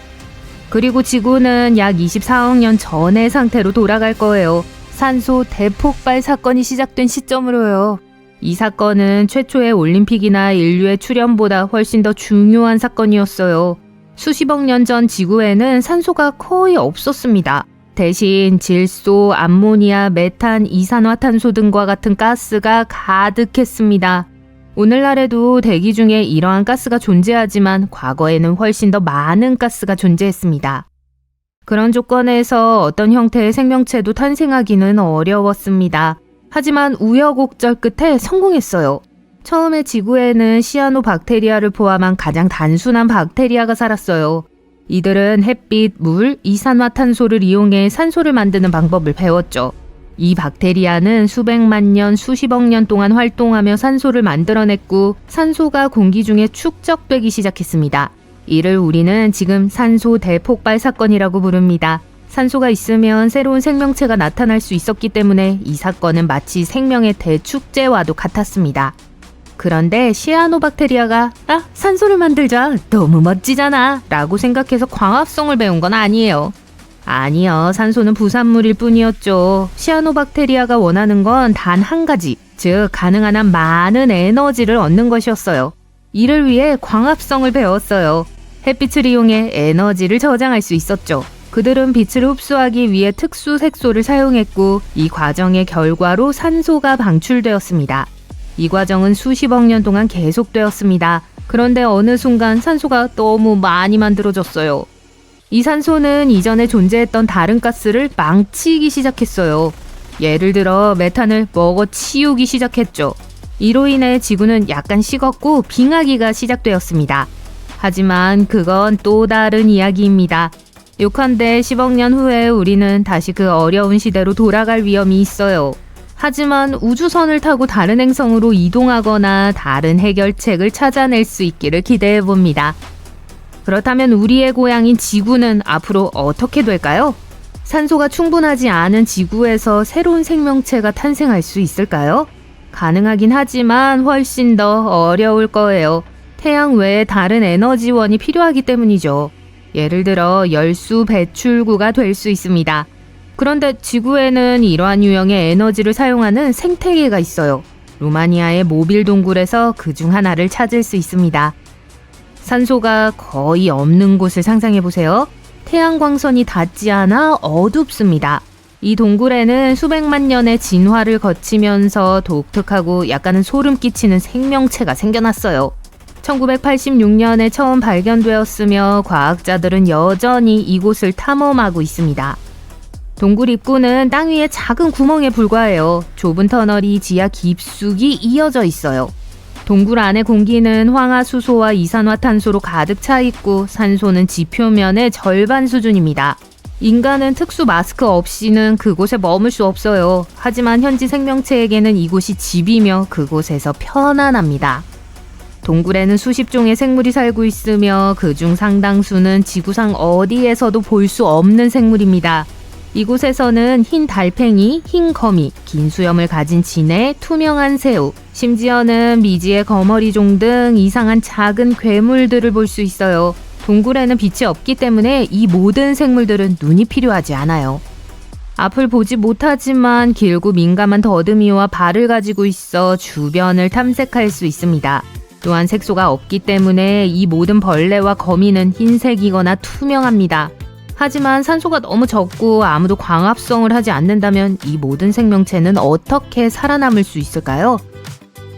그리고 지구는 약 24억 년 전의 상태로 돌아갈 거예요. 산소 대폭발 사건이 시작된 시점으로요. 이 사건은 최초의 올림픽이나 인류의 출현보다 훨씬 더 중요한 사건이었어요. 수십억 년 전 지구에는 산소가 거의 없었습니다. 대신 질소, 암모니아, 메탄, 이산화탄소 등과 같은 가스가 가득했습니다. 오늘날에도 대기 중에 이러한 가스가 존재하지만 과거에는 훨씬 더 많은 가스가 존재했습니다. 그런 조건에서 어떤 형태의 생명체도 탄생하기는 어려웠습니다. 하지만 우여곡절 끝에 성공했어요. 처음에 지구에는 시아노박테리아를 포함한 가장 단순한 박테리아가 살았어요. 이들은 햇빛, 물, 이산화탄소를 이용해 산소를 만드는 방법을 배웠죠. 이 박테리아는 수백만 년, 수십억 년 동안 활동하며 산소를 만들어냈고 산소가 공기 중에 축적되기 시작했습니다. 이를 우리는 지금 산소 대폭발 사건이라고 부릅니다. 산소가 있으면 새로운 생명체가 나타날 수 있었기 때문에 이 사건은 마치 생명의 대축제와도 같았습니다. 그런데 시아노박테리아가 산소를 만들자, 너무 멋지잖아 라고 생각해서 광합성을 배운 건 아니에요. 아니요, 산소는 부산물일 뿐이었죠. 시아노박테리아가 원하는 건 단 한 가지, 즉 가능한 한 많은 에너지를 얻는 것이었어요. 이를 위해 광합성을 배웠어요. 햇빛을 이용해 에너지를 저장할 수 있었죠. 그들은 빛을 흡수하기 위해 특수 색소를 사용했고 이 과정의 결과로 산소가 방출되었습니다. 이 과정은 수십억 년 동안 계속되었습니다. 그런데 어느 순간 산소가 너무 많이 만들어졌어요. 이 산소는 이전에 존재했던 다른 가스를 망치기 시작했어요. 예를 들어 메탄을 먹어치우기 시작했죠. 이로 인해 지구는 약간 식었고 빙하기가 시작되었습니다. 하지만 그건 또 다른 이야기입니다. 요컨대 10억 년 후에 우리는 다시 그 어려운 시대로 돌아갈 위험이 있어요. 하지만 우주선을 타고 다른 행성으로 이동하거나 다른 해결책을 찾아낼 수 있기를 기대해 봅니다. 그렇다면 우리의 고향인 지구는 앞으로 어떻게 될까요? 산소가 충분하지 않은 지구에서 새로운 생명체가 탄생할 수 있을까요? 가능하긴 하지만 훨씬 더 어려울 거예요. 태양 외에 다른 에너지원이 필요하기 때문이죠. 예를 들어 열수 배출구가 될 수 있습니다. 그런데 지구에는 이러한 유형의 에너지를 사용하는 생태계가 있어요. 루마니아의 모빌 동굴에서 그중 하나를 찾을 수 있습니다. 산소가 거의 없는 곳을 상상해보세요. 태양광선이 닿지 않아 어둡습니다. 이 동굴에는 수백만 년의 진화를 거치면서 독특하고 약간은 소름 끼치는 생명체가 생겨났어요. 1986년에 처음 발견되었으며 과학자들은 여전히 이곳을 탐험하고 있습니다. 동굴 입구는 땅 위에 작은 구멍에 불과해요. 좁은 터널이 지하 깊숙이 이어져 있어요. 동굴 안의 공기는 황화수소와 이산화탄소로 가득 차 있고 산소는 지표면의 절반 수준입니다. 인간은 특수 마스크 없이는 그곳에 머물 수 없어요. 하지만 현지 생명체에게는 이곳이 집이며 그곳에서 편안합니다. 동굴에는 수십 종의 생물이 살고 있으며 그중 상당수는 지구상 어디에서도 볼 수 없는 생물입니다. 이곳에서는 흰 달팽이, 흰 거미, 긴 수염을 가진 진해, 투명한 새우, 심지어는 미지의 거머리종 등 이상한 작은 괴물들을 볼 수 있어요. 동굴에는 빛이 없기 때문에 이 모든 생물들은 눈이 필요하지 않아요. 앞을 보지 못하지만 길고 민감한 더듬이와 발을 가지고 있어 주변을 탐색할 수 있습니다. 또한 색소가 없기 때문에 이 모든 벌레와 거미는 흰색이거나 투명합니다. 하지만 산소가 너무 적고 아무도 광합성을 하지 않는다면 이 모든 생명체는 어떻게 살아남을 수 있을까요?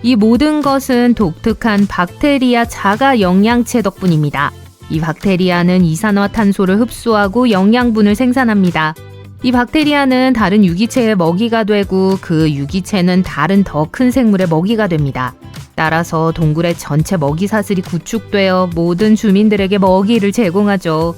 이 모든 것은 독특한 박테리아 자가 영양체 덕분입니다. 이 박테리아는 이산화탄소를 흡수하고 영양분을 생산합니다. 이 박테리아는 다른 유기체의 먹이가 되고 그 유기체는 다른 더 큰 생물의 먹이가 됩니다. 따라서 동굴의 전체 먹이 사슬이 구축되어 모든 주민들에게 먹이를 제공하죠.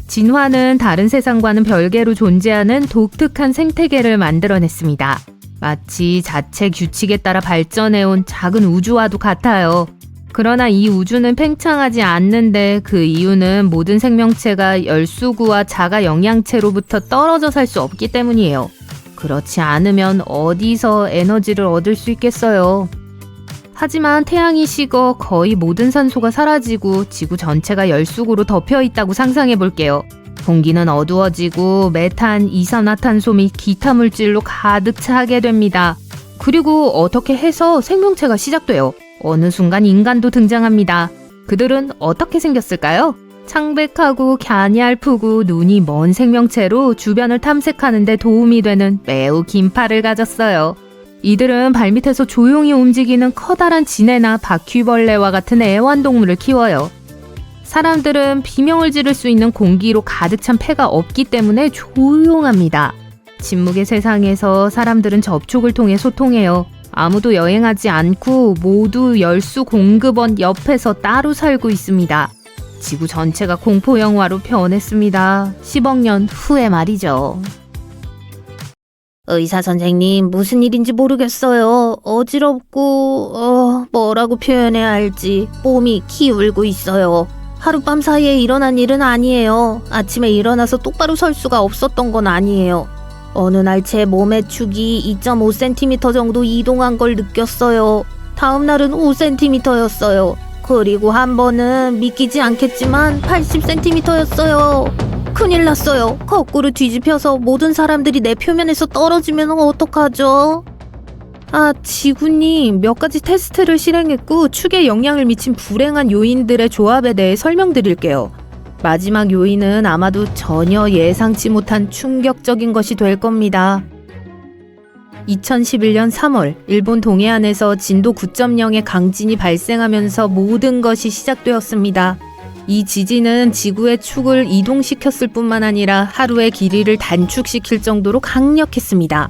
진화는 다른 세상과는 별개로 존재하는 독특한 생태계를 만들어냈습니다. 마치 자체 규칙에 따라 발전해온 작은 우주와도 같아요. 그러나 이 우주는 팽창하지 않는데 그 이유는 모든 생명체가 열수구와 자가 영양체로부터 떨어져 살 수 없기 때문이에요. 그렇지 않으면 어디서 에너지를 얻을 수 있겠어요. 하지만 태양이 식어 거의 모든 산소가 사라지고 지구 전체가 열수구로 덮여 있다고 상상해 볼게요. 공기는 어두워지고 메탄, 이산화탄소 및 기타 물질로 가득 차게 됩니다. 그리고 어떻게 해서 생명체가 시작돼요. 어느 순간 인간도 등장합니다. 그들은 어떻게 생겼을까요? 창백하고 갸냘프고 눈이 먼 생명체로 주변을 탐색하는 데 도움이 되는 매우 긴 팔을 가졌어요. 이들은 발밑에서 조용히 움직이는 커다란 진해나 바퀴벌레와 같은 애완동물을 키워요. 사람들은 비명을 지를 수 있는 공기로 가득 찬 폐가 없기 때문에 조용합니다. 침묵의 세상에서 사람들은 접촉을 통해 소통해요. 아무도 여행하지 않고 모두 열수 공급원 옆에서 따로 살고 있습니다. 지구 전체가 공포 영화로 변했습니다. 10억 년 후에 말이죠. 의사 선생님, 무슨 일인지 모르겠어요. 어지럽고 뭐라고 표현해야 할지 몸이 기울고 있어요. 하룻밤 사이에 일어난 일은 아니에요. 아침에 일어나서 똑바로 설 수가 없었던 건 아니에요. 어느 날 제 몸의 축이 2.5cm 정도 이동한 걸 느꼈어요. 다음 날은 5cm였어요. 그리고 한 번은 믿기지 않겠지만 80cm였어요. 큰일 났어요. 거꾸로 뒤집혀서 모든 사람들이 내 표면에서 떨어지면 어떡하죠? 지구님, 몇 가지 테스트를 실행했고 축에 영향을 미친 불행한 요인들의 조합에 대해 설명드릴게요. 마지막 요인은 아마도 전혀 예상치 못한 충격적인 것이 될 겁니다. 2011년 3월, 일본 동해안에서 진도 9.0의 강진이 발생하면서 모든 것이 시작되었습니다. 이 지진은 지구의 축을 이동시켰을 뿐만 아니라 하루의 길이를 단축시킬 정도로 강력했습니다.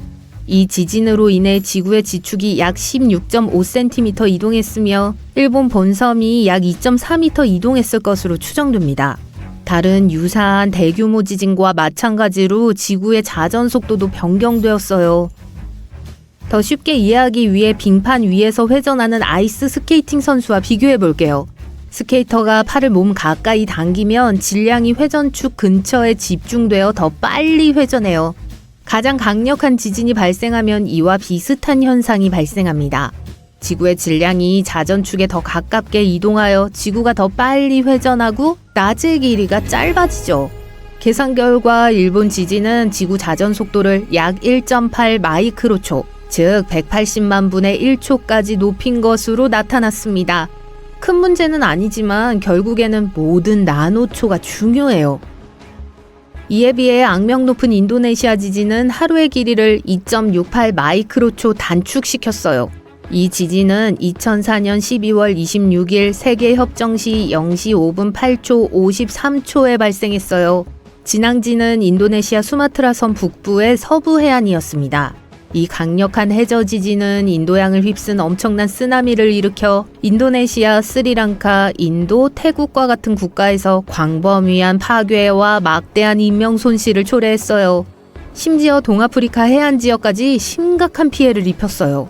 이 지진으로 인해 지구의 지축이 약 16.5cm 이동했으며 일본 본섬이 약 2.4m 이동했을 것으로 추정됩니다. 다른 유사한 대규모 지진과 마찬가지로 지구의 자전 속도도 변경되었어요. 더 쉽게 이해하기 위해 빙판 위에서 회전하는 아이스 스케이팅 선수와 비교해 볼게요. 스케이터가 팔을 몸 가까이 당기면 질량이 회전축 근처에 집중되어 더 빨리 회전해요. 가장 강력한 지진이 발생하면 이와 비슷한 현상이 발생합니다. 지구의 질량이 자전축에 더 가깝게 이동하여 지구가 더 빨리 회전하고 낮의 길이가 짧아지죠. 계산 결과 일본 지진은 지구 자전 속도를 약 1.8 마이크로초, 즉 180만 분의 1초까지 높인 것으로 나타났습니다. 큰 문제는 아니지만 결국에는 모든 나노초가 중요해요. 이에 비해 악명 높은 인도네시아 지진은 하루의 길이를 2.68 마이크로초 단축시켰어요. 이 지진은 2004년 12월 26일 세계협정 시 0시 5분 8초 53초에 발생했어요. 진앙지는 인도네시아 수마트라 섬 북부의 서부 해안이었습니다. 이 강력한 해저 지진은 인도양을 휩쓴 엄청난 쓰나미를 일으켜 인도네시아, 스리랑카, 인도, 태국과 같은 국가에서 광범위한 파괴와 막대한 인명 손실을 초래했어요. 심지어 동아프리카 해안 지역까지 심각한 피해를 입혔어요.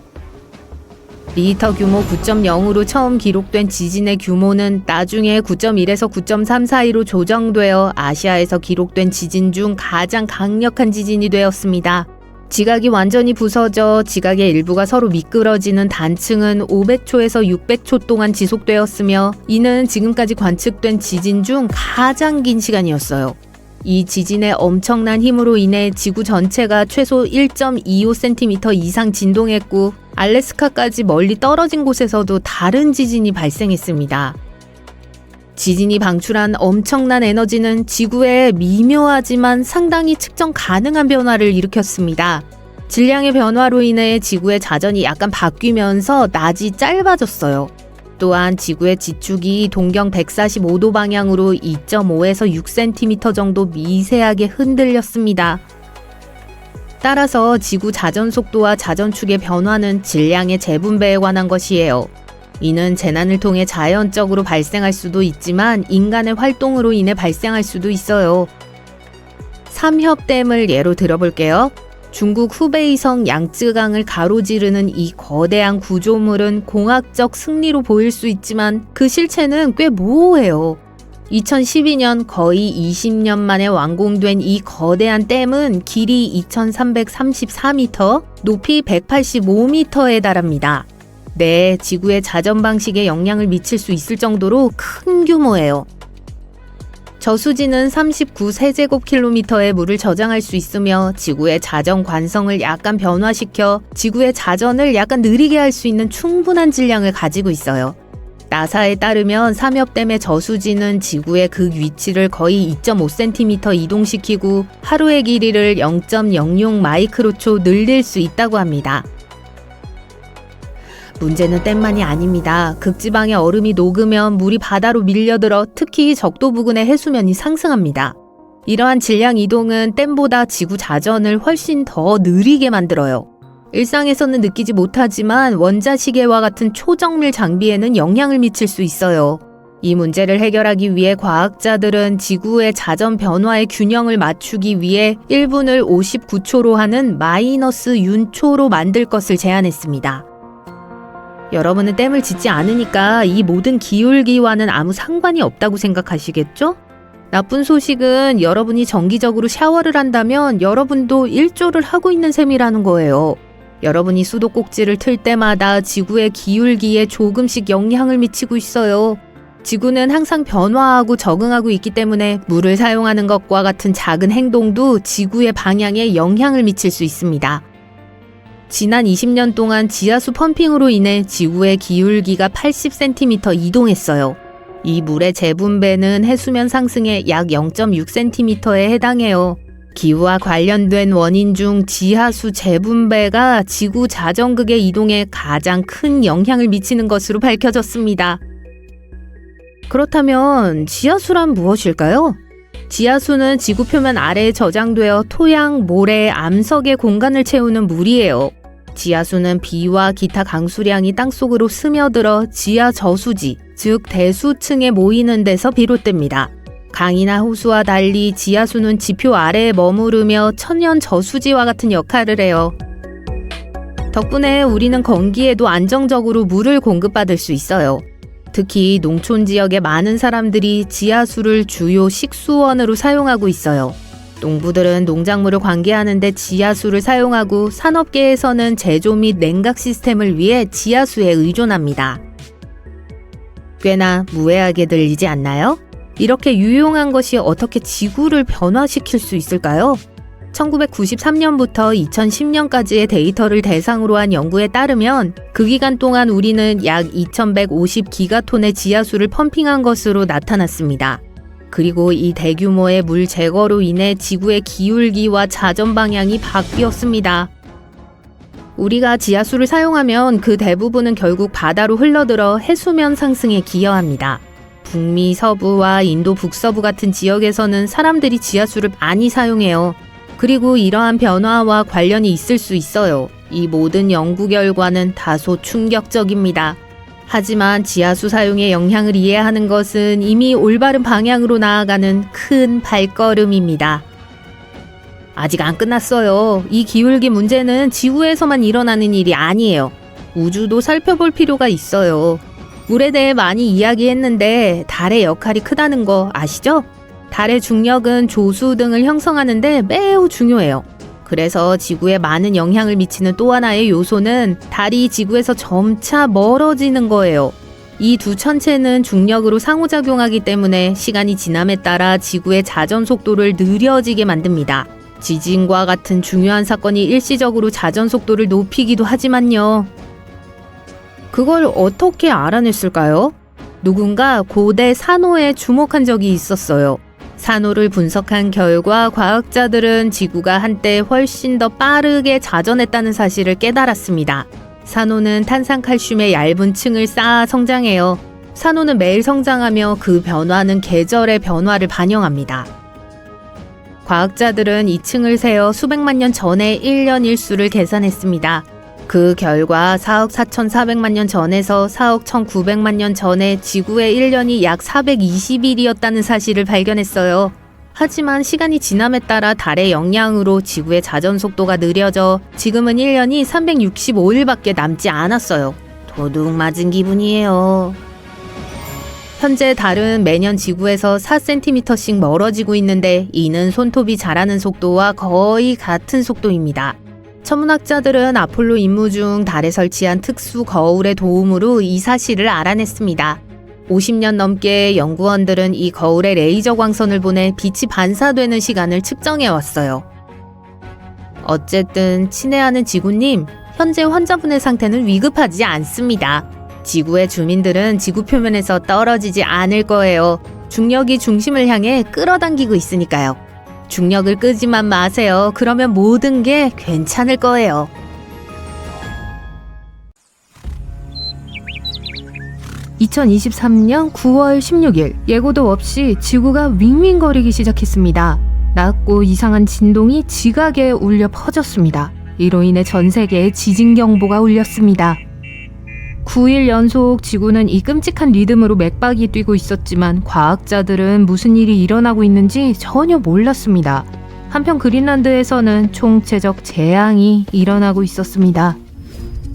리히터 규모 9.0으로 처음 기록된 지진의 규모는 나중에 9.1에서 9.3 사이로 조정되어 아시아에서 기록된 지진 중 가장 강력한 지진이 되었습니다. 지각이 완전히 부서져 지각의 일부가 서로 미끄러지는 단층은 500초에서 600초 동안 지속되었으며 이는 지금까지 관측된 지진 중 가장 긴 시간이었어요. 이 지진의 엄청난 힘으로 인해 지구 전체가 최소 1.25cm 이상 진동했고 알래스카까지 멀리 떨어진 곳에서도 다른 지진이 발생했습니다. 지진이 방출한 엄청난 에너지는 지구에 미묘하지만 상당히 측정 가능한 변화를 일으켰습니다. 질량의 변화로 인해 지구의 자전이 약간 바뀌면서 낮이 짧아졌어요. 또한 지구의 지축이 동경 145도 방향으로 2.5에서 6cm 정도 미세하게 흔들렸습니다. 따라서 지구 자전 속도와 자전축의 변화는 질량의 재분배에 관한 것이에요. 이는 재난을 통해 자연적으로 발생할 수도 있지만 인간의 활동으로 인해 발생할 수도 있어요. 삼협댐을 예로 들어볼게요. 중국 후베이성 양쯔강을 가로지르는 이 거대한 구조물은 공학적 승리로 보일 수 있지만 그 실체는 꽤 모호해요. 2012년 거의 20년 만에 완공된 이 거대한 댐은 길이 2334m, 높이 185m에 달합니다. 네, 지구의 자전 방식에 영향을 미칠 수 있을 정도로 큰 규모예요. 저수지는 39세제곱킬로미터의 물을 저장할 수 있으며 지구의 자전 관성을 약간 변화시켜 지구의 자전을 약간 느리게 할 수 있는 충분한 질량을 가지고 있어요. 나사에 따르면 삼협댐의 저수지는 지구의 극 위치를 거의 2.5cm 이동시키고 하루의 길이를 0.06 마이크로초 늘릴 수 있다고 합니다. 문제는 댐만이 아닙니다. 극지방의 얼음이 녹으면 물이 바다로 밀려들어 특히 적도 부근의 해수면이 상승합니다. 이러한 질량 이동은 댐보다 지구 자전을 훨씬 더 느리게 만들어요. 일상에서는 느끼지 못하지만 원자시계와 같은 초정밀 장비에는 영향을 미칠 수 있어요. 이 문제를 해결하기 위해 과학자들은 지구의 자전 변화의 균형을 맞추기 위해 1분을 59초로 하는 마이너스 윤초로 만들 것을 제안했습니다. 여러분은 댐을 짓지 않으니까 이 모든 기울기와는 아무 상관이 없다고 생각하시겠죠? 나쁜 소식은 여러분이 정기적으로 샤워를 한다면 여러분도 일조를 하고 있는 셈이라는 거예요. 여러분이 수도꼭지를 틀 때마다 지구의 기울기에 조금씩 영향을 미치고 있어요. 지구는 항상 변화하고 적응하고 있기 때문에 물을 사용하는 것과 같은 작은 행동도 지구의 방향에 영향을 미칠 수 있습니다. 지난 20년 동안 지하수 펌핑으로 인해 지구의 기울기가 80cm 이동했어요. 이 물의 재분배는 해수면 상승의 약 0.6cm에 해당해요. 기후와 관련된 원인 중 지하수 재분배가 지구 자전극의 이동에 가장 큰 영향을 미치는 것으로 밝혀졌습니다. 그렇다면 지하수란 무엇일까요? 지하수는 지구 표면 아래에 저장되어 토양, 모래, 암석의 공간을 채우는 물이에요. 지하수는 비와 기타 강수량이 땅속으로 스며들어 지하 저수지, 즉 대수층에 모이는 데서 비롯됩니다. 강이나 호수와 달리 지하수는 지표 아래에 머무르며 천연 저수지와 같은 역할을 해요. 덕분에 우리는 건기에도 안정적으로 물을 공급받을 수 있어요. 특히 농촌 지역의 많은 사람들이 지하수를 주요 식수원으로 사용하고 있어요. 농부들은 농작물을 관계하는데 지하수를 사용하고 산업계에서는 제조 및 냉각 시스템을 위해 지하수에 의존합니다. 꽤나 무해하게 들리지 않나요? 이렇게 유용한 것이 어떻게 지구를 변화시킬 수 있을까요? 1993년부터 2010년까지의 데이터를 대상으로 한 연구에 따르면 그 기간 동안 우리는 약 2150기가톤의 지하수를 펌핑한 것으로 나타났습니다. 그리고 이 대규모의 물 제거로 인해 지구의 기울기와 자전 방향이 바뀌었습니다. 우리가 지하수를 사용하면 그 대부분은 결국 바다로 흘러들어 해수면 상승에 기여합니다. 북미 서부와 인도 북서부 같은 지역에서는 사람들이 지하수를 많이 사용해요. 그리고 이러한 변화와 관련이 있을 수 있어요. 이 모든 연구 결과는 다소 충격적입니다. 하지만 지하수 사용의 영향을 이해하는 것은 이미 올바른 방향으로 나아가는 큰 발걸음입니다. 아직 안 끝났어요. 이 기울기 문제는 지구에서만 일어나는 일이 아니에요. 우주도 살펴볼 필요가 있어요. 물에 대해 많이 이야기했는데 달의 역할이 크다는 거 아시죠? 달의 중력은 조수 등을 형성하는데 매우 중요해요. 그래서 지구에 많은 영향을 미치는 또 하나의 요소는 달이 지구에서 점차 멀어지는 거예요. 이 두 천체는 중력으로 상호작용하기 때문에 시간이 지남에 따라 지구의 자전 속도를 느려지게 만듭니다. 지진과 같은 중요한 사건이 일시적으로 자전 속도를 높이기도 하지만요. 그걸 어떻게 알아냈을까요? 누군가 고대 산호에 주목한 적이 있었어요. 산호를 분석한 결과 과학자들은 지구가 한때 훨씬 더 빠르게 자전했다는 사실을 깨달았습니다. 산호는 탄산칼슘의 얇은 층을 쌓아 성장해요. 산호는 매일 성장하며 그 변화는 계절의 변화를 반영합니다. 과학자들은 이 층을 세어 수백만 년 전의 1년 일수를 계산했습니다. 그 결과 4억 4,400만 년 전에서 4억 1,900만 년 전에 지구의 1년이 약 420일이었다는 사실을 발견했어요. 하지만 시간이 지남에 따라 달의 영향으로 지구의 자전 속도가 느려져 지금은 1년이 365일밖에 남지 않았어요. 도둑 맞은 기분이에요. 현재 달은 매년 지구에서 4cm씩 멀어지고 있는데 이는 손톱이 자라는 속도와 거의 같은 속도입니다. 천문학자들은 아폴로 임무 중 달에 설치한 특수 거울의 도움으로 이 사실을 알아냈습니다. 50년 넘게 연구원들은 이 거울에 레이저 광선을 보내 빛이 반사되는 시간을 측정해 왔어요. 어쨌든 친애하는 지구님, 현재 환자분의 상태는 위급하지 않습니다. 지구의 주민들은 지구 표면에서 떨어지지 않을 거예요. 중력이 중심을 향해 끌어당기고 있으니까요. 중력을 끄지만 마세요. 그러면 모든 게 괜찮을 거예요. (2023년 9월 16일) 예고도 없이 지구가 윙윙거리기 시작했습니다. 낮고 이상한 진동이 지각에 울려 퍼졌습니다. 이로 인해 전 세계에 지진 경보가 울렸습니다. 9일 연속 지구는 이 끔찍한 리듬으로 맥박이 뛰고 있었지만 과학자들은 무슨 일이 일어나고 있는지 전혀 몰랐습니다. 한편 그린란드에서는 총체적 재앙이 일어나고 있었습니다.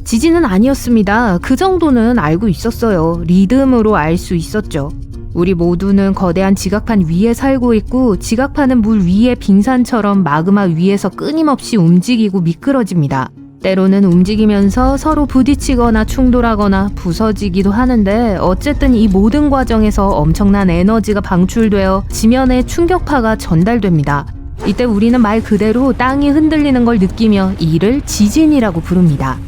지진은 아니었습니다. 그 정도는 알고 있었어요. 리듬으로 알 수 있었죠. 우리 모두는 거대한 지각판 위에 살고 있고 지각판은 물 위의 빙산처럼 마그마 위에서 끊임없이 움직이고 미끄러집니다. 때로는 움직이면서 서로 부딪히거나 충돌하거나 부서지기도 하는데 어쨌든 이 모든 과정에서 엄청난 에너지가 방출되어 지면에 충격파가 전달됩니다. 이때 우리는 말 그대로 땅이 흔들리는 걸 느끼며 이를 지진이라고 부릅니다.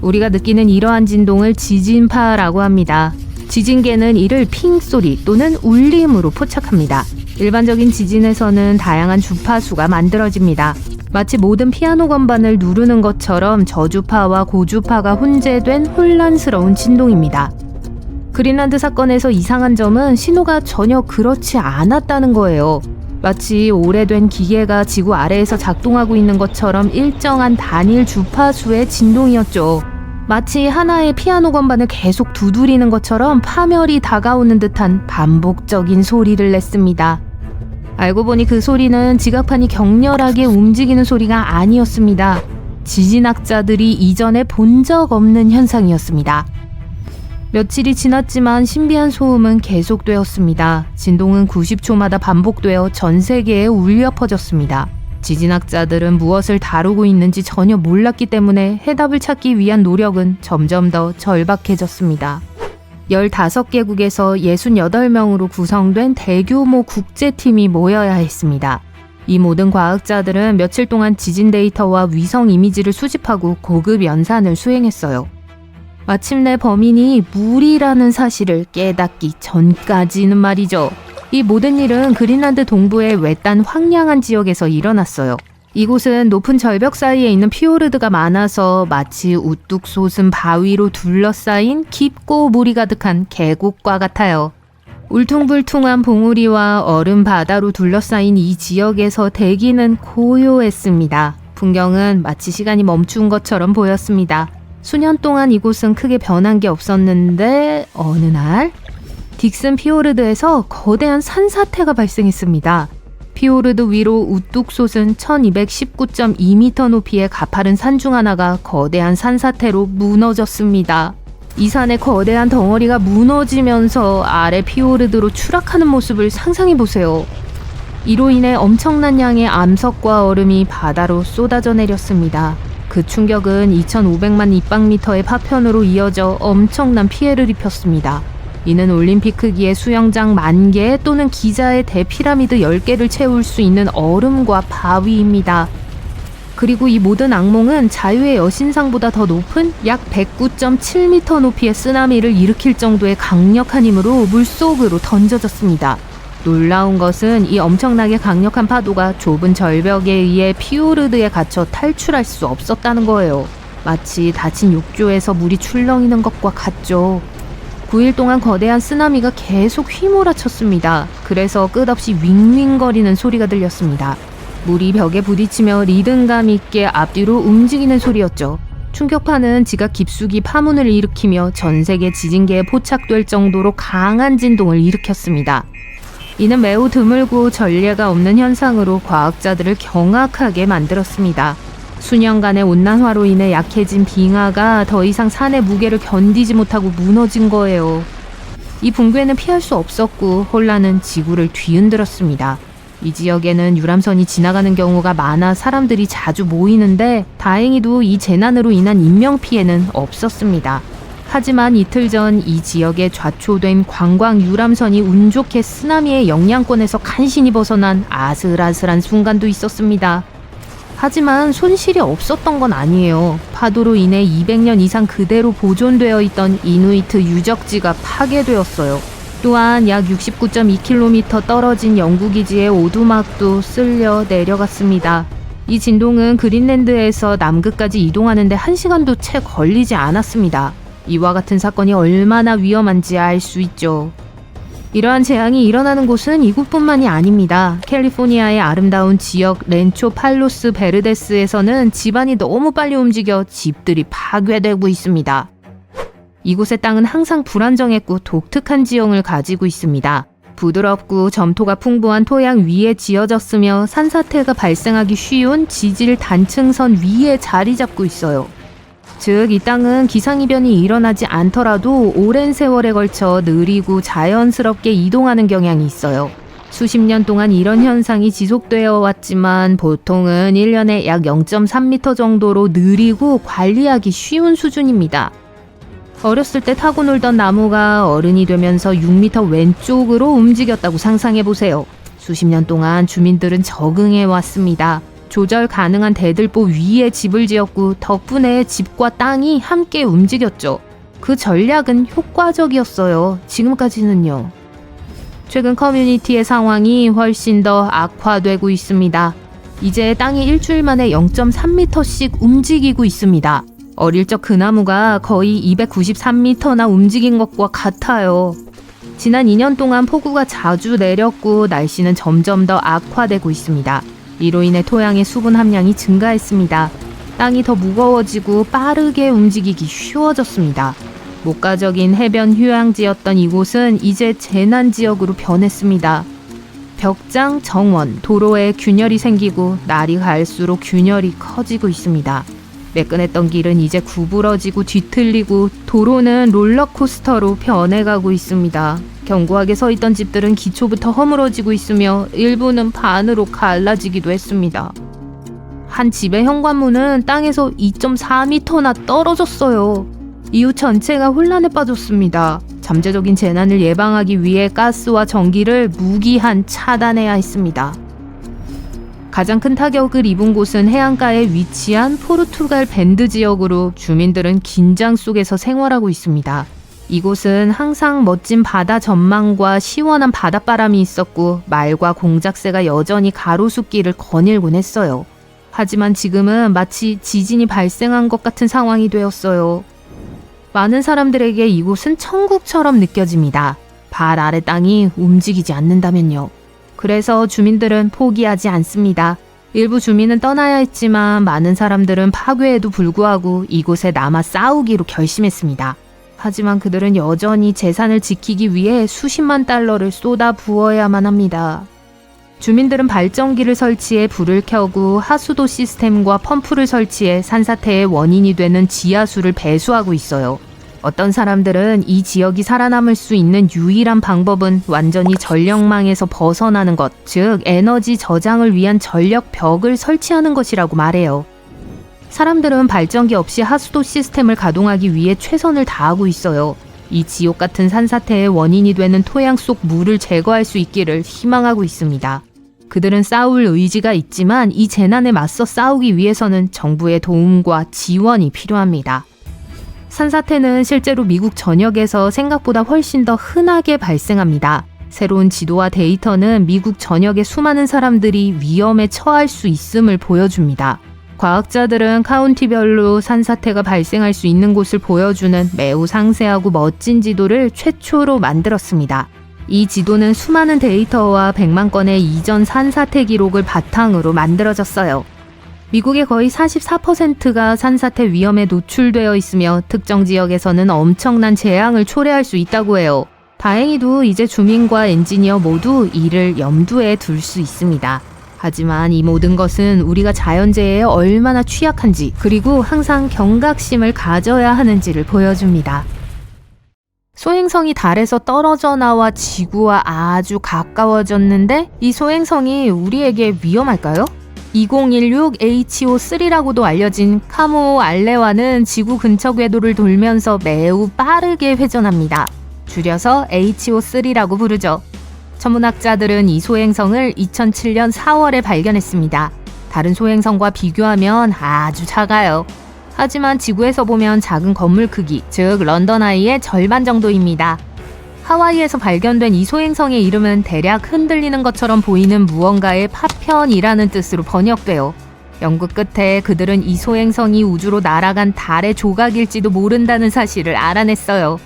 우리가 느끼는 이러한 진동을 지진파라고 합니다. 지진계는 이를 핑 소리 또는 울림으로 포착합니다. 일반적인 지진에서는 다양한 주파수가 만들어집니다. 마치 모든 피아노 건반을 누르는 것처럼 저주파와 고주파가 혼재된 혼란스러운 진동입니다. 그린란드 사건에서 이상한 점은 신호가 전혀 그렇지 않았다는 거예요. 마치 오래된 기계가 지구 아래에서 작동하고 있는 것처럼 일정한 단일 주파수의 진동이었죠. 마치 하나의 피아노 건반을 계속 두드리는 것처럼 파멸이 다가오는 듯한 반복적인 소리를 냈습니다. 알고 보니 그 소리는 지각판이 격렬하게 움직이는 소리가 아니었습니다. 지진학자들이 이전에 본 적 없는 현상이었습니다. 며칠이 지났지만 신비한 소음은 계속되었습니다. 진동은 90초마다 반복되어 전 세계에 울려 퍼졌습니다. 지진학자들은 무엇을 다루고 있는지 전혀 몰랐기 때문에 해답을 찾기 위한 노력은 점점 더 절박해졌습니다. 15개국에서 68명으로 구성된 대규모 국제팀이 모여야 했습니다. 이 모든 과학자들은 며칠 동안 지진 데이터와 위성 이미지를 수집하고 고급 연산을 수행했어요. 마침내 범인이 물이라는 사실을 깨닫기 전까지는 말이죠. 이 모든 일은 그린란드 동부의 외딴 황량한 지역에서 일어났어요. 이곳은 높은 절벽 사이에 있는 피오르드가 많아서 마치 우뚝 솟은 바위로 둘러싸인 깊고 물이 가득한 계곡과 같아요. 울퉁불퉁한 봉우리와 얼음 바다로 둘러싸인 이 지역에서 대기는 고요했습니다. 풍경은 마치 시간이 멈춘 것처럼 보였습니다. 수년 동안 이곳은 크게 변한 게 없었는데 어느 날 딕슨 피오르드에서 거대한 산사태가 발생했습니다. 피오르드 위로 우뚝 솟은 1219.2m 높이의 가파른 산 중 하나가 거대한 산사태로 무너졌습니다. 이 산의 거대한 덩어리가 무너지면서 아래 피오르드로 추락하는 모습을 상상해보세요. 이로 인해 엄청난 양의 암석과 얼음이 바다로 쏟아져 내렸습니다. 그 충격은 2,500만 입방미터의 파편으로 이어져 엄청난 피해를 입혔습니다. 이는 올림픽 크기의 수영장 10,000개 또는 기자의 대피라미드 10개를 채울 수 있는 얼음과 바위입니다. 그리고 이 모든 악몽은 자유의 여신상보다 더 높은 약 109.7m 높이의 쓰나미를 일으킬 정도의 강력한 힘으로 물속으로 던져졌습니다. 놀라운 것은 이 엄청나게 강력한 파도가 좁은 절벽에 의해 피오르드에 갇혀 탈출할 수 없었다는 거예요. 마치 닫힌 욕조에서 물이 출렁이는 것과 같죠. 9일 동안 거대한 쓰나미가 계속 휘몰아쳤습니다. 그래서 끝없이 윙윙거리는 소리가 들렸습니다. 물이 벽에 부딪히며 리듬감 있게 앞뒤로 움직이는 소리였죠. 충격파는 지각 깊숙이 파문을 일으키며 전 세계 지진계에 포착될 정도로 강한 진동을 일으켰습니다. 이는 매우 드물고 전례가 없는 현상으로 과학자들을 경악하게 만들었습니다. 수년간의 온난화로 인해 약해진 빙하가 더 이상 산의 무게를 견디지 못하고 무너진 거예요. 이 붕괴는 피할 수 없었고 혼란은 지구를 뒤흔들었습니다. 이 지역에는 유람선이 지나가는 경우가 많아 사람들이 자주 모이는데 다행히도 이 재난으로 인한 인명피해는 없었습니다. 하지만 이틀 전 이 지역에 좌초된 관광 유람선이 운 좋게 쓰나미의 영향권에서 간신히 벗어난 아슬아슬한 순간도 있었습니다. 하지만 손실이 없었던 건 아니에요. 파도로 인해 200년 이상 그대로 보존되어 있던 이누이트 유적지가 파괴되었어요. 또한 약 69.2km 떨어진 연구기지의 오두막도 쓸려 내려갔습니다. 이 진동은 그린랜드에서 남극까지 이동하는데 1시간도 채 걸리지 않았습니다. 이와 같은 사건이 얼마나 위험한지 알 수 있죠. 이러한 재앙이 일어나는 곳은 이곳뿐만이 아닙니다. 캘리포니아의 아름다운 지역 렌초 팔로스 베르데스에서는 지반이 너무 빨리 움직여 집들이 파괴되고 있습니다. 이곳의 땅은 항상 불안정했고 독특한 지형을 가지고 있습니다. 부드럽고 점토가 풍부한 토양 위에 지어졌으며 산사태가 발생하기 쉬운 지질 단층선 위에 자리 잡고 있어요. 즉, 이 땅은 기상이변이 일어나지 않더라도 오랜 세월에 걸쳐 느리고 자연스럽게 이동하는 경향이 있어요. 수십 년 동안 이런 현상이 지속되어 왔지만 보통은 1년에 약 0.3m 정도로 느리고 관리하기 쉬운 수준입니다. 어렸을 때 타고 놀던 나무가 어른이 되면서 6m 왼쪽으로 움직였다고 상상해보세요. 수십 년 동안 주민들은 적응해 왔습니다. 조절 가능한 대들보 위에 집을 지었고 덕분에 집과 땅이 함께 움직였죠. 그 전략은 효과적이었어요. 지금까지는요. 최근 커뮤니티의 상황이 훨씬 더 악화되고 있습니다. 이제 땅이 일주일 만에 0.3m씩 움직이고 있습니다. 어릴 적 그 나무가 거의 293m나 움직인 것과 같아요. 지난 2년 동안 폭우가 자주 내렸고 날씨는 점점 더 악화되고 있습니다. 이로 인해 토양의 수분 함량이 증가했습니다. 땅이 더 무거워지고 빠르게 움직이기 쉬워졌습니다. 목가적인 해변 휴양지였던 이곳은 이제 재난지역으로 변했습니다. 벽장, 정원, 도로에 균열이 생기고 날이 갈수록 균열이 커지고 있습니다. 매끈했던 길은 이제 구부러지고 뒤틀리고 도로는 롤러코스터로 변해가고 있습니다. 견고하게 서 있던 집들은 기초부터 허물어지고 있으며 일부는 반으로 갈라지기도 했습니다. 한 집의 현관문은 땅에서 2.4m나 떨어졌어요. 이웃 전체가 혼란에 빠졌습니다. 잠재적인 재난을 예방하기 위해 가스와 전기를 무기한 차단해야 했습니다. 가장 큰 타격을 입은 곳은 해안가에 위치한 포르투갈 밴드 지역으로 주민들은 긴장 속에서 생활하고 있습니다. 이곳은 항상 멋진 바다 전망과 시원한 바닷바람이 있었고 말과 공작새가 여전히 가로수길을 거닐곤 했어요. 하지만 지금은 마치 지진이 발생한 것 같은 상황이 되었어요. 많은 사람들에게 이곳은 천국처럼 느껴집니다. 발 아래 땅이 움직이지 않는다면요. 그래서 주민들은 포기하지 않습니다. 일부 주민은 떠나야 했지만 많은 사람들은 파괴에도 불구하고 이곳에 남아 싸우기로 결심했습니다. 하지만 그들은 여전히 재산을 지키기 위해 수십만 달러를 쏟아 부어야만 합니다. 주민들은 발전기를 설치해 불을 켜고 하수도 시스템과 펌프를 설치해 산사태의 원인이 되는 지하수를 배수하고 있어요. 어떤 사람들은 이 지역이 살아남을 수 있는 유일한 방법은 완전히 전력망에서 벗어나는 것, 즉 에너지 저장을 위한 전력벽을 설치하는 것이라고 말해요. 사람들은 발전기 없이 하수도 시스템을 가동하기 위해 최선을 다하고 있어요. 이 지옥 같은 산사태의 원인이 되는 토양 속 물을 제거할 수 있기를 희망하고 있습니다. 그들은 싸울 의지가 있지만 이 재난에 맞서 싸우기 위해서는 정부의 도움과 지원이 필요합니다. 산사태는 실제로 미국 전역에서 생각보다 훨씬 더 흔하게 발생합니다. 새로운 지도와 데이터는 미국 전역의 수많은 사람들이 위험에 처할 수 있음을 보여줍니다. 과학자들은 카운티별로 산사태가 발생할 수 있는 곳을 보여주는 매우 상세하고 멋진 지도를 최초로 만들었습니다. 이 지도는 수많은 데이터와 100만 건의 이전 산사태 기록을 바탕으로 만들어졌어요. 미국의 거의 44%가 산사태 위험에 노출되어 있으며 특정 지역에서는 엄청난 재앙을 초래할 수 있다고 해요. 다행히도 이제 주민과 엔지니어 모두 이를 염두에 둘 수 있습니다. 하지만 이 모든 것은 우리가 자연재해에 얼마나 취약한지 그리고 항상 경각심을 가져야 하는지를 보여줍니다. 소행성이 달에서 떨어져 나와 지구와 아주 가까워졌는데 이 소행성이 우리에게 위험할까요? 2016 HO3라고도 알려진 카모 알레와는 지구 근처 궤도를 돌면서 매우 빠르게 회전합니다. 줄여서 HO3라고 부르죠. 천문학자들은 이 소행성을 2007년 4월에 발견했습니다. 다른 소행성과 비교하면 아주 작아요. 하지만 지구에서 보면 작은 건물 크기, 즉 런던 아이의 절반 정도입니다. 하와이에서 발견된 이 소행성의 이름은 대략 흔들리는 것처럼 보이는 무언가의 파편이라는 뜻으로 번역돼요. 연구 끝에 그들은 이 소행성이 우주로 날아간 달의 조각일지도 모른다는 사실을 알아냈어요.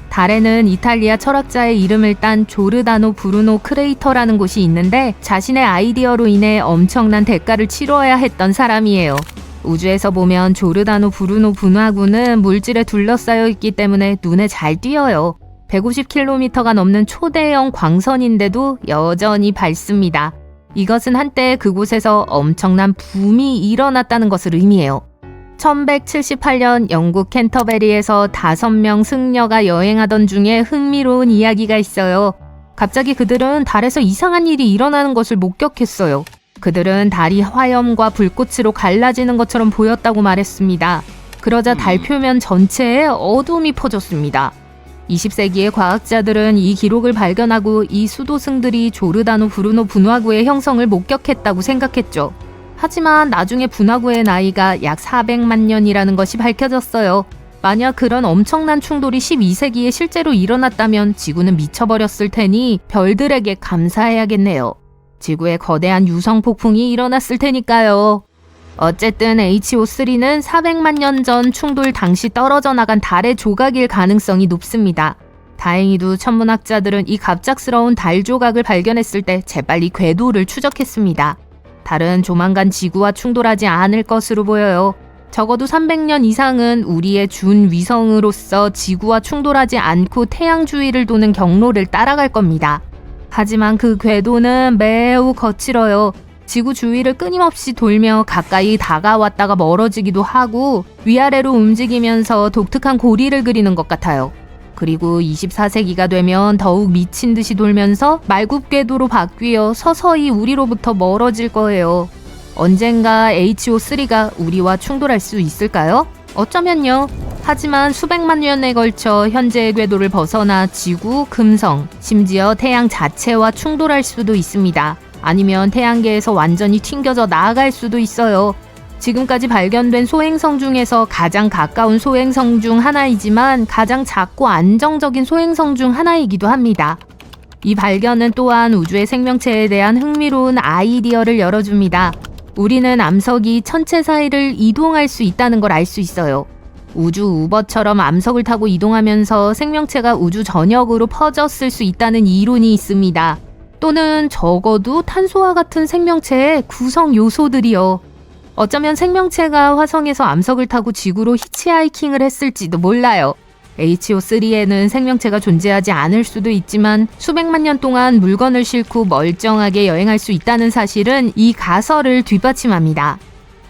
달에는 이탈리아 철학자의 이름을 딴 조르다노 브루노 크레이터라는 곳이 있는데 자신의 아이디어로 인해 엄청난 대가를 치러야 했던 사람이에요. 우주에서 보면 조르다노 브루노 분화구는 물질에 둘러싸여 있기 때문에 눈에 잘 띄어요. 150km가 넘는 초대형 광선인데도 여전히 밝습니다. 이것은 한때 그곳에서 엄청난 붐이 일어났다는 것을 의미해요. 1178년 영국 캔터베리에서 5명 승려가 여행하던 중에 흥미로운 이야기가 있어요. 갑자기 그들은 달에서 이상한 일이 일어나는 것을 목격했어요. 그들은 달이 화염과 불꽃으로 갈라지는 것처럼 보였다고 말했습니다. 그러자 달 표면 전체에 어둠이 퍼졌습니다. 20세기의 과학자들은 이 기록을 발견하고 이 수도승들이 조르다노 브루노 분화구의 형성을 목격했다고 생각했죠. 하지만 나중에 분화구의 나이가 약 400만 년이라는 것이 밝혀졌어요. 만약 그런 엄청난 충돌이 12세기에 실제로 일어났다면 지구는 미쳐버렸을 테니 별들에게 감사해야겠네요. 지구에 거대한 유성 폭풍이 일어났을 테니까요. 어쨌든 HO3는 400만 년 전 충돌 당시 떨어져 나간 달의 조각일 가능성이 높습니다. 다행히도 천문학자들은 이 갑작스러운 달 조각을 발견했을 때 재빨리 궤도를 추적했습니다. 달은 조만간 지구와 충돌하지 않을 것으로 보여요. 적어도 300년 이상은 우리의 준 위성으로서 지구와 충돌하지 않고 태양 주위를 도는 경로를 따라갈 겁니다. 하지만 그 궤도는 매우 거칠어요. 지구 주위를 끊임없이 돌며 가까이 다가왔다가 멀어지기도 하고 위아래로 움직이면서 독특한 고리를 그리는 것 같아요. 그리고 24세기가 되면 더욱 미친 듯이 돌면서 말굽 궤도로 바뀌어 서서히 우리로부터 멀어질 거예요. 언젠가 HO3가 우리와 충돌할 수 있을까요? 어쩌면요. 하지만 수백만 년에 걸쳐 현재의 궤도를 벗어나 지구, 금성, 심지어 태양 자체와 충돌할 수도 있습니다. 아니면 태양계에서 완전히 튕겨져 나아갈 수도 있어요. 지금까지 발견된 소행성 중에서 가장 가까운 소행성 중 하나이지만 가장 작고 안정적인 소행성 중 하나이기도 합니다. 이 발견은 또한 우주의 생명체에 대한 흥미로운 아이디어를 열어줍니다. 우리는 암석이 천체 사이를 이동할 수 있다는 걸 알 수 있어요. 우주 우버처럼 암석을 타고 이동하면서 생명체가 우주 전역으로 퍼졌을 수 있다는 이론이 있습니다. 또는 적어도 탄소와 같은 생명체의 구성 요소들이요. 어쩌면 생명체가 화성에서 암석을 타고 지구로 히치하이킹을 했을지도 몰라요. HO3에는 생명체가 존재하지 않을 수도 있지만 수백만 년 동안 물건을 싣고 멀쩡하게 여행할 수 있다는 사실은 이 가설을 뒷받침합니다.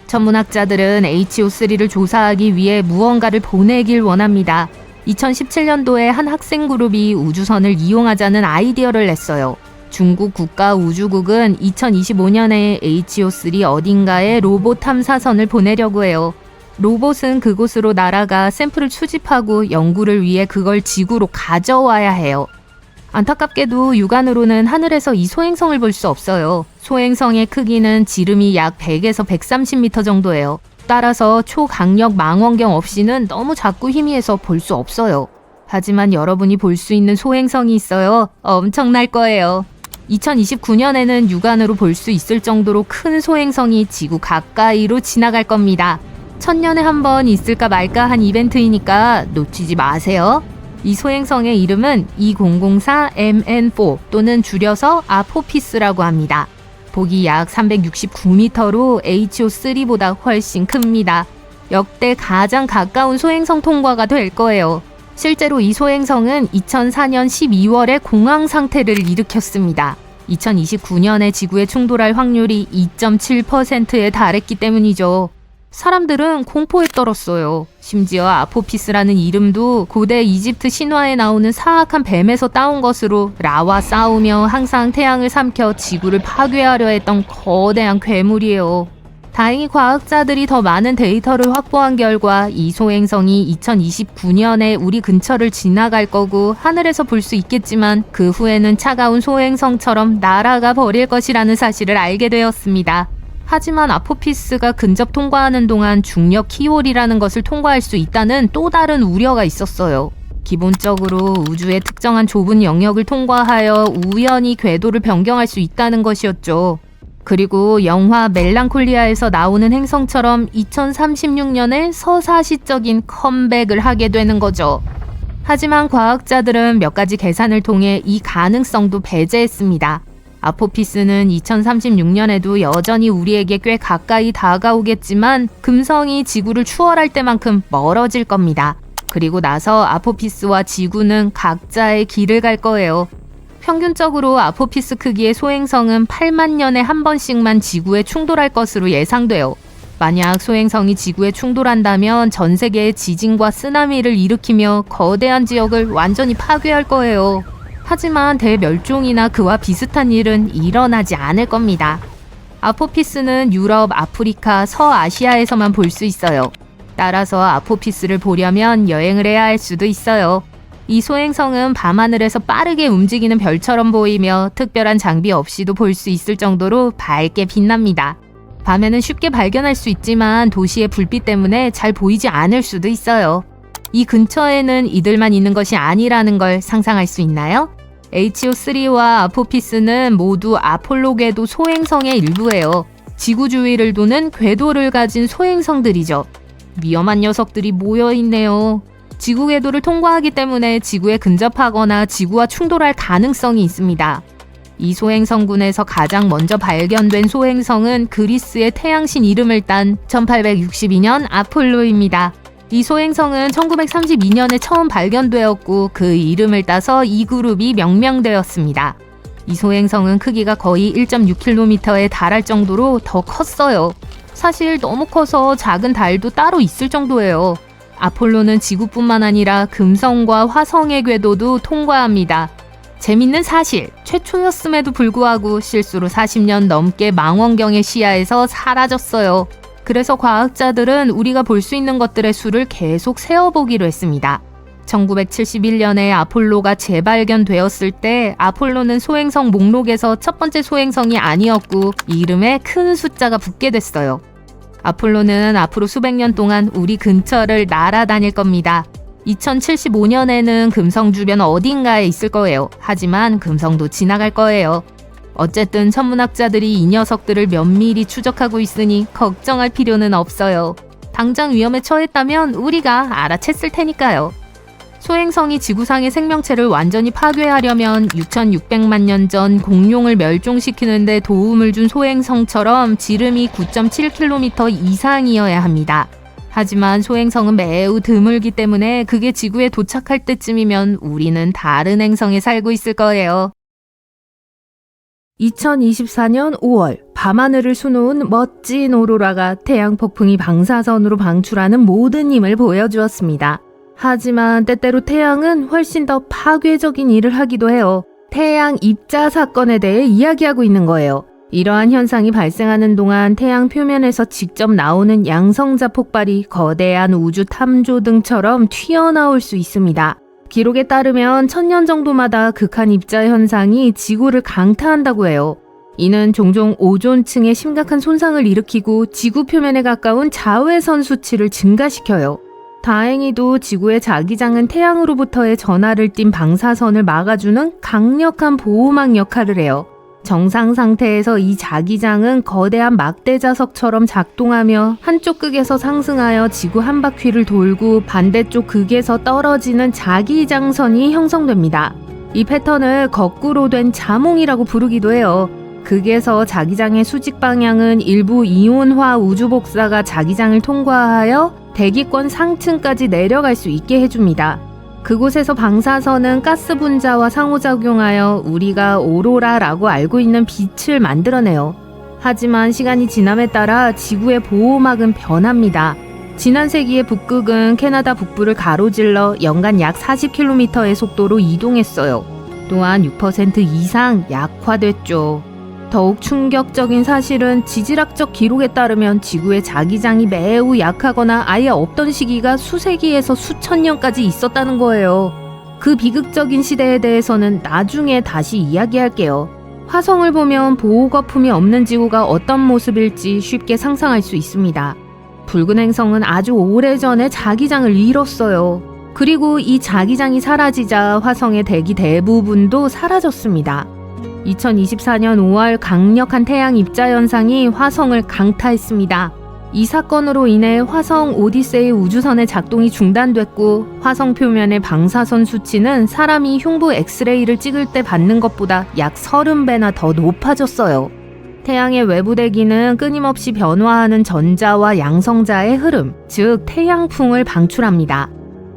천문학자들은 HO3를 조사하기 위해 무언가를 보내길 원합니다. 2017년도에 한 학생 그룹이 우주선을 이용하자는 아이디어를 냈어요. 중국 국가우주국은 2025년에 HO3 어딘가에 로봇 탐사선을 보내려고 해요. 로봇은 그곳으로 날아가 샘플을 수집하고 연구를 위해 그걸 지구로 가져와야 해요. 안타깝게도 육안으로는 하늘에서 이 소행성을 볼 수 없어요. 소행성의 크기는 지름이 약 100에서 130m 정도예요. 따라서 초강력 망원경 없이는 너무 작고 희미해서 볼 수 없어요. 하지만 여러분이 볼 수 있는 소행성이 있어요. 엄청날 거예요. 2029년에는 육안으로 볼 수 있을 정도로 큰 소행성이 지구 가까이로 지나갈 겁니다. 1000년에 한 번 있을까 말까 한 이벤트이니까 놓치지 마세요. 이 소행성의 이름은 2004MN4 또는 줄여서 아포피스라고 합니다. 폭이 약 369m로 HO3보다 훨씬 큽니다. 역대 가장 가까운 소행성 통과가 될 거예요. 실제로 이 소행성은 2004년 12월에 공황 상태를 일으켰습니다. 2029년에 지구에 충돌할 확률이 2.7%에 달했기 때문이죠. 사람들은 공포에 떨었어요. 심지어 아포피스라는 이름도 고대 이집트 신화에 나오는 사악한 뱀에서 따온 것으로 라와 싸우며 항상 태양을 삼켜 지구를 파괴하려 했던 거대한 괴물이에요. 다행히 과학자들이 더 많은 데이터를 확보한 결과 이 소행성이 2029년에 우리 근처를 지나갈 거고 하늘에서 볼 수 있겠지만 그 후에는 차가운 소행성처럼 날아가 버릴 것이라는 사실을 알게 되었습니다. 하지만 아포피스가 근접 통과하는 동안 중력 키홀이라는 것을 통과할 수 있다는 또 다른 우려가 있었어요. 기본적으로 우주의 특정한 좁은 영역을 통과하여 우연히 궤도를 변경할 수 있다는 것이었죠. 그리고 영화 멜랑콜리아에서 나오는 행성처럼 2036년에 서사시적인 컴백을 하게 되는 거죠. 하지만 과학자들은 몇 가지 계산을 통해 이 가능성도 배제했습니다. 아포피스는 2036년에도 여전히 우리에게 꽤 가까이 다가오겠지만 금성이 지구를 추월할 때만큼 멀어질 겁니다. 그리고 나서 아포피스와 지구는 각자의 길을 갈 거예요. 평균적으로 아포피스 크기의 소행성은 8만 년에 한 번씩만 지구에 충돌할 것으로 예상돼요. 만약 소행성이 지구에 충돌한다면 전 세계의 지진과 쓰나미를 일으키며 거대한 지역을 완전히 파괴할 거예요. 하지만 대멸종이나 그와 비슷한 일은 일어나지 않을 겁니다. 아포피스는 유럽, 아프리카, 서아시아에서만 볼 수 있어요. 따라서 아포피스를 보려면 여행을 해야 할 수도 있어요. 이 소행성은 밤하늘에서 빠르게 움직이는 별처럼 보이며 특별한 장비 없이도 볼 수 있을 정도로 밝게 빛납니다. 밤에는 쉽게 발견할 수 있지만 도시의 불빛 때문에 잘 보이지 않을 수도 있어요. 이 근처에는 이들만 있는 것이 아니라는 걸 상상할 수 있나요? HO3와 아포피스는 모두 아폴로 궤도 소행성의 일부예요. 지구 주위를 도는 궤도를 가진 소행성들이죠. 위험한 녀석들이 모여있네요. 지구 궤도를 통과하기 때문에 지구에 근접하거나 지구와 충돌할 가능성이 있습니다. 이 소행성군에서 가장 먼저 발견된 소행성은 그리스의 태양신 이름을 딴 1862년 아폴로입니다. 이 소행성은 1932년에 처음 발견되었고 그 이름을 따서 이 그룹이 명명되었습니다. 이 소행성은 크기가 거의 1.6km에 달할 정도로 더 컸어요. 사실 너무 커서 작은 달도 따로 있을 정도예요. 아폴로는 지구뿐만 아니라 금성과 화성의 궤도도 통과합니다. 재밌는 사실, 최초였음에도 불구하고 실수로 40년 넘게 망원경의 시야에서 사라졌어요. 그래서 과학자들은 우리가 볼 수 있는 것들의 수를 계속 세어보기로 했습니다. 1971년에 아폴로가 재발견되었을 때 아폴로는 소행성 목록에서 첫 번째 소행성이 아니었고 이름에 큰 숫자가 붙게 됐어요. 아폴로는 앞으로 수백 년 동안 우리 근처를 날아다닐 겁니다. 2075년에는 금성 주변 어딘가에 있을 거예요. 하지만 금성도 지나갈 거예요. 어쨌든 천문학자들이 이 녀석들을 면밀히 추적하고 있으니 걱정할 필요는 없어요. 당장 위험에 처했다면 우리가 알아챘을 테니까요. 소행성이 지구상의 생명체를 완전히 파괴하려면 6,600만 년 전 공룡을 멸종시키는 데 도움을 준 소행성처럼 지름이 9.7km 이상이어야 합니다. 하지만 소행성은 매우 드물기 때문에 그게 지구에 도착할 때쯤이면 우리는 다른 행성에 살고 있을 거예요. 2024년 5월 밤하늘을 수놓은 멋진 오로라가 태양 폭풍이 방사선으로 방출하는 모든 힘을 보여주었습니다. 하지만 때때로 태양은 훨씬 더 파괴적인 일을 하기도 해요. 태양 입자 사건에 대해 이야기하고 있는 거예요. 이러한 현상이 발생하는 동안 태양 표면에서 직접 나오는 양성자 폭발이 거대한 우주 탐조 등처럼 튀어나올 수 있습니다. 기록에 따르면 1000년 정도마다 극한 입자 현상이 지구를 강타한다고 해요. 이는 종종 오존층에 심각한 손상을 일으키고 지구 표면에 가까운 자외선 수치를 증가시켜요. 다행히도 지구의 자기장은 태양으로부터의 전하를 띤 방사선을 막아주는 강력한 보호막 역할을 해요. 정상 상태에서 이 자기장은 거대한 막대자석처럼 작동하며 한쪽 극에서 상승하여 지구 한 바퀴를 돌고 반대쪽 극에서 떨어지는 자기장선이 형성됩니다. 이 패턴을 거꾸로 된 자몽이라고 부르기도 해요. 극에서 자기장의 수직 방향은 일부 이온화 우주 복사가 자기장을 통과하여 대기권 상층까지 내려갈 수 있게 해줍니다. 그곳에서 방사선은 가스 분자와 상호작용하여 우리가 오로라라고 알고 있는 빛을 만들어내요. 하지만 시간이 지남에 따라 지구의 보호막은 변합니다. 지난 세기의 북극은 캐나다 북부를 가로질러 연간 약 40km의 속도로 이동했어요. 또한 6% 이상 약화됐죠. 더욱 충격적인 사실은 지질학적 기록에 따르면 지구의 자기장이 매우 약하거나 아예 없던 시기가 수세기에서 수천 년까지 있었다는 거예요. 그 비극적인 시대에 대해서는 나중에 다시 이야기할게요. 화성을 보면 보호 거품이 없는 지구가 어떤 모습일지 쉽게 상상할 수 있습니다. 붉은 행성은 아주 오래전에 자기장을 잃었어요. 그리고 이 자기장이 사라지자 화성의 대기 대부분도 사라졌습니다. 2024년 5월 강력한 태양 입자 현상이 화성을 강타했습니다. 이 사건으로 인해 화성 오디세이 우주선의 작동이 중단됐고 화성 표면의 방사선 수치는 사람이 흉부 엑스레이를 찍을 때 받는 것보다 약 30배나 더 높아졌어요. 태양의 외부 대기는 끊임없이 변화하는 전자와 양성자의 흐름, 즉 태양풍을 방출합니다.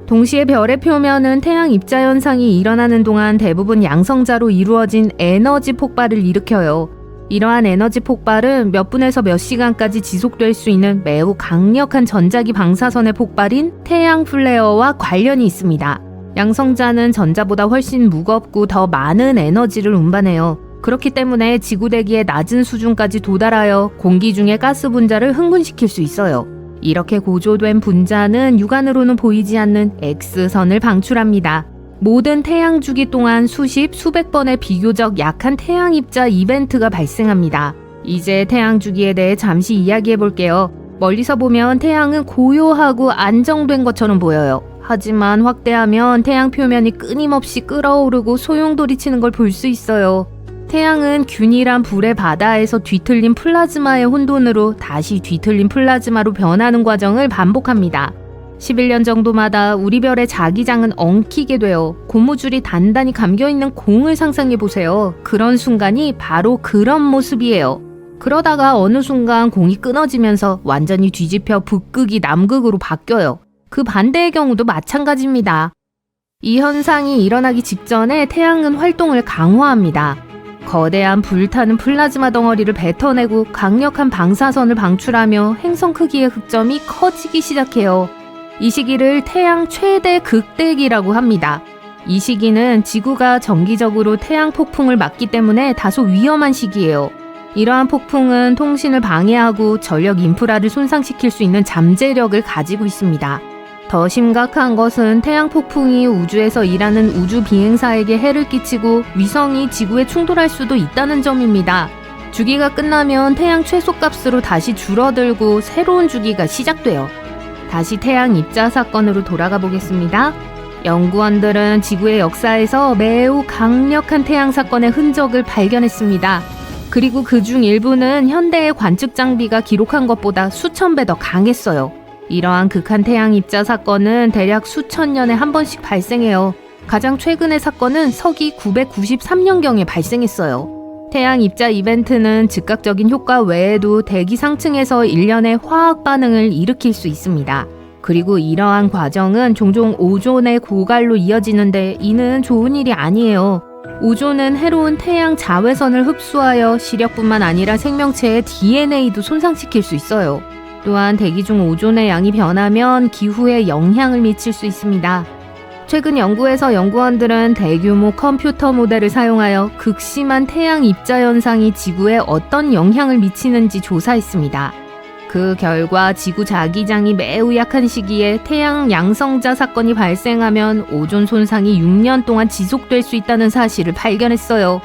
동시에 별의 표면은 태양 입자 현상이 일어나는 동안 대부분 양성자로 이루어진 에너지 폭발을 일으켜요. 이러한 에너지 폭발은 몇 분에서 몇 시간까지 지속될 수 있는 매우 강력한 전자기 방사선의 폭발인 태양 플레어와 관련이 있습니다. 양성자는 전자보다 훨씬 무겁고 더 많은 에너지를 운반해요. 그렇기 때문에 지구 대기의 낮은 수준까지 도달하여 공기 중의 가스 분자를 흥분시킬 수 있어요. 이렇게 고조된 분자는 육안으로는 보이지 않는 X선을 방출합니다. 모든 태양 주기 동안 수십, 수백 번의 비교적 약한 태양 입자 이벤트가 발생합니다. 이제 태양 주기에 대해 잠시 이야기해 볼게요. 멀리서 보면 태양은 고요하고 안정된 것처럼 보여요. 하지만 확대하면 태양 표면이 끊임없이 끓어오르고 소용돌이치는 걸 볼 수 있어요. 태양은 균일한 불의 바다에서 뒤틀린 플라즈마의 혼돈으로 다시 뒤틀린 플라즈마로 변하는 과정을 반복합니다. 11년 정도마다 우리 별의 자기장은 엉키게 되어 고무줄이 단단히 감겨있는 공을 상상해보세요. 그런 순간이 바로 그런 모습이에요. 그러다가 어느 순간 공이 끊어지면서 완전히 뒤집혀 북극이 남극으로 바뀌어요. 그 반대의 경우도 마찬가지입니다. 이 현상이 일어나기 직전에 태양은 활동을 강화합니다. 거대한 불타는 플라즈마 덩어리를 뱉어내고 강력한 방사선을 방출하며 행성 크기의 흑점이 커지기 시작해요. 이 시기를 태양 최대 극대기라고 합니다. 이 시기는 지구가 정기적으로 태양 폭풍을 맞기 때문에 다소 위험한 시기예요. 이러한 폭풍은 통신을 방해하고 전력 인프라를 손상시킬 수 있는 잠재력을 가지고 있습니다. 더 심각한 것은 태양 폭풍이 우주에서 일하는 우주 비행사에게 해를 끼치고 위성이 지구에 충돌할 수도 있다는 점입니다. 주기가 끝나면 태양 최소값으로 다시 줄어들고 새로운 주기가 시작돼요. 다시 태양 입자 사건으로 돌아가 보겠습니다. 연구원들은 지구의 역사에서 매우 강력한 태양 사건의 흔적을 발견했습니다. 그리고 그중 일부는 현대의 관측 장비가 기록한 것보다 수천 배 더 강했어요. 이러한 극한 태양 입자 사건은 대략 수천 년에 한 번씩 발생해요. 가장 최근의 사건은 서기 993년경에 발생했어요. 태양 입자 이벤트는 즉각적인 효과 외에도 대기 상층에서 1년의 화학 반응을 일으킬 수 있습니다. 그리고 이러한 과정은 종종 오존의 고갈로 이어지는데 이는 좋은 일이 아니에요. 오존은 해로운 태양 자외선을 흡수하여 시력뿐만 아니라 생명체의 DNA도 손상시킬 수 있어요. 또한 대기 중 오존의 양이 변하면 기후에 영향을 미칠 수 있습니다. 최근 연구에서 연구원들은 대규모 컴퓨터 모델을 사용하여 극심한 태양 입자 현상이 지구에 어떤 영향을 미치는지 조사했습니다. 그 결과 지구 자기장이 매우 약한 시기에 태양 양성자 사건이 발생하면 오존 손상이 6년 동안 지속될 수 있다는 사실을 발견했어요.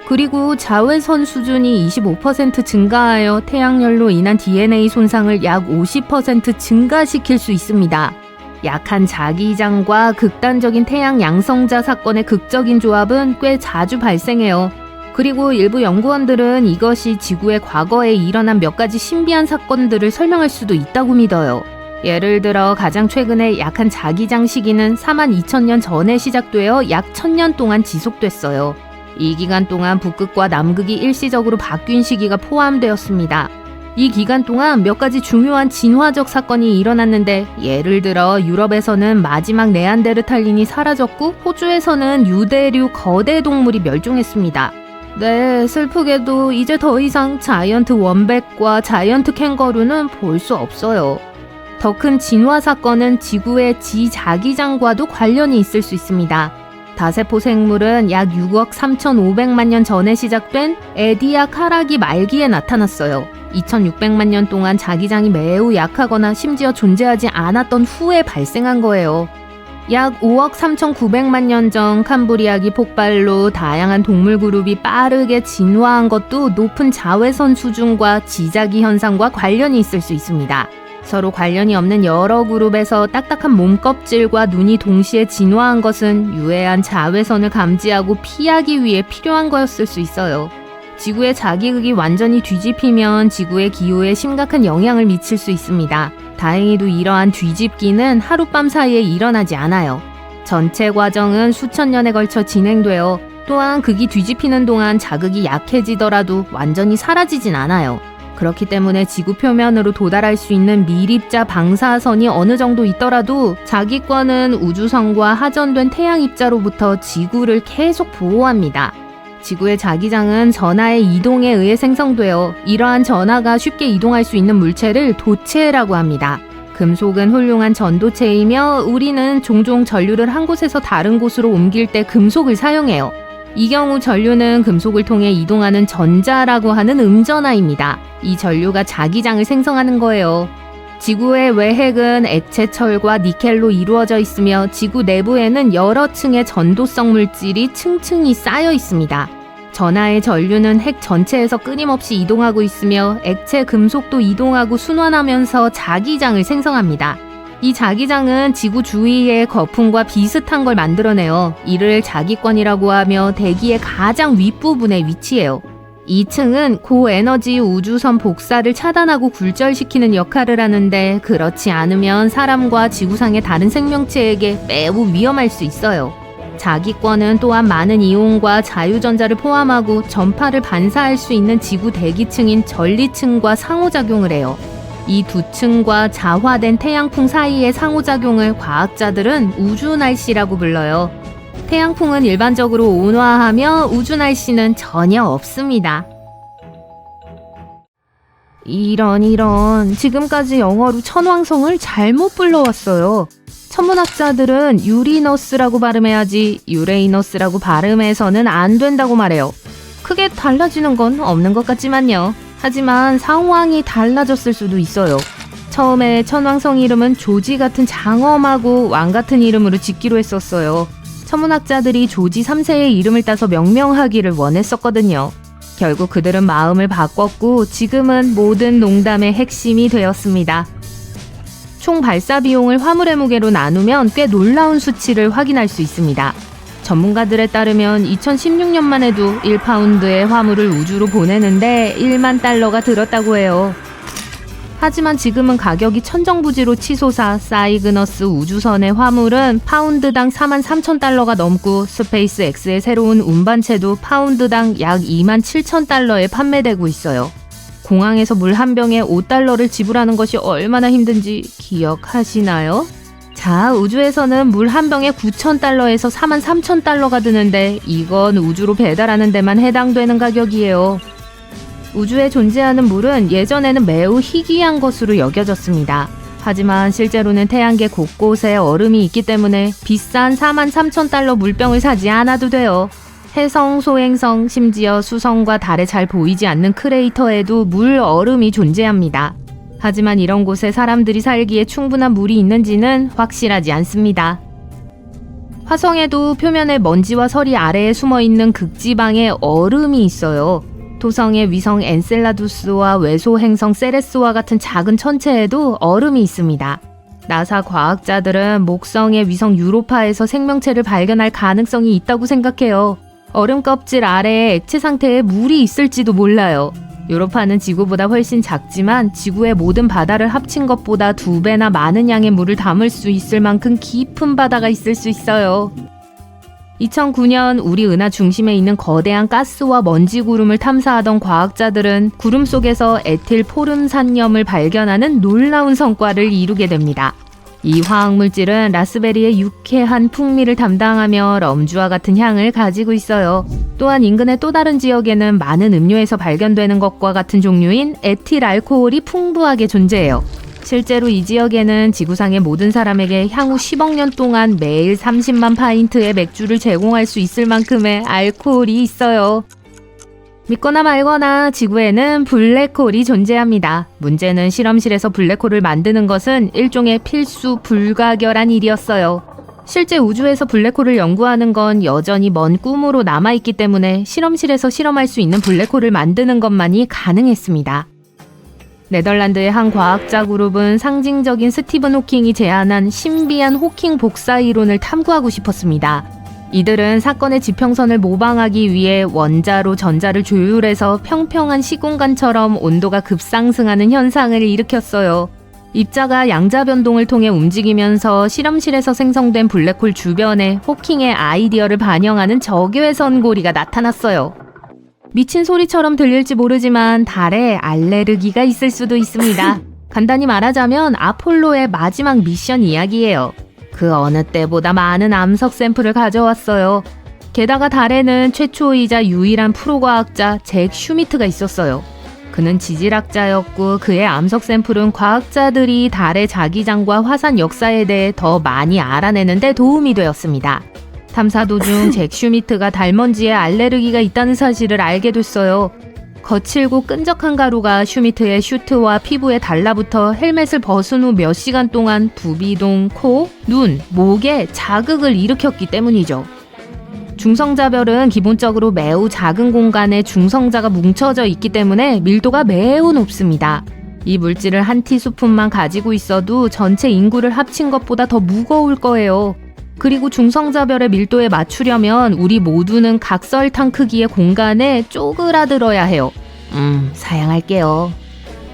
그리고 자외선 수준이 25% 증가하여 태양열로 인한 DNA 손상을 약 50% 증가시킬 수 있습니다. 약한 자기장과 극단적인 태양 양성자 사건의 극적인 조합은 꽤 자주 발생해요. 그리고 일부 연구원들은 이것이 지구의 과거에 일어난 몇 가지 신비한 사건들을 설명할 수도 있다고 믿어요. 예를 들어 가장 최근의 약한 자기장 시기는 42,000년 전에 시작되어 약 1,000년 동안 지속됐어요. 이 기간 동안 북극과 남극이 일시적으로 바뀐 시기가 포함되었습니다. 이 기간 동안 몇 가지 중요한 진화적 사건이 일어났는데 예를 들어 유럽에서는 마지막 네안데르탈린이 사라졌고 호주에서는 유대류 거대 동물이 멸종했습니다. 네, 슬프게도 이제 더 이상 자이언트 원백과 자이언트 캥거루는 볼 수 없어요. 더 큰 진화 사건은 지구의 지자기장과도 관련이 있을 수 있습니다. 다세포 생물은 약 6억 3,500만 년 전에 시작된 에디아카라기 말기에 나타났어요. 2,600만 년 동안 자기장이 매우 약하거나 심지어 존재하지 않았던 후에 발생한 거예요. 약 5억 3,900만 년 전 캄브리아기 폭발로 다양한 동물 그룹이 빠르게 진화한 것도 높은 자외선 수준과 지자기 현상과 관련이 있을 수 있습니다. 서로 관련이 없는 여러 그룹에서 딱딱한 몸껍질과 눈이 동시에 진화한 것은 유해한 자외선을 감지하고 피하기 위해 필요한 거였을 수 있어요. 지구의 자기극이 완전히 뒤집히면 지구의 기후에 심각한 영향을 미칠 수 있습니다. 다행히도 이러한 뒤집기는 하룻밤 사이에 일어나지 않아요. 전체 과정은 수천 년에 걸쳐 진행되어 또한 극이 뒤집히는 동안 자극이 약해지더라도 완전히 사라지진 않아요. 그렇기 때문에 지구 표면으로 도달할 수 있는 미립자 방사선이 어느 정도 있더라도 자기권은 우주선과 하전된 태양 입자로부터 지구를 계속 보호합니다. 지구의 자기장은 전하의 이동에 의해 생성되어 이러한 전하가 쉽게 이동할 수 있는 물체를 도체라고 합니다. 금속은 훌륭한 전도체이며 우리는 종종 전류를 한 곳에서 다른 곳으로 옮길 때 금속을 사용해요. 이 경우 전류는 금속을 통해 이동하는 전자라고 하는 음전하입니다. 이 전류가 자기장을 생성하는 거예요. 지구의 외핵은 액체 철과 니켈로 이루어져 있으며 지구 내부에는 여러 층의 전도성 물질이 층층이 쌓여 있습니다. 전하의 전류는 핵 전체에서 끊임없이 이동하고 있으며 액체 금속도 이동하고 순환하면서 자기장을 생성합니다. 이 자기장은 지구 주위의 거품과 비슷한 걸 만들어내요. 이를 자기권이라고 하며 대기의 가장 윗부분에 위치해요. 2층은 고에너지 우주선 복사를 차단하고 굴절시키는 역할을 하는데 그렇지 않으면 사람과 지구상의 다른 생명체에게 매우 위험할 수 있어요. 자기권은 또한 많은 이온과 자유전자를 포함하고 전파를 반사할 수 있는 지구 대기층인 전리층과 상호작용을 해요. 이 두 층과 자화된 태양풍 사이의 상호작용을 과학자들은 우주날씨라고 불러요. 태양풍은 일반적으로 온화하며 우주날씨는 전혀 없습니다. 이런 지금까지 영어로 천왕성을 잘못 불러왔어요. 천문학자들은 유리너스라고 발음해야지 유레이너스라고 발음해서는 안 된다고 말해요. 크게 달라지는 건 없는 것 같지만요. 하지만 상황이 달라졌을 수도 있어요. 처음에 천왕성 이름은 조지 같은 장엄하고 왕 같은 이름으로 짓기로 했었어요. 천문학자들이 조지 3세의 이름을 따서 명명하기를 원했었거든요. 결국 그들은 마음을 바꿨고 지금은 모든 농담의 핵심이 되었습니다. 총 발사 비용을 화물의 무게로 나누면 꽤 놀라운 수치를 확인할 수 있습니다. 전문가들에 따르면 2016년만 해도 1파운드의 화물을 우주로 보내는데 1만 달러가 들었다고 해요. 하지만 지금은 가격이 천정부지로 치솟아 사이그너스 우주선의 화물은 파운드당 43,000달러가 넘고 스페이스X의 새로운 운반체도 파운드당 약 27,000달러에 판매되고 있어요. 공항에서 물 한 병에 5달러를 지불하는 것이 얼마나 힘든지 기억하시나요? 자, 우주에서는 물 한 병에 9,000달러에서 43,000달러가 드는데 이건 우주로 배달하는 데만 해당되는 가격이에요. 우주에 존재하는 물은 예전에는 매우 희귀한 것으로 여겨졌습니다. 하지만 실제로는 태양계 곳곳에 얼음이 있기 때문에 비싼 43,000달러 물병을 사지 않아도 돼요. 해성, 소행성, 심지어 수성과 달에 잘 보이지 않는 크레이터에도 물 얼음이 존재합니다. 하지만 이런 곳에 사람들이 살기에 충분한 물이 있는지는 확실하지 않습니다. 화성에도 표면에 먼지와 서리 아래에 숨어있는 극지방에 얼음이 있어요. 토성의 위성 엔셀라두스와 외소 행성 세레스와 같은 작은 천체에도 얼음이 있습니다. 나사 과학자들은 목성의 위성 유로파에서 생명체를 발견할 가능성이 있다고 생각해요. 얼음 껍질 아래에 액체 상태의 물이 있을지도 몰라요. 유로파는 지구보다 훨씬 작지만 지구의 모든 바다를 합친 것보다 2배나 많은 양의 물을 담을 수 있을 만큼 깊은 바다가 있을 수 있어요. 2009년 우리 은하 중심에 있는 거대한 가스와 먼지 구름을 탐사하던 과학자들은 구름 속에서 에틸 포름산염을 발견하는 놀라운 성과를 이루게 됩니다. 이 화학물질은 라스베리의 유쾌한 풍미를 담당하며 럼주와 같은 향을 가지고 있어요. 또한 인근의 또 다른 지역에는 많은 음료에서 발견되는 것과 같은 종류인 에틸 알코올이 풍부하게 존재해요. 실제로 이 지역에는 지구상의 모든 사람에게 향후 10억 년 동안 매일 30만 파인트의 맥주를 제공할 수 있을 만큼의 알코올이 있어요. 믿거나 말거나 지구에는 블랙홀이 존재합니다. 문제는 실험실에서 블랙홀을 만드는 것은 일종의 필수 불가결한 일이었어요. 실제 우주에서 블랙홀을 연구하는 건 여전히 먼 꿈으로 남아있기 때문에 실험실에서 실험할 수 있는 블랙홀을 만드는 것만이 가능했습니다. 네덜란드의 한 과학자 그룹은 상징적인 스티븐 호킹이 제안한 신비한 호킹 복사 이론을 탐구하고 싶었습니다. 이들은 사건의 지평선을 모방하기 위해 원자로 전자를 조율해서 평평한 시공간처럼 온도가 급상승하는 현상을 일으켰어요. 입자가 양자 변동을 통해 움직이면서 실험실에서 생성된 블랙홀 주변에 호킹의 아이디어를 반영하는 적외선 고리가 나타났어요. 미친 소리처럼 들릴지 모르지만 달에 알레르기가 있을 수도 있습니다. 간단히 말하자면 아폴로의 마지막 미션 이야기예요. 그 어느 때보다 많은 암석 샘플을 가져왔어요. 게다가 달에는 최초이자 유일한 프로과학자 잭 슈미트가 있었어요. 그는 지질학자였고 그의 암석 샘플은 과학자들이 달의 자기장과 화산 역사에 대해 더 많이 알아내는 데 도움이 되었습니다. 탐사 도중 잭 슈미트가 달먼지에 알레르기가 있다는 사실을 알게 됐어요. 거칠고 끈적한 가루가 슈미트의 슈트와 피부에 달라붙어 헬멧을 벗은 후 몇 시간 동안 부비동, 코, 눈, 목에 자극을 일으켰기 때문이죠. 중성자별은 기본적으로 매우 작은 공간에 중성자가 뭉쳐져 있기 때문에 밀도가 매우 높습니다. 이 물질을 한 티스푼만 가지고 있어도 전체 인구를 합친 것보다 더 무거울 거예요. 그리고 중성자별의 밀도에 맞추려면 우리 모두는 각설탕 크기의 공간에 쪼그라들어야 해요. 사양할게요.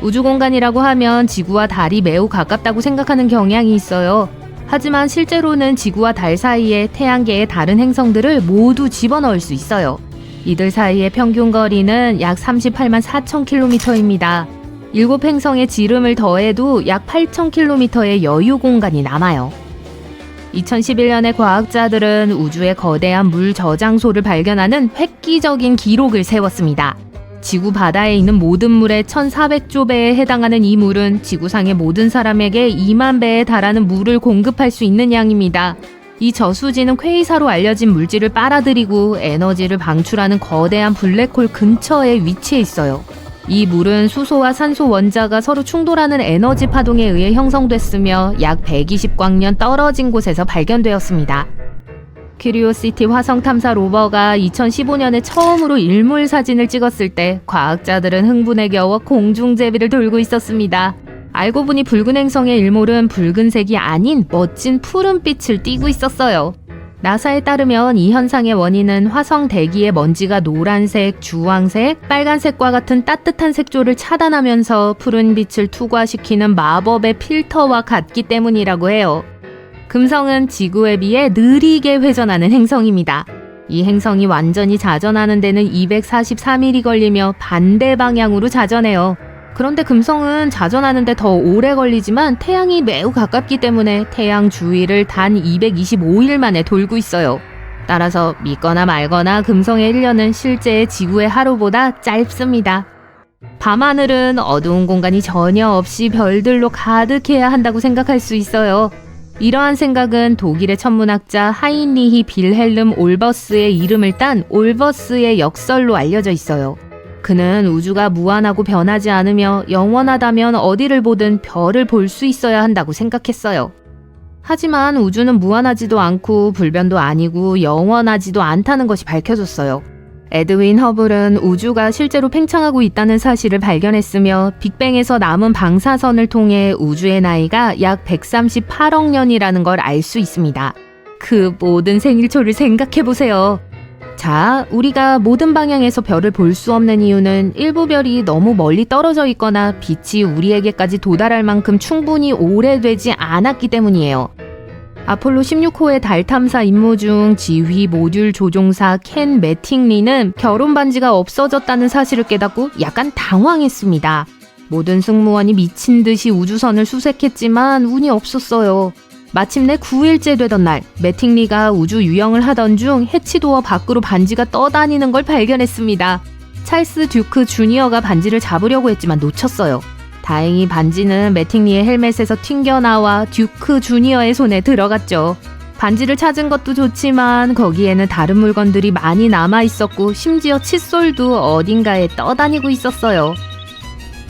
우주 공간이라고 하면 지구와 달이 매우 가깝다고 생각하는 경향이 있어요. 하지만 실제로는 지구와 달 사이에 태양계의 다른 행성들을 모두 집어넣을 수 있어요. 이들 사이의 평균 거리는 약 38만 4천 킬로미터입니다. 7행성의 지름을 더해도 약 8천 킬로미터의 여유 공간이 남아요. 2011년에 과학자들은 우주의 거대한 물 저장소를 발견하는 획기적인 기록을 세웠습니다. 지구 바다에 있는 모든 물의 1400조 배에 해당하는 이 물은 지구상의 모든 사람에게 2만 배에 달하는 물을 공급할 수 있는 양입니다. 이 저수지는 퀘이사로 알려진 물질을 빨아들이고 에너지를 방출하는 거대한 블랙홀 근처에 위치해 있어요. 이 물은 수소와 산소 원자가 서로 충돌하는 에너지 파동에 의해 형성됐으며 약 120광년 떨어진 곳에서 발견되었습니다. 큐리오시티 화성 탐사 로버가 2015년에 처음으로 일몰 사진을 찍었을 때 과학자들은 흥분에 겨워 공중제비를 돌고 있었습니다. 알고 보니 붉은 행성의 일몰은 붉은색이 아닌 멋진 푸른빛을 띠고 있었어요. 나사에 따르면 이 현상의 원인은 화성 대기의 먼지가 노란색, 주황색, 빨간색과 같은 따뜻한 색조를 차단하면서 푸른 빛을 투과시키는 마법의 필터와 같기 때문이라고 해요. 금성은 지구에 비해 느리게 회전하는 행성입니다. 이 행성이 완전히 자전하는 데는 244mm 걸리며 반대 방향으로 자전해요. 그런데 금성은 자전하는 데 더 오래 걸리지만 태양이 매우 가깝기 때문에 태양 주위를 단 225일 만에 돌고 있어요. 따라서 믿거나 말거나 금성의 1년은 실제 지구의 하루보다 짧습니다. 밤하늘은 어두운 공간이 전혀 없이 별들로 가득해야 한다고 생각할 수 있어요. 이러한 생각은 독일의 천문학자 하인리히 빌헬름 올버스의 이름을 딴 올버스의 역설로 알려져 있어요. 그는 우주가 무한하고 변하지 않으며 영원하다면 어디를 보든 별을 볼 수 있어야 한다고 생각했어요. 하지만 우주는 무한하지도 않고 불변도 아니고 영원하지도 않다는 것이 밝혀졌어요. 에드윈 허블은 우주가 실제로 팽창하고 있다는 사실을 발견했으며 빅뱅에서 남은 방사선을 통해 우주의 나이가 약 138억 년이라는 걸 알 수 있습니다. 그 모든 생일초를 생각해보세요. 자, 우리가 모든 방향에서 별을 볼 수 없는 이유는 일부 별이 너무 멀리 떨어져 있거나 빛이 우리에게까지 도달할 만큼 충분히 오래되지 않았기 때문이에요. 아폴로 16호의 달 탐사 임무 중 지휘 모듈 조종사 켄 매팅리는 결혼 반지가 없어졌다는 사실을 깨닫고 약간 당황했습니다. 모든 승무원이 미친 듯이 우주선을 수색했지만 운이 없었어요. 마침내 9일째 되던 날, 매팅리가 우주 유영을 하던 중 해치도어 밖으로 반지가 떠다니는 걸 발견했습니다. 찰스 듀크 주니어가 반지를 잡으려고 했지만 놓쳤어요. 다행히 반지는 매팅리의 헬멧에서 튕겨나와 듀크 주니어의 손에 들어갔죠. 반지를 찾은 것도 좋지만 거기에는 다른 물건들이 많이 남아있었고 심지어 칫솔도 어딘가에 떠다니고 있었어요.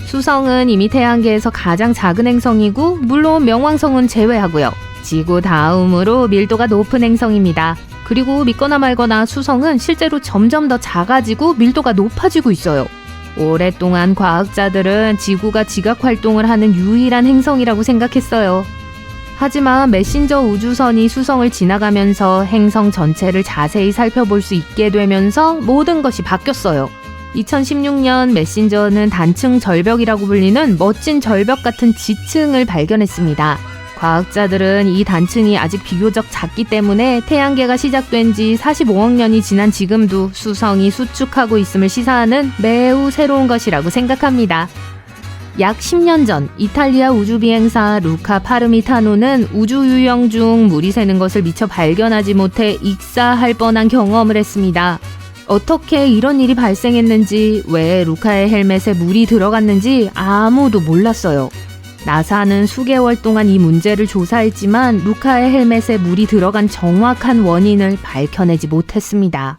수성은 이미 태양계에서 가장 작은 행성이고 물론 명왕성은 제외하고요. 지구 다음으로 밀도가 높은 행성입니다. 그리고 믿거나 말거나 수성은 실제로 점점 더 작아지고 밀도가 높아지고 있어요. 오랫동안 과학자들은 지구가 지각 활동을 하는 유일한 행성이라고 생각했어요. 하지만 메신저 우주선이 수성을 지나가면서 행성 전체를 자세히 살펴볼 수 있게 되면서 모든 것이 바뀌었어요. 2016년 메신저는 단층 절벽이라고 불리는 멋진 절벽 같은 지층을 발견했습니다. 과학자들은 이 단층이 아직 비교적 작기 때문에 태양계가 시작된 지 45억 년이 지난 지금도 수성이 수축하고 있음을 시사하는 매우 새로운 것이라고 생각합니다. 약 10년 전 이탈리아 우주비행사 루카 파르미타노는 우주 유영 중 물이 새는 것을 미처 발견하지 못해 익사할 뻔한 경험을 했습니다. 어떻게 이런 일이 발생했는지, 왜 루카의 헬멧에 물이 들어갔는지 아무도 몰랐어요. 나사는 수개월 동안 이 문제를 조사했지만 루카의 헬멧에 물이 들어간 정확한 원인을 밝혀내지 못했습니다.